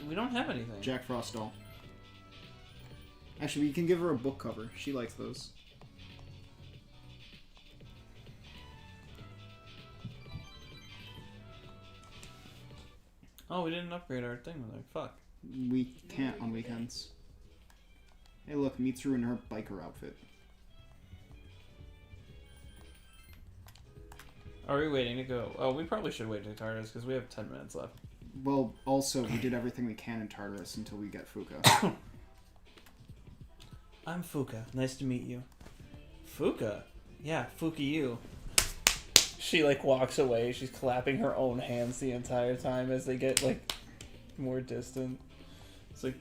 We don't have anything. Jack Frost doll. Actually, we can give her a book cover. She likes those. Oh, we didn't upgrade our thing with her. Fuck. We can't on weekends. Hey, look, Mitsuru in her biker outfit. Are we waiting to go? Oh, we probably should wait to Tartarus because we have 10 minutes left. Well, also, we did everything we can in Tartarus until we get Fuka. I'm Fuka. Nice to meet you. Fuka? Yeah, Fuka you. She, like, walks away. She's clapping her own hands the entire time as they get, like, more distant. It's like,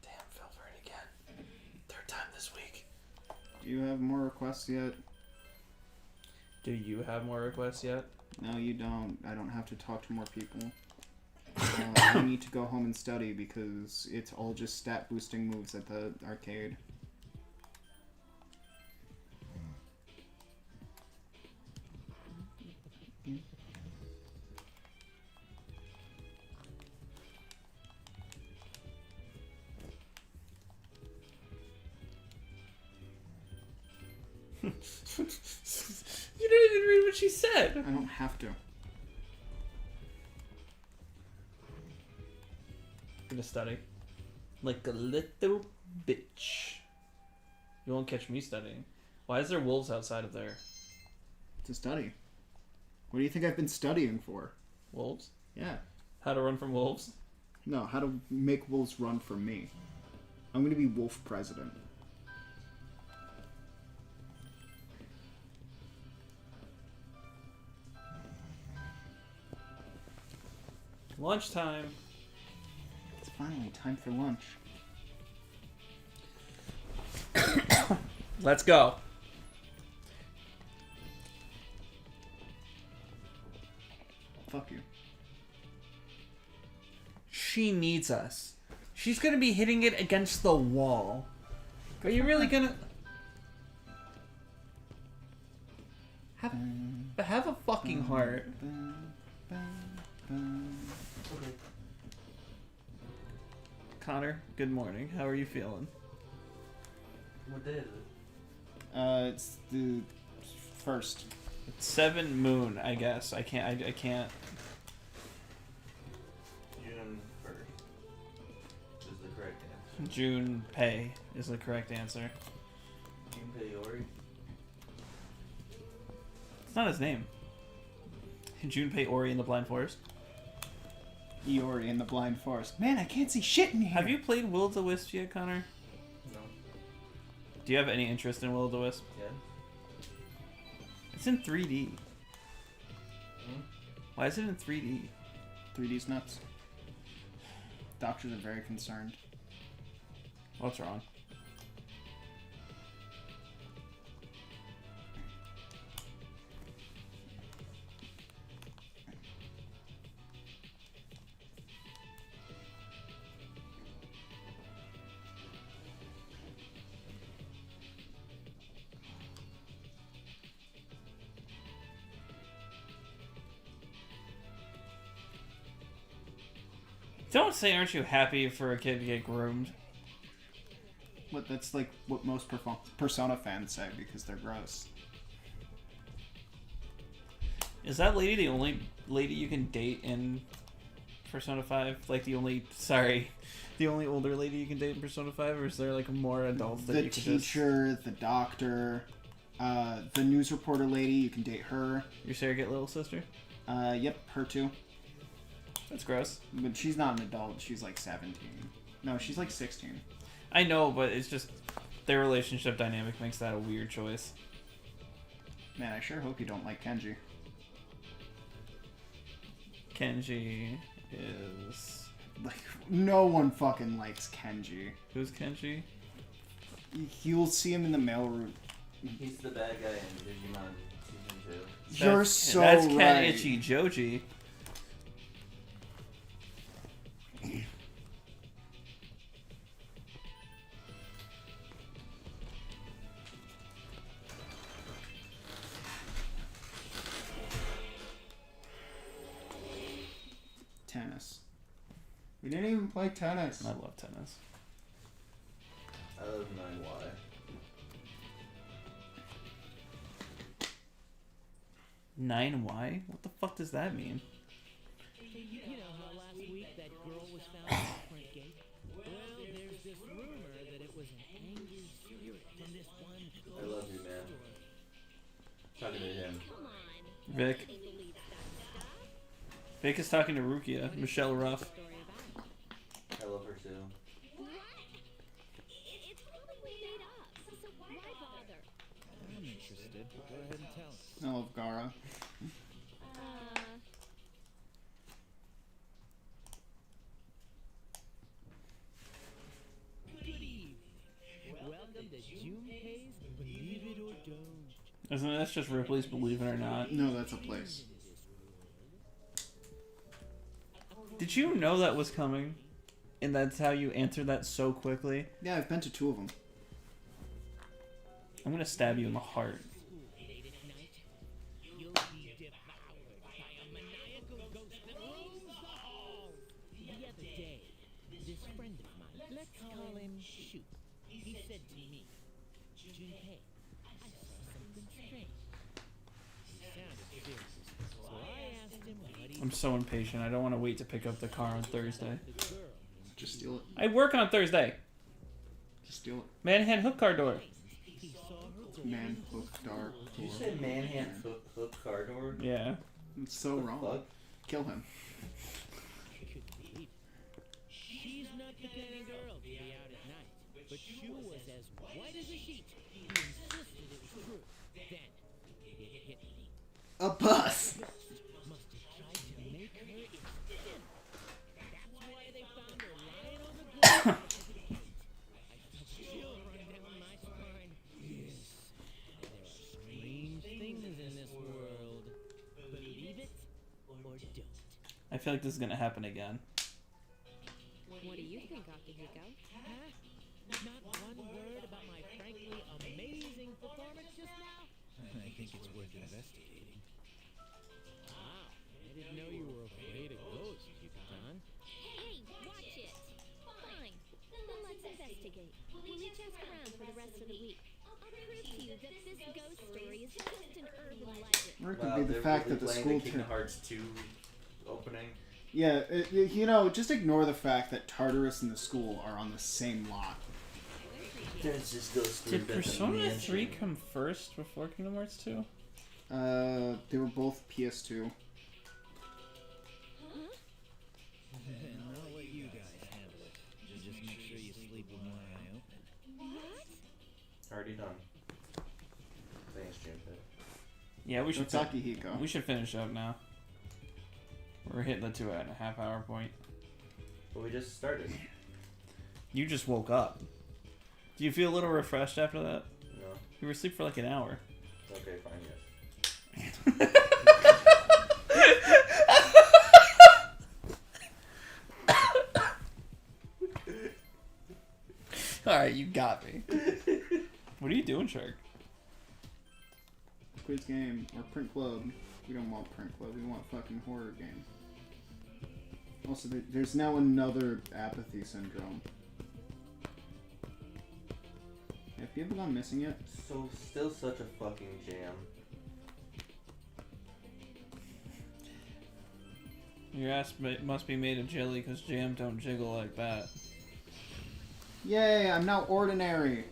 damn, fell for it again. Third time this week. Do you have more requests yet? Do you have more requests yet? No, you don't. I don't have to talk to more people. I need to go home and study because it's all just stat boosting moves at the arcade. You didn't even read what she said. I don't have to. Gonna study. Like a little bitch. You won't catch me studying. Why is there wolves outside of there? To study. What do you think I've been studying for? Wolves? Yeah. How to run from wolves? No, how to make wolves run from me. I'm gonna be wolf president. Lunchtime. It's finally time for lunch. Let's go. Fuck you. She needs us. She's gonna be hitting it against the wall. Are you really gonna... Have a fucking heart. Connor, good morning. How are you feeling? What day is it? It's the first. It's 7 moon, I guess. I can't. June 1st is the correct answer. June Pei is the correct answer. Junpei Ori? It's not his name. Junpei Ori in the Blind Forest. Iori in the Blind Forest. Man, I can't see shit in here. Have you played Will o' the Wisp yet, Connor? No. Do you have any interest in Will o' the Wisp? Yeah. It's in 3D. Hmm? Why is it in 3D? 3D's nuts. Doctors are very concerned. What's wrong? Don't say, aren't you happy for a kid to get groomed? What? That's like what most Persona fans say because they're gross. Is that lady the only lady you can date in Persona 5? Like the only older lady you can date in Persona 5? Or is there like more adults that The you could just... teacher, the doctor, the news reporter lady, you can date her. Your surrogate little sister? Yep, her too. That's gross. But she's not an adult, she's like 17. No, she's like 16. I know, but it's just... Their relationship dynamic makes that a weird choice. Man, I sure hope you don't like Kenji. Kenji is... Like, no one fucking likes Kenji. Who's Kenji? You'll see him in the mail route. He's the bad guy in Digimon Season 2. You're so That's right. Kenichi Joji. Tennis. We didn't even play tennis. I love tennis. I love 9Y. Nine Y? What the fuck does that mean? You know how last week that girl was found at the front gate? Well, there's this rumor that it was an angry spirit from this one I love you, man. Talking to him. Come on. Vic. Nobody believes that stuff. Vic is talking to Rukia. Michelle Ruff. Story about. I love her too. What? It's probably made up. So why bother? I'm interested. Go ahead and tell us. I love Gara. Good evening. Welcome to Junpei's Believe It or Don't. Isn't that just Ripley's Believe It or Not? No, that's a place. Did you know that was coming? And that's how you answered that so quickly? Yeah, I've been to 2 of them. I'm gonna stab you in the heart. Late at night, you'll be devoured by a maniacal ghost that roams the halls. The other day, this friend of mine, let's call him Shoot, he said to me, Junpei, I saw something strange. He sounded serious, so I asked him what he I'm so impatient. I don't want to wait to pick up the car on Thursday. the girl. Just steal it. I work on Thursday. Just steal it. Manhand hook car door. He saw her go Man, hook, dark, Did you door. say Manhunt hook car door? Yeah. It's so wrong. Fuck. Kill him. Good grief. She's not the kind of girl to be out at night, but Shu was as white as a sheet. He insisted it was true. Then, it hit me. A bus! Must have tried to make her instead. That's why they found her lying on the ground. I felt a chill run down my spine. Yes, there are strange things in this world. Believe it or don't. I feel like this is gonna happen again. What do you think, Akihiko? Huh? Not one word about my frankly amazing performance just now? I think it's worth investigating. Wow, I didn't know you were afraid of ghosts, Yuka-tan. Hey, watch it! Fine. Then let's investigate. We'll each ask around for the rest of the week. I'll prove to you that this ghost story is just an urban legend. Or it could Wow, be the they're fact really that the playing school the Kingdom tour. Hearts 2 opening. Yeah, you know, just ignore the fact that Tartarus and the school are on the same lot. There's just ghosts. Did Persona 3 come first before Kingdom Hearts 2? They were both PS2. I'll let you guys handle it. Just make sure you sleep with one eye open. Already done. Thanks, Junpei. Yeah, we should. It's Akihiko. We should finish up now. We're hitting the 2.5 hour point. But we just started. You just woke up. Do you feel a little refreshed after that? No. You were asleep for like an hour. Okay, fine, yes. Alright, you got me. What are you doing, Shark? Quiz game or print club. We don't want print club. We want fucking horror game. Also, there's now another apathy syndrome. Have people gone missing yet? So, still such a fucking jam. Your ass must be made of jelly because jam don't jiggle like that. Yay, I'm now ordinary.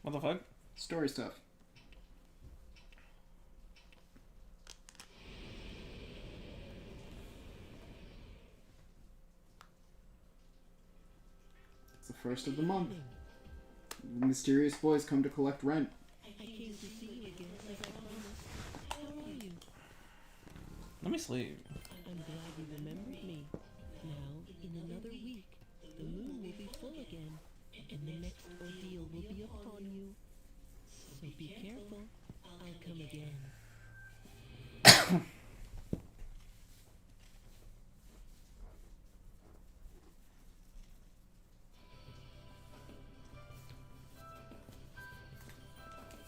What the fuck? Story stuff. It's the first of the month. The mysterious boys come to collect rent. I came to see you again as I promised. How are you? Let me sleep. I'm glad you remembered me. Now, in another week, the moon will be full again, and the next ordeal will be upon you. So be careful. I'll come again.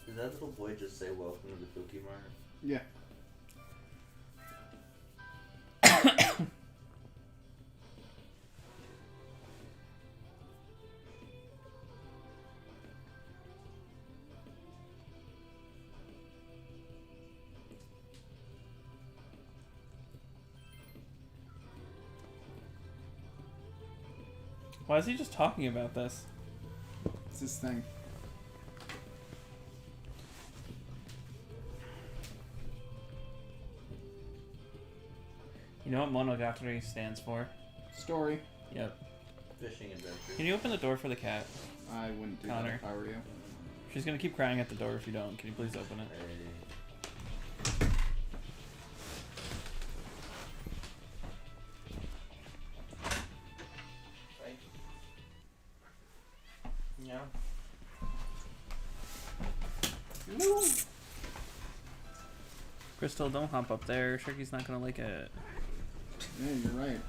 Did that little boy just say welcome to the Cookie Mart? Yeah. Why is he just talking about this? It's this thing. You know what Monogatari stands for? Story. Yep. Fishing adventure. Can you open the door for the cat? I wouldn't do Connor. that if I were you. She's gonna keep crying at the door if you don't. Can you please open it? Hey. Yeah. Crystal, don't hop up there. Sharky's not gonna like it. Yeah, you're right.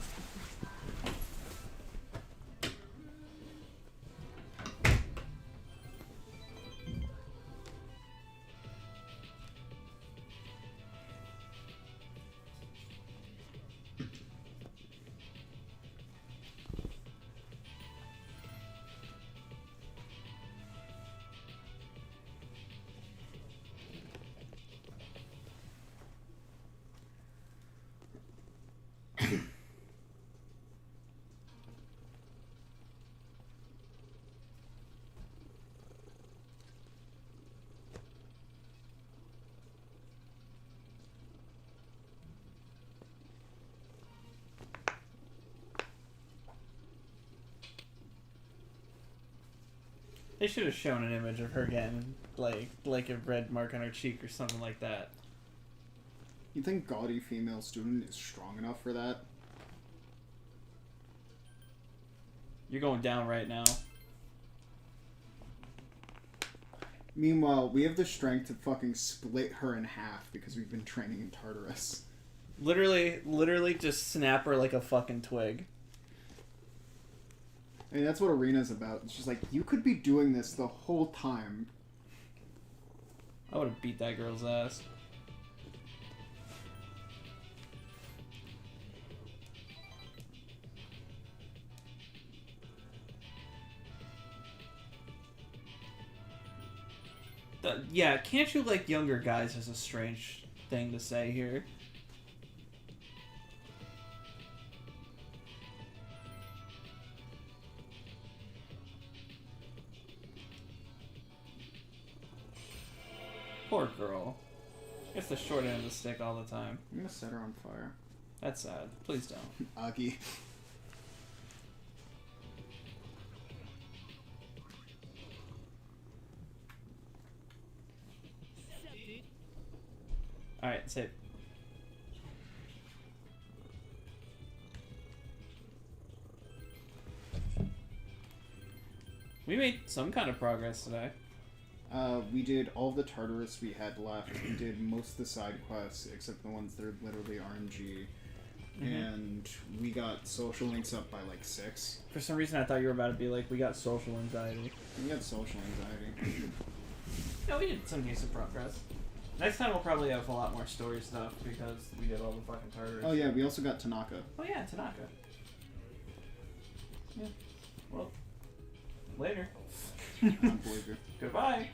They should have shown an image of her getting like a red mark on her cheek or something like that. You think gaudy female student is strong enough for that? You're going down right now. Meanwhile, we have the strength to fucking split her in half because we've been training in Tartarus. Literally just snap her like a fucking twig. I mean, that's what Arena's about. It's just like, you could be doing this the whole time. I would have beat that girl's ass. Yeah, can't you like younger guys is a strange thing to say here. Poor girl. Gets the short end of the stick all the time. I'm gonna set her on fire. That's sad. Please don't. Aki. Alright, save. We made some kind of progress today. We did all the Tartarus we had left. We did most of the side quests, except the ones that are literally RNG. And we got social links up by like 6. For some reason, I thought you were about to be like, we got social anxiety. We got social anxiety. No, we did some decent progress. Next time we'll probably have a lot more story stuff because we did all the fucking Tartarus. Oh yeah, we also got Tanaka. Oh yeah, Tanaka. Yeah. Well, later. I don't believe you. Goodbye.